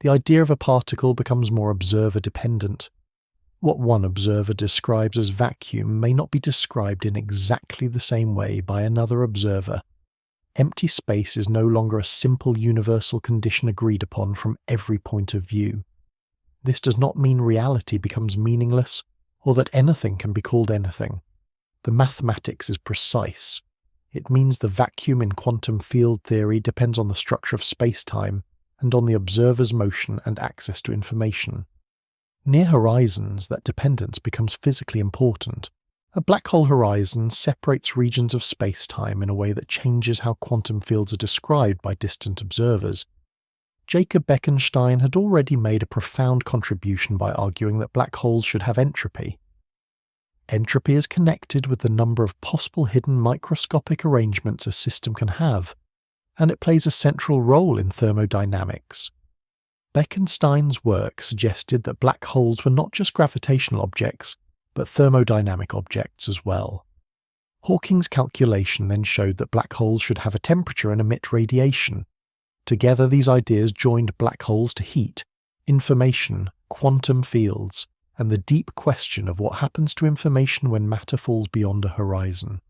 The idea of a particle becomes more observer-dependent. What one observer describes as vacuum may not be described in exactly the same way by another observer. Empty space is no longer a simple universal condition agreed upon from every point of view. This does not mean reality becomes meaningless, or that anything can be called anything. The mathematics is precise. It means the vacuum in quantum field theory depends on the structure of space-time and on the observer's motion and access to information. Near horizons, that dependence becomes physically important. A black hole horizon separates regions of space-time in a way that changes how quantum fields are described by distant observers. Jacob Bekenstein had already made a profound contribution by arguing that black holes should have entropy. Entropy is connected with the number of possible hidden microscopic arrangements a system can have, and it plays a central role in thermodynamics. Bekenstein's work suggested that black holes were not just gravitational objects, but thermodynamic objects as well. Hawking's calculation then showed that black holes should have a temperature and emit radiation. Together, these ideas joined black holes to heat, information, quantum fields, and the deep question of what happens to information when matter falls beyond a horizon.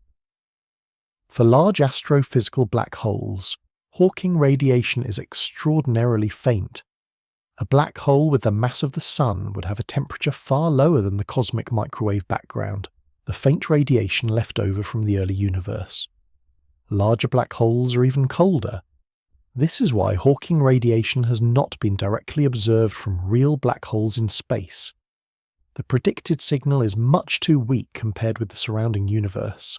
For large astrophysical black holes, Hawking radiation is extraordinarily faint. A black hole with the mass of the Sun would have a temperature far lower than the cosmic microwave background, the faint radiation left over from the early universe. Larger black holes are even colder. This is why Hawking radiation has not been directly observed from real black holes in space. The predicted signal is much too weak compared with the surrounding universe.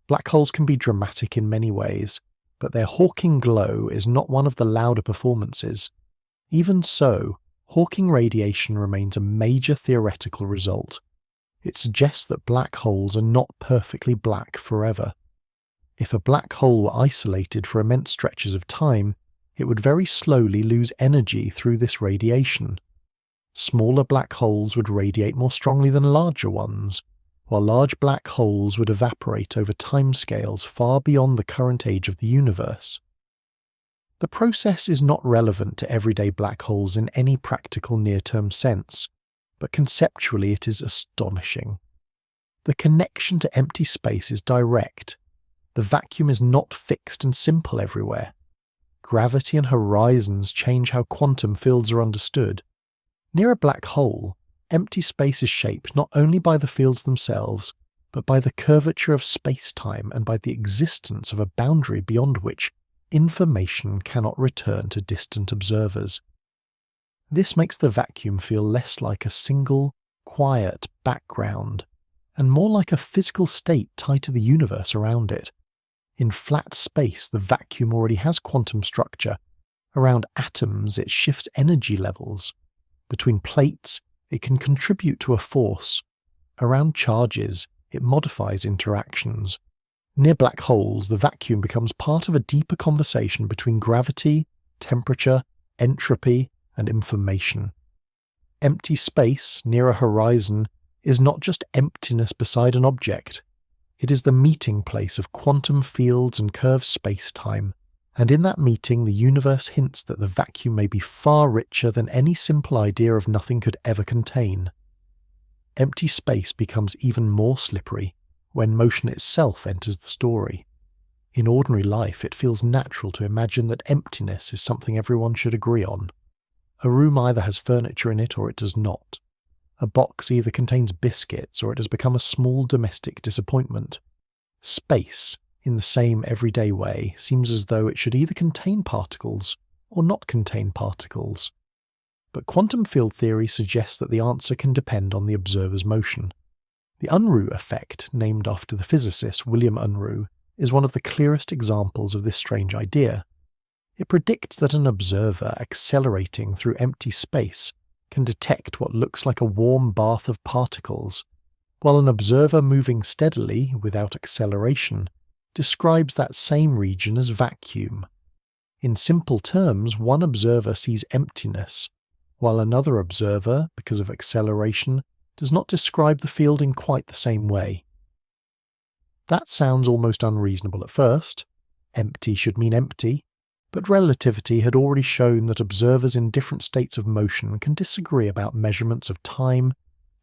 Black holes can be dramatic in many ways, but their Hawking glow is not one of the louder performances. Even so, Hawking radiation remains a major theoretical result. It suggests that black holes are not perfectly black forever. If a black hole were isolated for immense stretches of time, it would very slowly lose energy through this radiation. Smaller black holes would radiate more strongly than larger ones, while large black holes would evaporate over timescales far beyond the current age of the universe. The process is not relevant to everyday black holes in any practical near-term sense, but conceptually it is astonishing. The connection to empty space is direct. The vacuum is not fixed and simple everywhere. Gravity and horizons change how quantum fields are understood. Near a black hole, empty space is shaped not only by the fields themselves, but by the curvature of space-time and by the existence of a boundary beyond which information cannot return to distant observers. This makes the vacuum feel less like a single, quiet background, and more like a physical state tied to the universe around it. In flat space, the vacuum already has quantum structure. Around atoms, it shifts energy levels. Between plates, it can contribute to a force. Around charges, it modifies interactions. Near black holes, the vacuum becomes part of a deeper conversation between gravity, temperature, entropy, and information. Empty space near a horizon is not just emptiness beside an object. It is the meeting place of quantum fields and curved space-time, and in that meeting the universe hints that the vacuum may be far richer than any simple idea of nothing could ever contain. Empty space becomes even more slippery when motion itself enters the story. In ordinary life, it feels natural to imagine that emptiness is something everyone should agree on. A room either has furniture in it or it does not. A box either contains biscuits or it has become a small domestic disappointment. Space, in the same everyday way, seems as though it should either contain particles or not contain particles. But quantum field theory suggests that the answer can depend on the observer's motion. The Unruh effect, named after the physicist William Unruh, is one of the clearest examples of this strange idea. It predicts that an observer accelerating through empty space can detect what looks like a warm bath of particles, while an observer moving steadily, without acceleration, describes that same region as vacuum. In simple terms, one observer sees emptiness, while another observer, because of acceleration, does not describe the field in quite the same way. That sounds almost unreasonable at first. Empty should mean empty, but relativity had already shown that observers in different states of motion can disagree about measurements of time,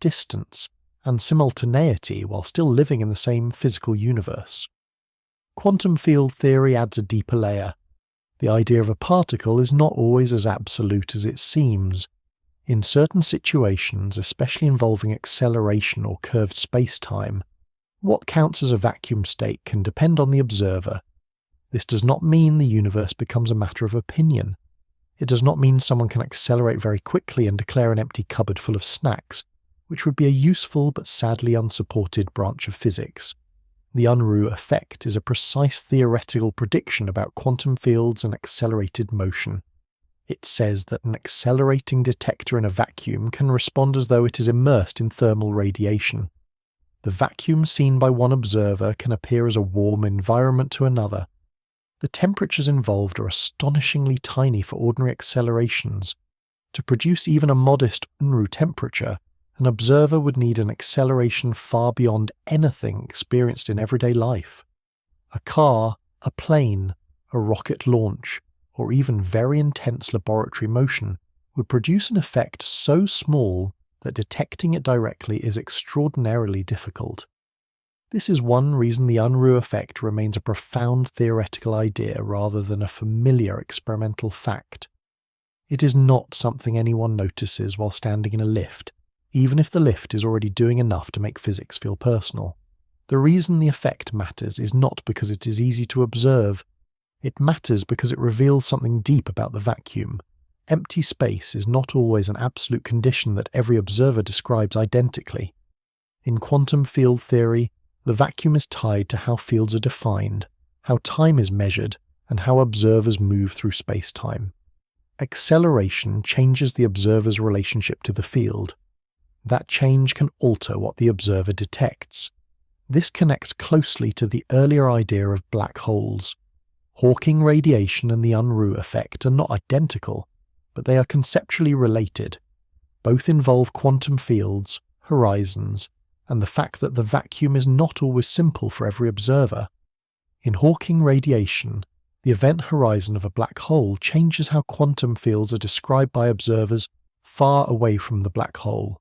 distance, and simultaneity while still living in the same physical universe. Quantum field theory adds a deeper layer. The idea of a particle is not always as absolute as it seems. In certain situations, especially involving acceleration or curved space-time, what counts as a vacuum state can depend on the observer. This does not mean the universe becomes a matter of opinion. It does not mean someone can accelerate very quickly and declare an empty cupboard full of snacks, which would be a useful but sadly unsupported branch of physics. The Unruh effect is a precise theoretical prediction about quantum fields and accelerated motion. It says that an accelerating detector in a vacuum can respond as though it is immersed in thermal radiation. The vacuum seen by one observer can appear as a warm environment to another. The temperatures involved are astonishingly tiny for ordinary accelerations. To produce even a modest Unruh temperature, an observer would need an acceleration far beyond anything experienced in everyday life. A car, a plane, a rocket launch, or even very intense laboratory motion would produce an effect so small that detecting it directly is extraordinarily difficult. This is one reason the Unruh effect remains a profound theoretical idea rather than a familiar experimental fact. It is not something anyone notices while standing in a lift, even if the lift is already doing enough to make physics feel personal. The reason the effect matters is not because it is easy to observe. It matters because it reveals something deep about the vacuum. Empty space is not always an absolute condition that every observer describes identically. In quantum field theory, the vacuum is tied to how fields are defined, how time is measured, and how observers move through space-time. Acceleration changes the observer's relationship to the field. That change can alter what the observer detects. This connects closely to the earlier idea of black holes. Hawking radiation and the Unruh effect are not identical, but they are conceptually related. Both involve quantum fields, horizons, and the fact that the vacuum is not always simple for every observer. In Hawking radiation, the event horizon of a black hole changes how quantum fields are described by observers far away from the black hole.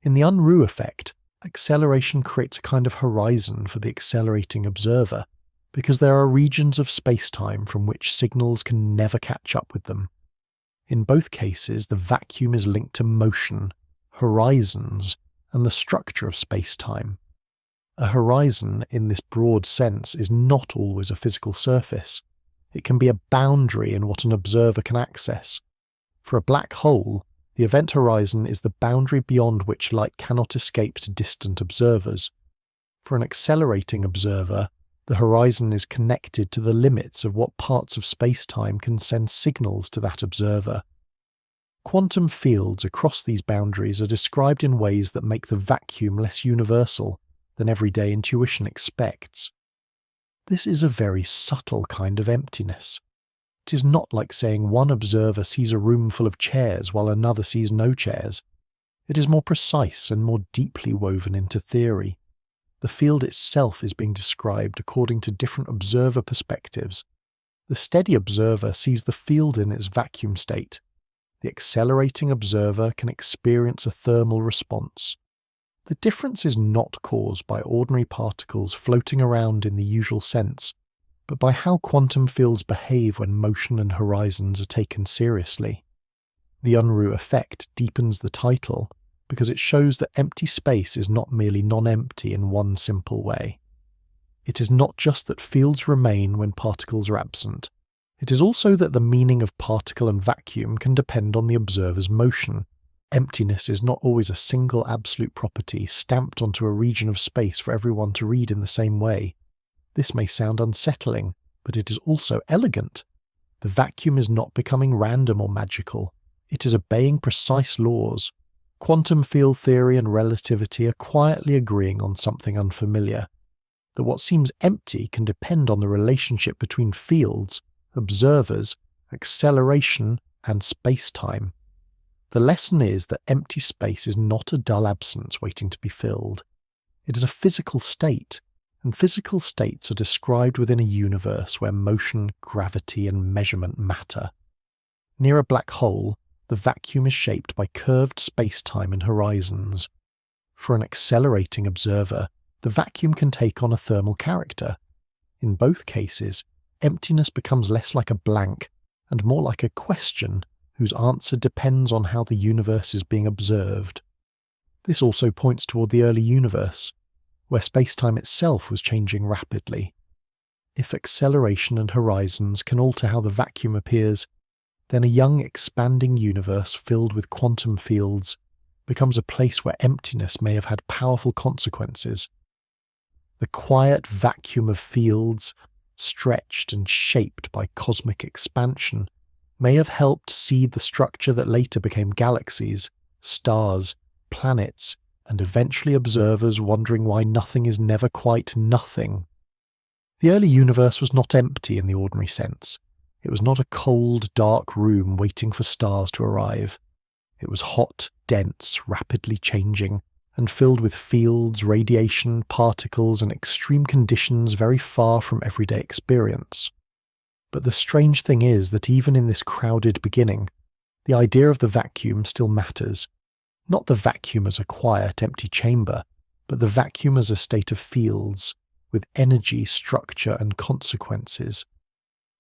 In the Unruh effect, acceleration creates a kind of horizon for the accelerating observer, because there are regions of space-time from which signals can never catch up with them. In both cases, the vacuum is linked to motion, horizons, and the structure of space-time. A horizon, in this broad sense, is not always a physical surface. It can be a boundary in what an observer can access. For a black hole, the event horizon is the boundary beyond which light cannot escape to distant observers. For an accelerating observer, the horizon is connected to the limits of what parts of space-time can send signals to that observer. Quantum fields across these boundaries are described in ways that make the vacuum less universal, than everyday intuition expects. This is a very subtle kind of emptiness. It is not like saying one observer sees a room full of chairs while another sees no chairs. It is more precise and more deeply woven into theory. The field itself is being described according to different observer perspectives. The steady observer sees the field in its vacuum state. The accelerating observer can experience a thermal response. The difference is not caused by ordinary particles floating around in the usual sense, but by how quantum fields behave when motion and horizons are taken seriously. The Unruh effect deepens the title because it shows that empty space is not merely non-empty in one simple way. It is not just that fields remain when particles are absent. It is also that the meaning of particle and vacuum can depend on the observer's motion. Emptiness is not always a single absolute property stamped onto a region of space for everyone to read in the same way. This may sound unsettling, but it is also elegant. The vacuum is not becoming random or magical. It is obeying precise laws. Quantum field theory and relativity are quietly agreeing on something unfamiliar. That what seems empty can depend on the relationship between fields, observers, acceleration, and space-time. The lesson is that empty space is not a dull absence waiting to be filled. It is a physical state, and physical states are described within a universe where motion, gravity, and measurement matter. Near a black hole, the vacuum is shaped by curved space-time and horizons. For an accelerating observer, the vacuum can take on a thermal character. In both cases, emptiness becomes less like a blank and more like a question whose answer depends on how the universe is being observed. This also points toward the early universe, where space-time itself was changing rapidly. If acceleration and horizons can alter how the vacuum appears, then a young expanding universe filled with quantum fields becomes a place where emptiness may have had powerful consequences. The quiet vacuum of fields, stretched and shaped by cosmic expansion, may have helped seed the structure that later became galaxies, stars, planets, and eventually observers wondering why nothing is never quite nothing. The early universe was not empty in the ordinary sense. It was not a cold, dark room waiting for stars to arrive. It was hot, dense, rapidly changing, and filled with fields, radiation, particles, and extreme conditions very far from everyday experience. But the strange thing is that even in this crowded beginning, the idea of the vacuum still matters. Not the vacuum as a quiet, empty chamber, but the vacuum as a state of fields, with energy, structure, and consequences.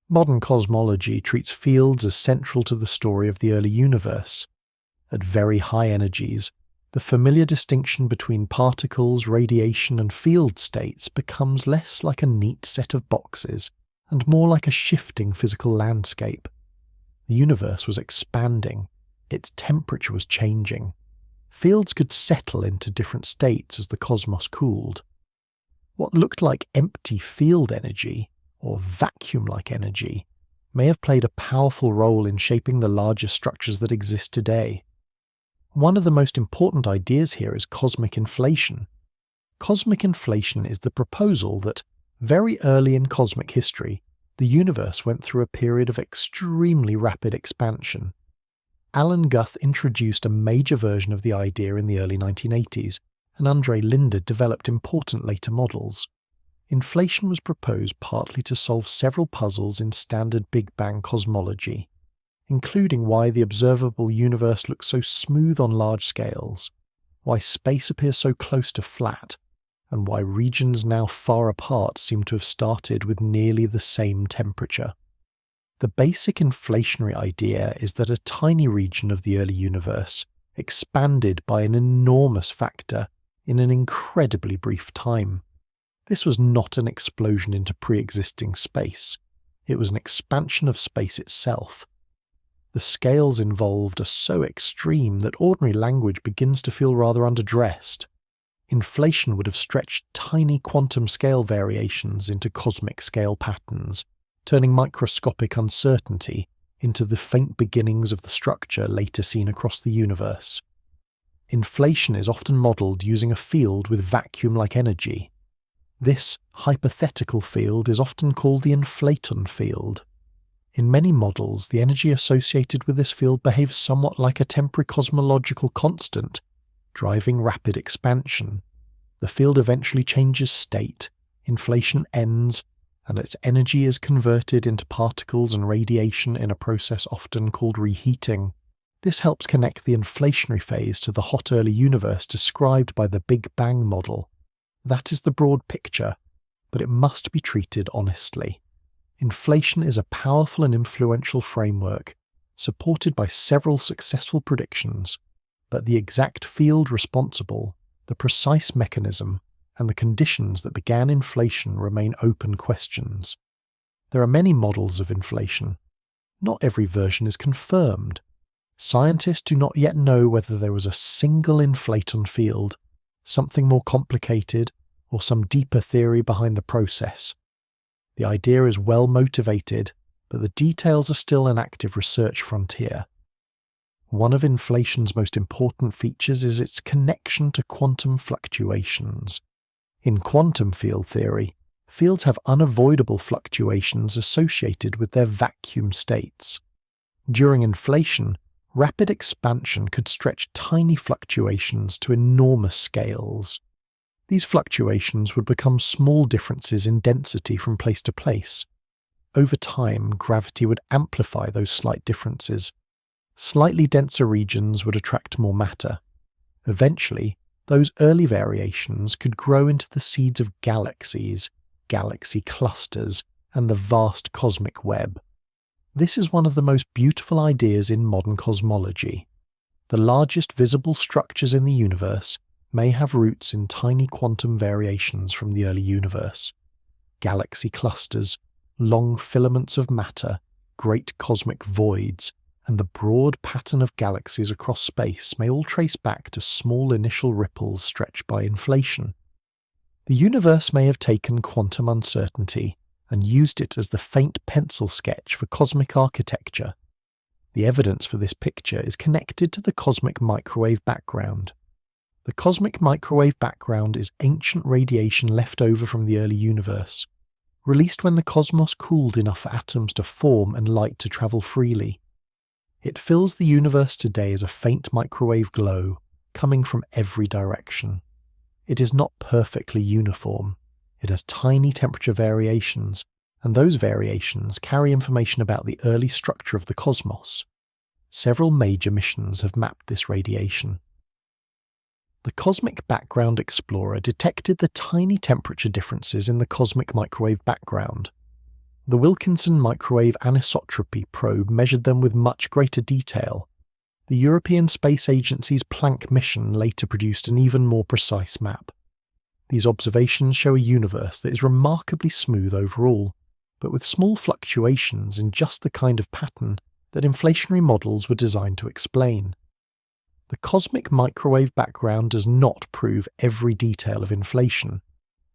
Modern cosmology treats fields as central to the story of the early universe. At very high energies, the familiar distinction between particles, radiation, and field states becomes less like a neat set of boxes and more like a shifting physical landscape. The universe was expanding. Its temperature was changing. Fields could settle into different states as the cosmos cooled. What looked like empty field energy, or vacuum-like energy, may have played a powerful role in shaping the larger structures that exist today. One of the most important ideas here is cosmic inflation. Cosmic inflation is the proposal that, very early in cosmic history, the universe went through a period of extremely rapid expansion. Alan Guth introduced a major version of the idea in the early 1980s, and André Linde developed important later models. Inflation was proposed partly to solve several puzzles in standard Big Bang cosmology, including why the observable universe looks so smooth on large scales, why space appears so close to flat, and why regions now far apart seem to have started with nearly the same temperature. The basic inflationary idea is that a tiny region of the early universe expanded by an enormous factor in an incredibly brief time. This was not an explosion into pre-existing space. It was an expansion of space itself. The scales involved are so extreme that ordinary language begins to feel rather underdressed. Inflation would have stretched tiny quantum scale variations into cosmic scale patterns, turning microscopic uncertainty into the faint beginnings of the structure later seen across the universe. Inflation is often modelled using a field with vacuum-like energy. This hypothetical field is often called the inflaton field. In many models, the energy associated with this field behaves somewhat like a temporary cosmological constant, driving rapid expansion. The field eventually changes state, inflation ends, and its energy is converted into particles and radiation in a process often called reheating. This helps connect the inflationary phase to the hot early universe described by the Big Bang model. That is the broad picture, but it must be treated honestly. Inflation is a powerful and influential framework, supported by several successful predictions, but the exact field responsible, the precise mechanism, and the conditions that began inflation remain open questions. There are many models of inflation. Not every version is confirmed. Scientists do not yet know whether there was a single inflaton field, something more complicated, or some deeper theory behind the process. The idea is well motivated, but the details are still an active research frontier. One of inflation's most important features is its connection to quantum fluctuations. In quantum field theory, fields have unavoidable fluctuations associated with their vacuum states. During inflation, rapid expansion could stretch tiny fluctuations to enormous scales. These fluctuations would become small differences in density from place to place. Over time, gravity would amplify those slight differences. Slightly denser regions would attract more matter. Eventually, those early variations could grow into the seeds of galaxies, galaxy clusters, and the vast cosmic web. This is one of the most beautiful ideas in modern cosmology. The largest visible structures in the universe may have roots in tiny quantum variations from the early universe. Galaxy clusters, long filaments of matter, great cosmic voids, and the broad pattern of galaxies across space may all trace back to small initial ripples stretched by inflation. The universe may have taken quantum uncertainty and used it as the faint pencil sketch for cosmic architecture. The evidence for this picture is connected to the cosmic microwave background. The cosmic microwave background is ancient radiation left over from the early universe, released when the cosmos cooled enough for atoms to form and light to travel freely. It fills the universe today as a faint microwave glow, coming from every direction. It is not perfectly uniform. It has tiny temperature variations, and those variations carry information about the early structure of the cosmos. Several major missions have mapped this radiation. The Cosmic Background Explorer detected the tiny temperature differences in the cosmic microwave background. The Wilkinson Microwave Anisotropy probe measured them with much greater detail. The European Space Agency's Planck mission later produced an even more precise map. These observations show a universe that is remarkably smooth overall, but with small fluctuations in just the kind of pattern that inflationary models were designed to explain. The cosmic microwave background does not prove every detail of inflation.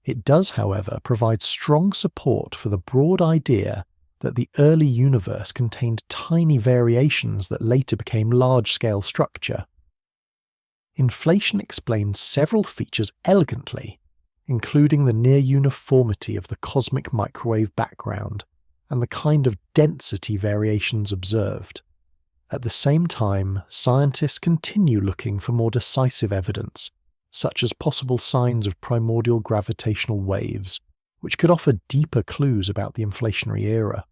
It does, however, provide strong support for the broad idea that the early universe contained tiny variations that later became large-scale structure. Inflation explains several features elegantly, including the near uniformity of the cosmic microwave background and the kind of density variations observed. At the same time, scientists continue looking for more decisive evidence, such as possible signs of primordial gravitational waves, which could offer deeper clues about the inflationary era.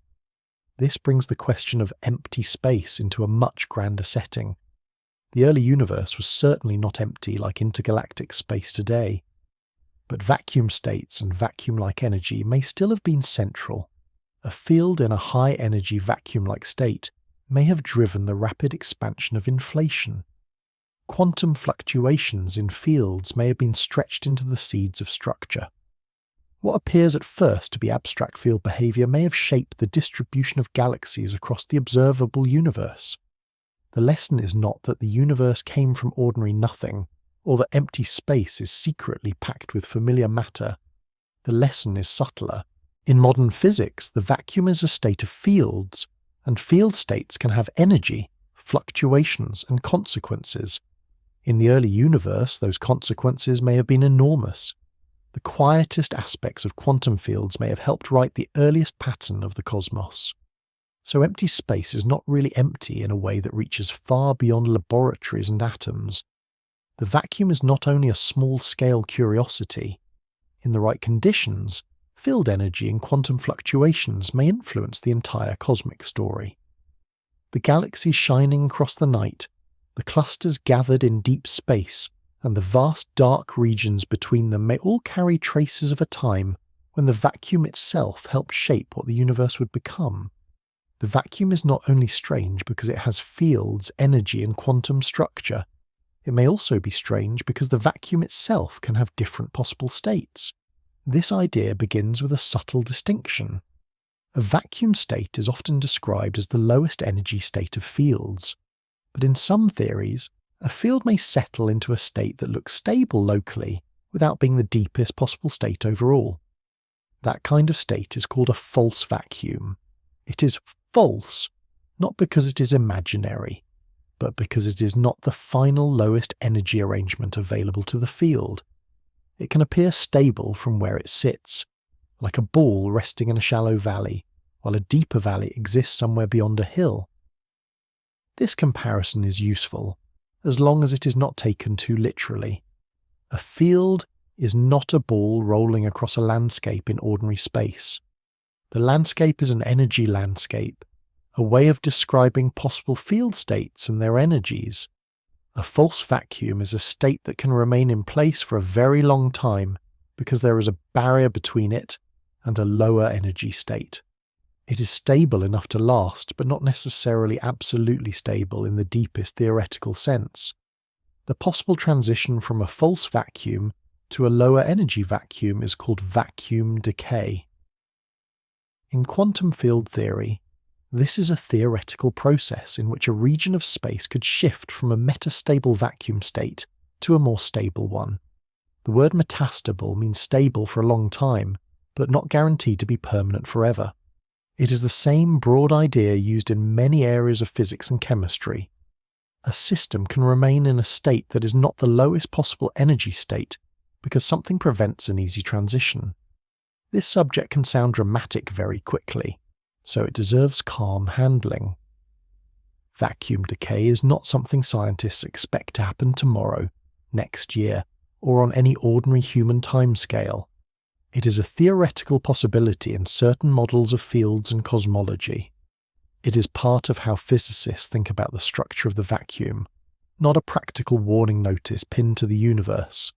This brings the question of empty space into a much grander setting. The early universe was certainly not empty like intergalactic space today, but vacuum states and vacuum-like energy may still have been central. A field in a high-energy vacuum-like state may have driven the rapid expansion of inflation. Quantum fluctuations in fields may have been stretched into the seeds of structure. What appears at first to be abstract field behavior may have shaped the distribution of galaxies across the observable universe. The lesson is not that the universe came from ordinary nothing, or that empty space is secretly packed with familiar matter. The lesson is subtler. In modern physics, the vacuum is a state of fields, and field states can have energy, fluctuations, and consequences. In the early universe, those consequences may have been enormous. The quietest aspects of quantum fields may have helped write the earliest pattern of the cosmos. So empty space is not really empty in a way that reaches far beyond laboratories and atoms. The vacuum is not only a small-scale curiosity. In the right conditions, field energy and quantum fluctuations may influence the entire cosmic story. The galaxies shining across the night, the clusters gathered in deep space, and the vast dark regions between them may all carry traces of a time when the vacuum itself helped shape what the universe would become. The vacuum is not only strange because it has fields, energy, and quantum structure. It may also be strange because the vacuum itself can have different possible states. This idea begins with a subtle distinction. A vacuum state is often described as the lowest energy state of fields, but in some theories, a field may settle into a state that looks stable locally without being the deepest possible state overall. That kind of state is called a false vacuum. It is false, not because it is imaginary, but because it is not the final lowest energy arrangement available to the field. It can appear stable from where it sits, like a ball resting in a shallow valley, while a deeper valley exists somewhere beyond a hill. This comparison is useful, as long as it is not taken too literally. A field is not a ball rolling across a landscape in ordinary space. The landscape is an energy landscape, a way of describing possible field states and their energies. A false vacuum is a state that can remain in place for a very long time because there is a barrier between it and a lower energy state. It is stable enough to last, but not necessarily absolutely stable in the deepest theoretical sense. The possible transition from a false vacuum to a lower energy vacuum is called vacuum decay. In quantum field theory, this is a theoretical process in which a region of space could shift from a metastable vacuum state to a more stable one. The word metastable means stable for a long time, but not guaranteed to be permanent forever. It is the same broad idea used in many areas of physics and chemistry. A system can remain in a state that is not the lowest possible energy state because something prevents an easy transition. This subject can sound dramatic very quickly, so it deserves calm handling. Vacuum decay is not something scientists expect to happen tomorrow, next year, or on any ordinary human timescale. It is a theoretical possibility in certain models of fields and cosmology. It is part of how physicists think about the structure of the vacuum, not a practical warning notice pinned to the universe.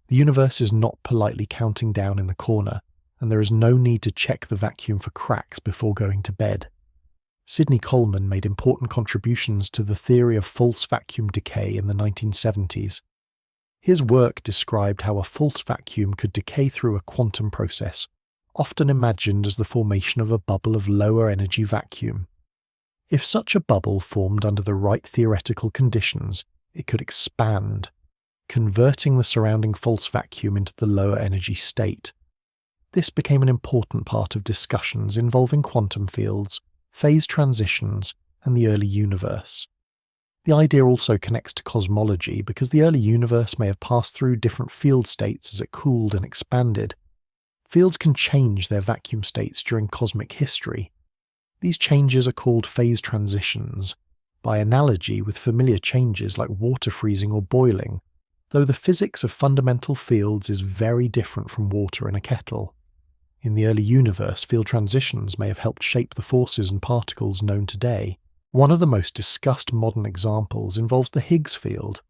The universe is not politely counting down in the corner, and there is no need to check the vacuum for cracks before going to bed. Sidney Coleman made important contributions to the theory of false vacuum decay in the 1970s. His work described how a false vacuum could decay through a quantum process, often imagined as the formation of a bubble of lower energy vacuum. If such a bubble formed under the right theoretical conditions, it could expand, converting the surrounding false vacuum into the lower energy state. This became an important part of discussions involving quantum fields, phase transitions, and the early universe. The idea also connects to cosmology because the early universe may have passed through different field states as it cooled and expanded. Fields can change their vacuum states during cosmic history. These changes are called phase transitions, by analogy with familiar changes like water freezing or boiling, though the physics of fundamental fields is very different from water in a kettle. In the early universe, field transitions may have helped shape the forces and particles known today. One of the most discussed modern examples involves the Higgs field.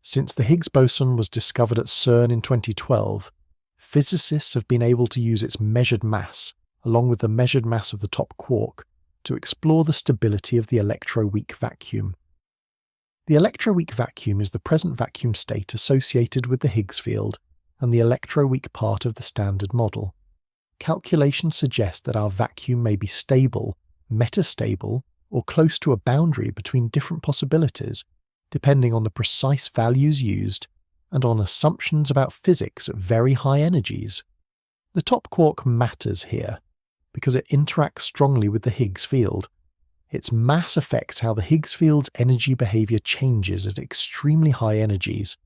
Since the Higgs boson was discovered at CERN in 2012, physicists have been able to use its measured mass, along with the measured mass of the top quark, to explore the stability of the electroweak vacuum. The electroweak vacuum is the present vacuum state associated with the Higgs field and the electroweak part of the standard model. Calculations suggest that our vacuum may be stable, metastable, or close to a boundary between different possibilities, depending on the precise values used and on assumptions about physics at very high energies. The top quark matters here, because it interacts strongly with the Higgs field. Its mass affects how the Higgs field's energy behavior changes at extremely high energies.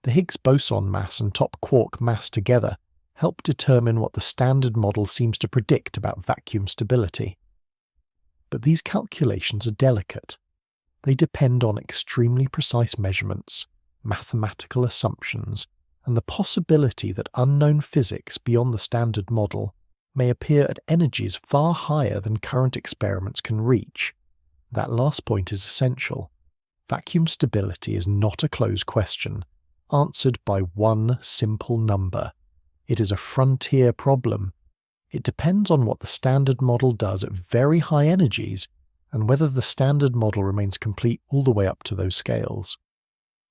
The Higgs boson mass and top quark mass together help determine what the standard model seems to predict about vacuum stability. But these calculations are delicate. They depend on extremely precise measurements, mathematical assumptions, and the possibility that unknown physics beyond the standard model may appear at energies far higher than current experiments can reach. That last point is essential. Vacuum stability is not a closed question, answered by one simple number. It is a frontier problem. It depends on what the standard model does at very high energies and whether the standard model remains complete all the way up to those scales.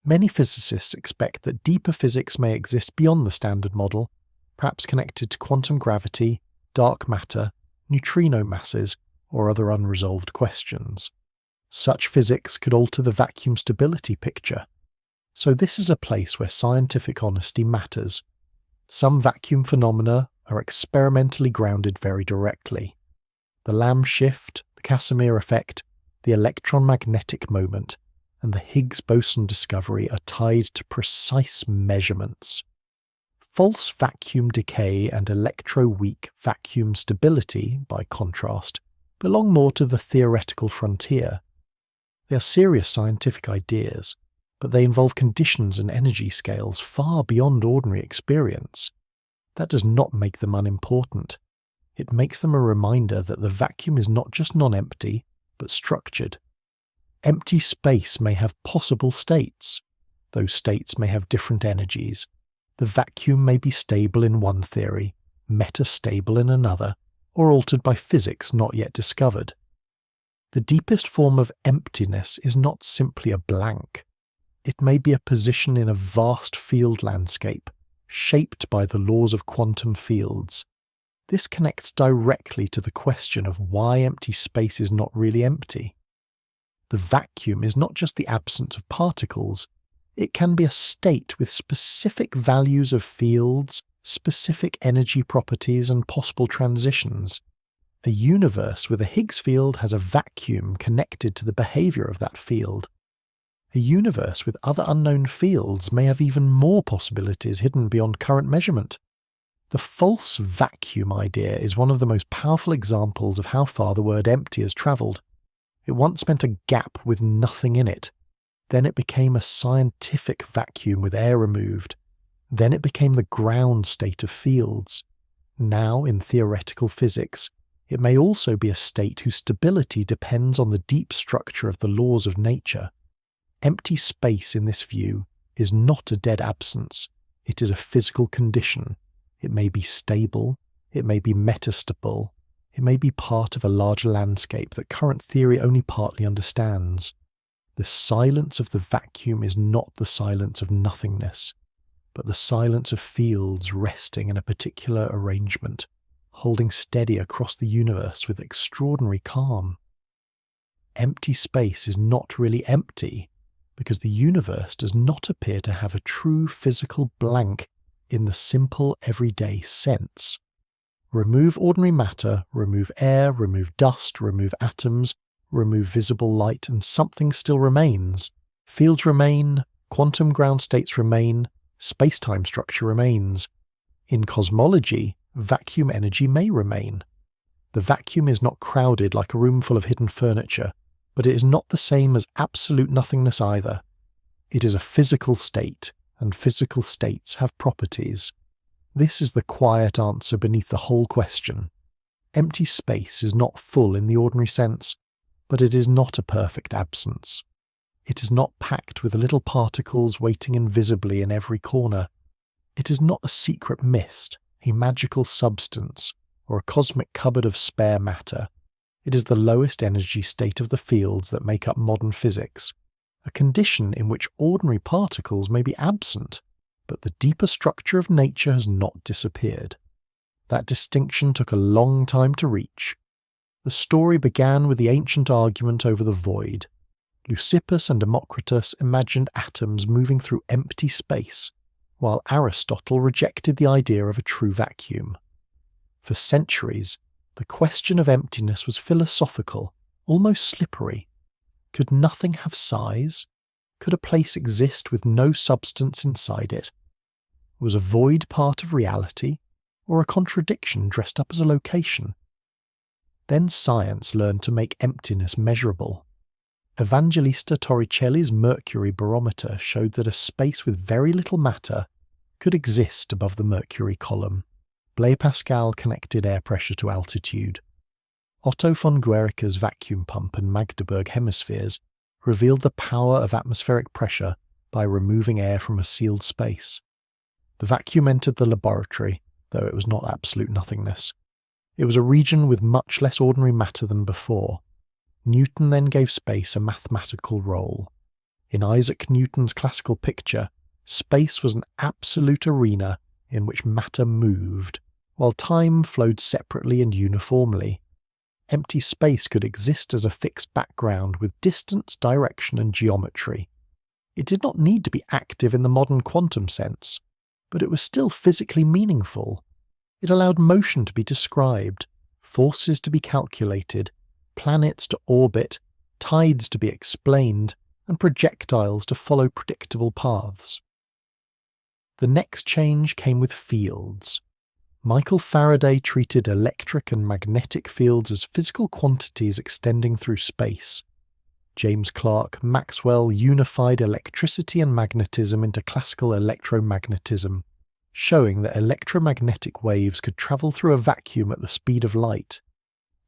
Many physicists expect that deeper physics may exist beyond the standard model, perhaps connected to quantum gravity, dark matter, neutrino masses, or other unresolved questions. Such physics could alter the vacuum stability picture. So this is a place where scientific honesty matters. Some vacuum phenomena are experimentally grounded very directly. The Lamb shift, the Casimir effect, the electron magnetic moment, and the Higgs boson discovery are tied to precise measurements. False vacuum decay and electroweak vacuum stability, by contrast, belong more to the theoretical frontier. They are serious scientific ideas, but they involve conditions and energy scales far beyond ordinary experience. That does not make them unimportant. It makes them a reminder that the vacuum is not just non-empty, but structured. Empty space may have possible states. Those states may have different energies. The vacuum may be stable in one theory, metastable in another, or altered by physics not yet discovered. The deepest form of emptiness is not simply a blank. It may be a position in a vast field landscape, shaped by the laws of quantum fields. This connects directly to the question of why empty space is not really empty. The vacuum is not just the absence of particles. It can be a state with specific values of fields, specific energy properties, and possible transitions. A universe with a Higgs field has a vacuum connected to the behavior of that field. A universe with other unknown fields may have even more possibilities hidden beyond current measurement. The false vacuum idea is one of the most powerful examples of how far the word empty has travelled. It once meant a gap with nothing in it. Then it became a scientific vacuum with air removed. Then it became the ground state of fields. Now, in theoretical physics, it may also be a state whose stability depends on the deep structure of the laws of nature. Empty space in this view is not a dead absence. It is a physical condition. It may be stable. It may be metastable. It may be part of a larger landscape that current theory only partly understands. The silence of the vacuum is not the silence of nothingness, but the silence of fields resting in a particular arrangement, holding steady across the universe with extraordinary calm. Empty space is not really empty, because the universe does not appear to have a true physical blank in the simple everyday sense. Remove ordinary matter, remove air, remove dust, remove atoms, remove visible light, and something still remains. Fields remain, quantum ground states remain, space-time structure remains. In cosmology, vacuum energy may remain. The vacuum is not crowded like a room full of hidden furniture, but it is not the same as absolute nothingness either. It is a physical state, and physical states have properties. This is the quiet answer beneath the whole question. Empty space is not full in the ordinary sense, but it is not a perfect absence. It is not packed with little particles waiting invisibly in every corner. It is not a secret mist, a magical substance, or a cosmic cupboard of spare matter. It is the lowest energy state of the fields that make up modern physics, a condition in which ordinary particles may be absent, but the deeper structure of nature has not disappeared. That distinction took a long time to reach. The story began with the ancient argument over the void. Leucippus and Democritus imagined atoms moving through empty space, while Aristotle rejected the idea of a true vacuum. For centuries, the question of emptiness was philosophical, almost slippery. Could nothing have size? Could a place exist with no substance inside it? Was a void part of reality, or a contradiction dressed up as a location? Then science learned to make emptiness measurable. Evangelista Torricelli's mercury barometer showed that a space with very little matter could exist above the mercury column. Blaise Pascal connected air pressure to altitude. Otto von Guericke's vacuum pump and Magdeburg hemispheres revealed the power of atmospheric pressure by removing air from a sealed space. The vacuum entered the laboratory, though it was not absolute nothingness. It was a region with much less ordinary matter than before. Newton then gave space a mathematical role. In Isaac Newton's classical picture, space was an absolute arena in which matter moved, while time flowed separately and uniformly. Empty space could exist as a fixed background with distance, direction, and geometry. It did not need to be active in the modern quantum sense, but it was still physically meaningful. It allowed motion to be described, forces to be calculated, planets to orbit, tides to be explained, and projectiles to follow predictable paths. The next change came with fields. Michael Faraday treated electric and magnetic fields as physical quantities extending through space. James Clerk Maxwell unified electricity and magnetism into classical electromagnetism, showing that electromagnetic waves could travel through a vacuum at the speed of light.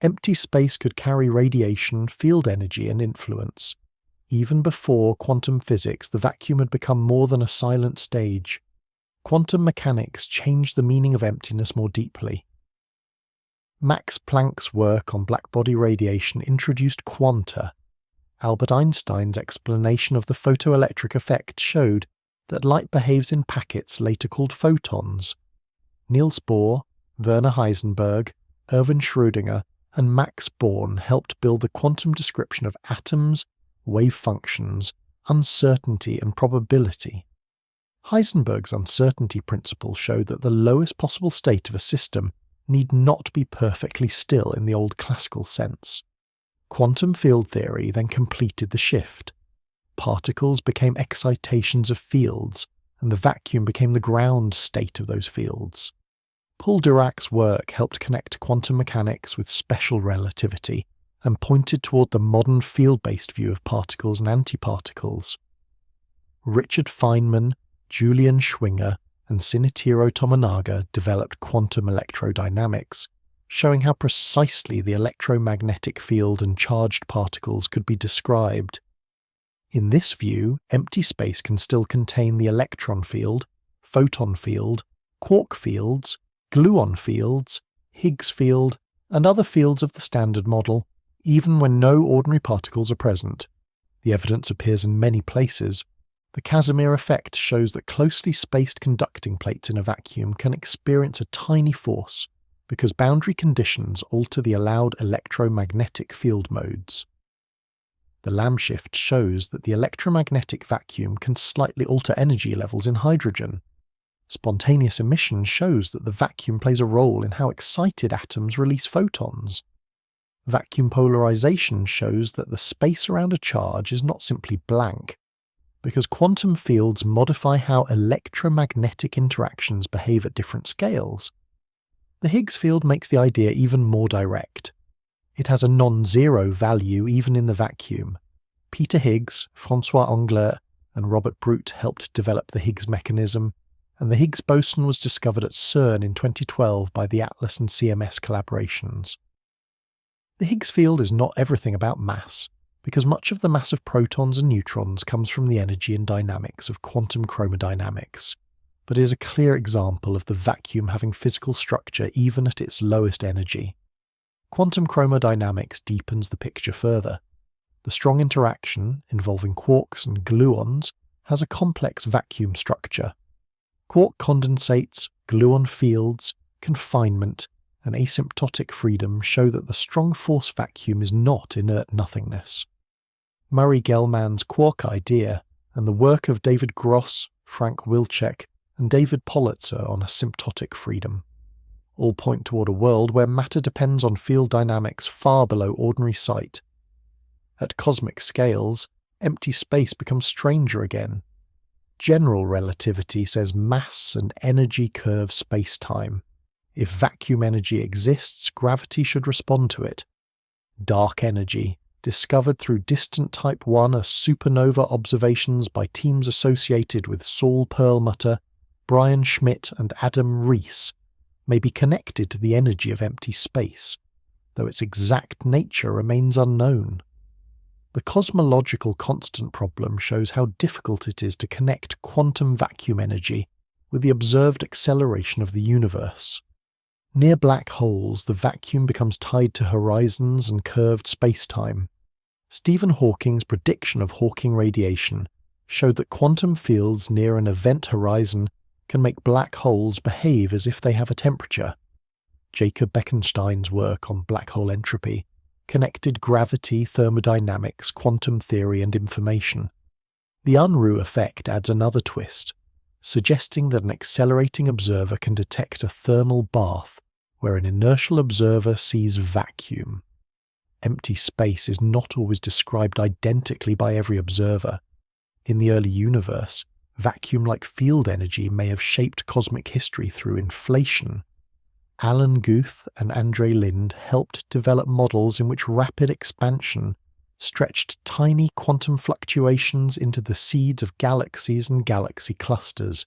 Empty space could carry radiation, field energy, and influence. Even before quantum physics, the vacuum had become more than a silent stage. Quantum mechanics changed the meaning of emptiness more deeply. Max Planck's work on blackbody radiation introduced quanta. Albert Einstein's explanation of the photoelectric effect showed that light behaves in packets later called photons. Niels Bohr, Werner Heisenberg, Erwin Schrödinger, and Max Born helped build the quantum description of atoms, wave functions, uncertainty, and probability. Heisenberg's uncertainty principle showed that the lowest possible state of a system need not be perfectly still in the old classical sense. Quantum field theory then completed the shift. Particles became excitations of fields, and the vacuum became the ground state of those fields. Paul Dirac's work helped connect quantum mechanics with special relativity and pointed toward the modern field-based view of particles and antiparticles. Richard Feynman, Julian Schwinger, and Shinichiro Tominaga developed quantum electrodynamics, showing how precisely the electromagnetic field and charged particles could be described. In this view, empty space can still contain the electron field, photon field, quark fields, gluon fields, Higgs field, and other fields of the Standard Model, even when no ordinary particles are present. The evidence appears in many places. The Casimir effect shows that closely spaced conducting plates in a vacuum can experience a tiny force because boundary conditions alter the allowed electromagnetic field modes. The Lamb shift shows that the electromagnetic vacuum can slightly alter energy levels in hydrogen. Spontaneous emission shows that the vacuum plays a role in how excited atoms release photons. Vacuum polarisation shows that the space around a charge is not simply blank, because quantum fields modify how electromagnetic interactions behave at different scales. The Higgs field makes the idea even more direct. It has a non-zero value even in the vacuum. Peter Higgs, François Englert, and Robert Brute helped develop the Higgs mechanism, and the Higgs boson was discovered at CERN in 2012 by the ATLAS and CMS collaborations. The Higgs field is not everything about mass, because much of the mass of protons and neutrons comes from the energy and dynamics of quantum chromodynamics, but is a clear example of the vacuum having physical structure even at its lowest energy. Quantum chromodynamics deepens the picture further. The strong interaction, involving quarks and gluons, has a complex vacuum structure. Quark condensates, gluon fields, confinement, and asymptotic freedom show that the strong force vacuum is not inert nothingness. Murray Gell-Mann's quark idea, and the work of David Gross, Frank Wilczek, and David Politzer on asymptotic freedom, all point toward a world where matter depends on field dynamics far below ordinary sight, At cosmic scales, empty space becomes stranger again. General relativity says mass and energy curve space-time. If vacuum energy exists, gravity should respond to it. Dark energy, discovered through distant Type 1 supernova observations by teams associated with Saul Perlmutter, Brian Schmidt and Adam Rees, may be connected to the energy of empty space, though its exact nature remains unknown. The cosmological constant problem shows how difficult it is to connect quantum vacuum energy with the observed acceleration of the universe. Near black holes, the vacuum becomes tied to horizons and curved spacetime. Stephen Hawking's prediction of Hawking radiation showed that quantum fields near an event horizon can make black holes behave as if they have a temperature. Jacob Bekenstein's work on black hole entropy connected gravity, thermodynamics, quantum theory, and information. The Unruh effect adds another twist, suggesting that an accelerating observer can detect a thermal bath where an inertial observer sees vacuum. Empty space is not always described identically by every observer. In the early universe, vacuum-like field energy may have shaped cosmic history through inflation. Alan Guth and Andre Lind helped develop models in which rapid expansion stretched tiny quantum fluctuations into the seeds of galaxies and galaxy clusters.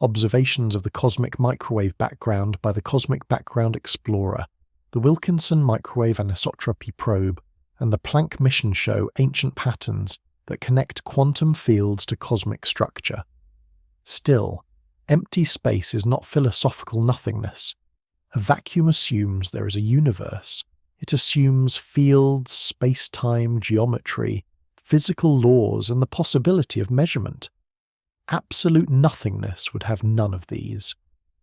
Observations of the cosmic microwave background by the Cosmic Background Explorer, the Wilkinson Microwave Anisotropy Probe, and the Planck mission show ancient patterns that connect quantum fields to cosmic structure. Still, empty space is not philosophical nothingness. A vacuum assumes there is a universe. It assumes fields, space-time, geometry, physical laws, and the possibility of measurement. Absolute nothingness would have none of these.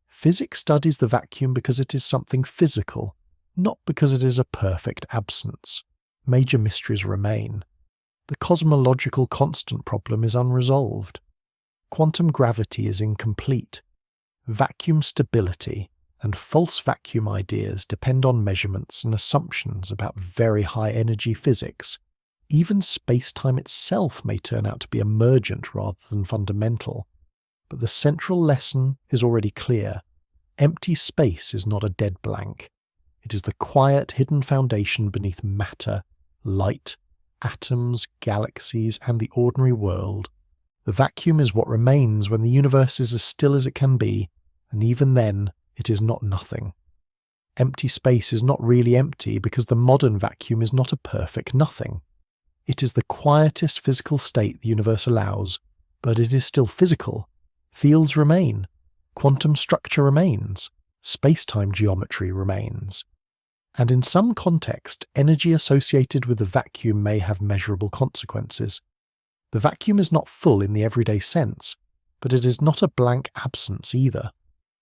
Physics studies the vacuum because it is something physical, not because it is a perfect absence. Major mysteries remain. The cosmological constant problem is unresolved. Quantum gravity is incomplete. Vacuum stability and false vacuum ideas depend on measurements and assumptions about very high energy physics. Even space-time itself may turn out to be emergent rather than fundamental. But the central lesson is already clear. Empty space is not a dead blank. It is the quiet, hidden foundation beneath matter, light, atoms, galaxies, and the ordinary world. The vacuum is what remains when the universe is as still as it can be, and even then, it is not nothing. Empty space is not really empty because the modern vacuum is not a perfect nothing. It is the quietest physical state the universe allows, but it is still physical. Fields remain. Quantum structure remains. Space-time geometry remains. And in some context, energy associated with the vacuum may have measurable consequences. The vacuum is not full in the everyday sense, but it is not a blank absence either.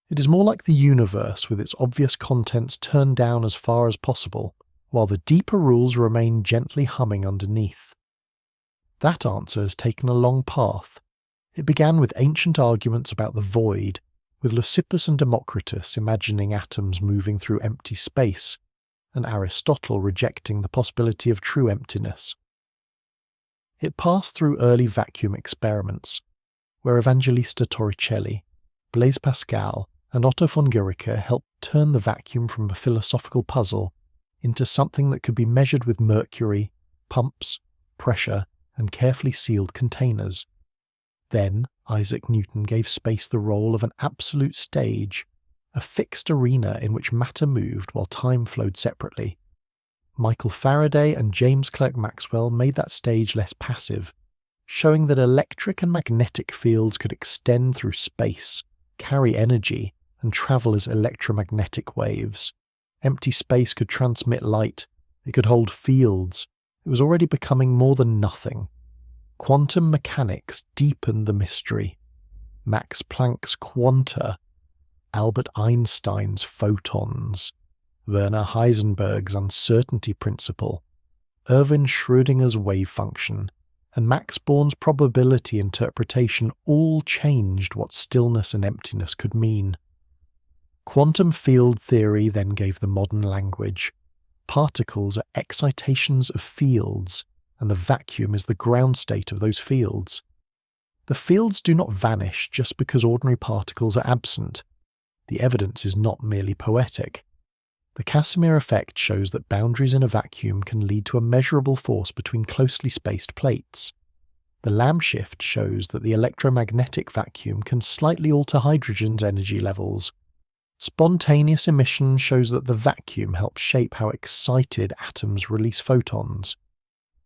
It is more like the universe with its obvious contents turned down as far as possible, while the deeper rules remain gently humming underneath. That answer has taken a long path. It began with ancient arguments about the void, with Leucippus and Democritus imagining atoms moving through empty space, and Aristotle rejecting the possibility of true emptiness. It passed through early vacuum experiments, where Evangelista Torricelli, Blaise Pascal, and Otto von Guericke helped turn the vacuum from a philosophical puzzle into something that could be measured with mercury, pumps, pressure, and carefully sealed containers. Then Isaac Newton gave space the role of an absolute stage, a fixed arena in which matter moved while time flowed separately. Michael Faraday and James Clerk Maxwell made that stage less passive, showing that electric and magnetic fields could extend through space, carry energy, and travel as electromagnetic waves. Empty space could transmit light. It could hold fields. It was already becoming more than nothing. Quantum mechanics deepened the mystery. Max Planck's quanta, Albert Einstein's photons, Werner Heisenberg's uncertainty principle, Erwin Schrödinger's wave function, and Max Born's probability interpretation all changed what stillness and emptiness could mean. Quantum field theory then gave the modern language. Particles are excitations of fields, and the vacuum is the ground state of those fields. The fields do not vanish just because ordinary particles are absent. The evidence is not merely poetic. The Casimir effect shows that boundaries in a vacuum can lead to a measurable force between closely spaced plates. The Lamb shift shows that the electromagnetic vacuum can slightly alter hydrogen's energy levels. Spontaneous emission shows that the vacuum helps shape how excited atoms release photons.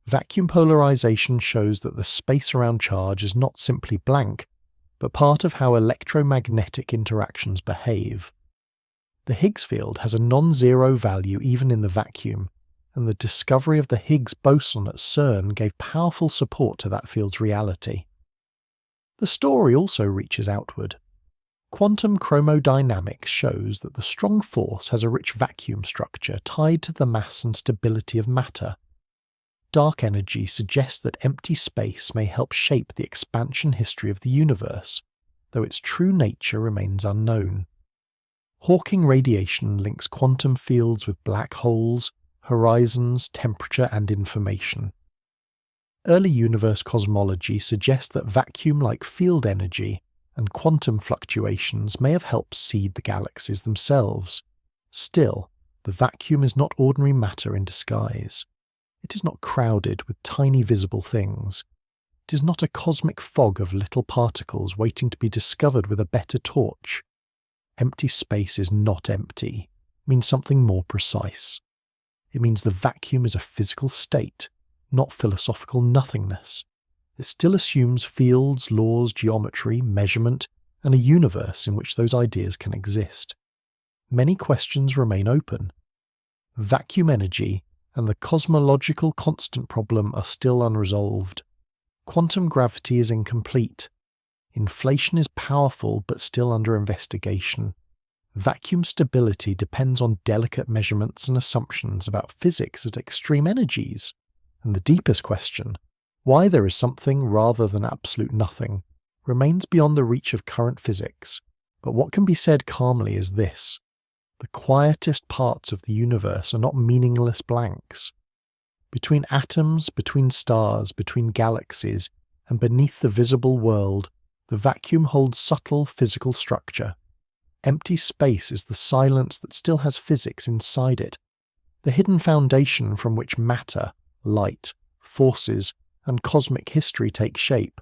Vacuum polarisation shows that the space around charge is not simply blank, but part of how electromagnetic interactions behave. The Higgs field has a non-zero value even in the vacuum, and the discovery of the Higgs boson at CERN gave powerful support to that field's reality. The story also reaches outward. Quantum chromodynamics shows that the strong force has a rich vacuum structure tied to the mass and stability of matter. Dark energy suggests that empty space may help shape the expansion history of the universe, though its true nature remains unknown. Hawking radiation links quantum fields with black holes, horizons, temperature, and information. Early universe cosmology suggests that vacuum-like field energy and quantum fluctuations may have helped seed the galaxies themselves. Still, the vacuum is not ordinary matter in disguise. It is not crowded with tiny visible things. It is not a cosmic fog of little particles waiting to be discovered with a better torch. Empty space is not empty. It means something more precise. It means the vacuum is a physical state, not philosophical nothingness. It still assumes fields, laws, geometry, measurement, and a universe in which those ideas can exist. Many questions remain open. Vacuum energy and the cosmological constant problem are still unresolved. Quantum gravity is incomplete. Inflation is powerful but still under investigation. Vacuum stability depends on delicate measurements and assumptions about physics at extreme energies. And the deepest question, why there is something rather than absolute nothing, remains beyond the reach of current physics. But what can be said calmly is this: the quietest parts of the universe are not meaningless blanks. Between atoms, between stars, between galaxies, and beneath the visible world, the vacuum holds subtle physical structure. Empty space is the silence that still has physics inside it, the hidden foundation from which matter, light, forces, and cosmic history take shape.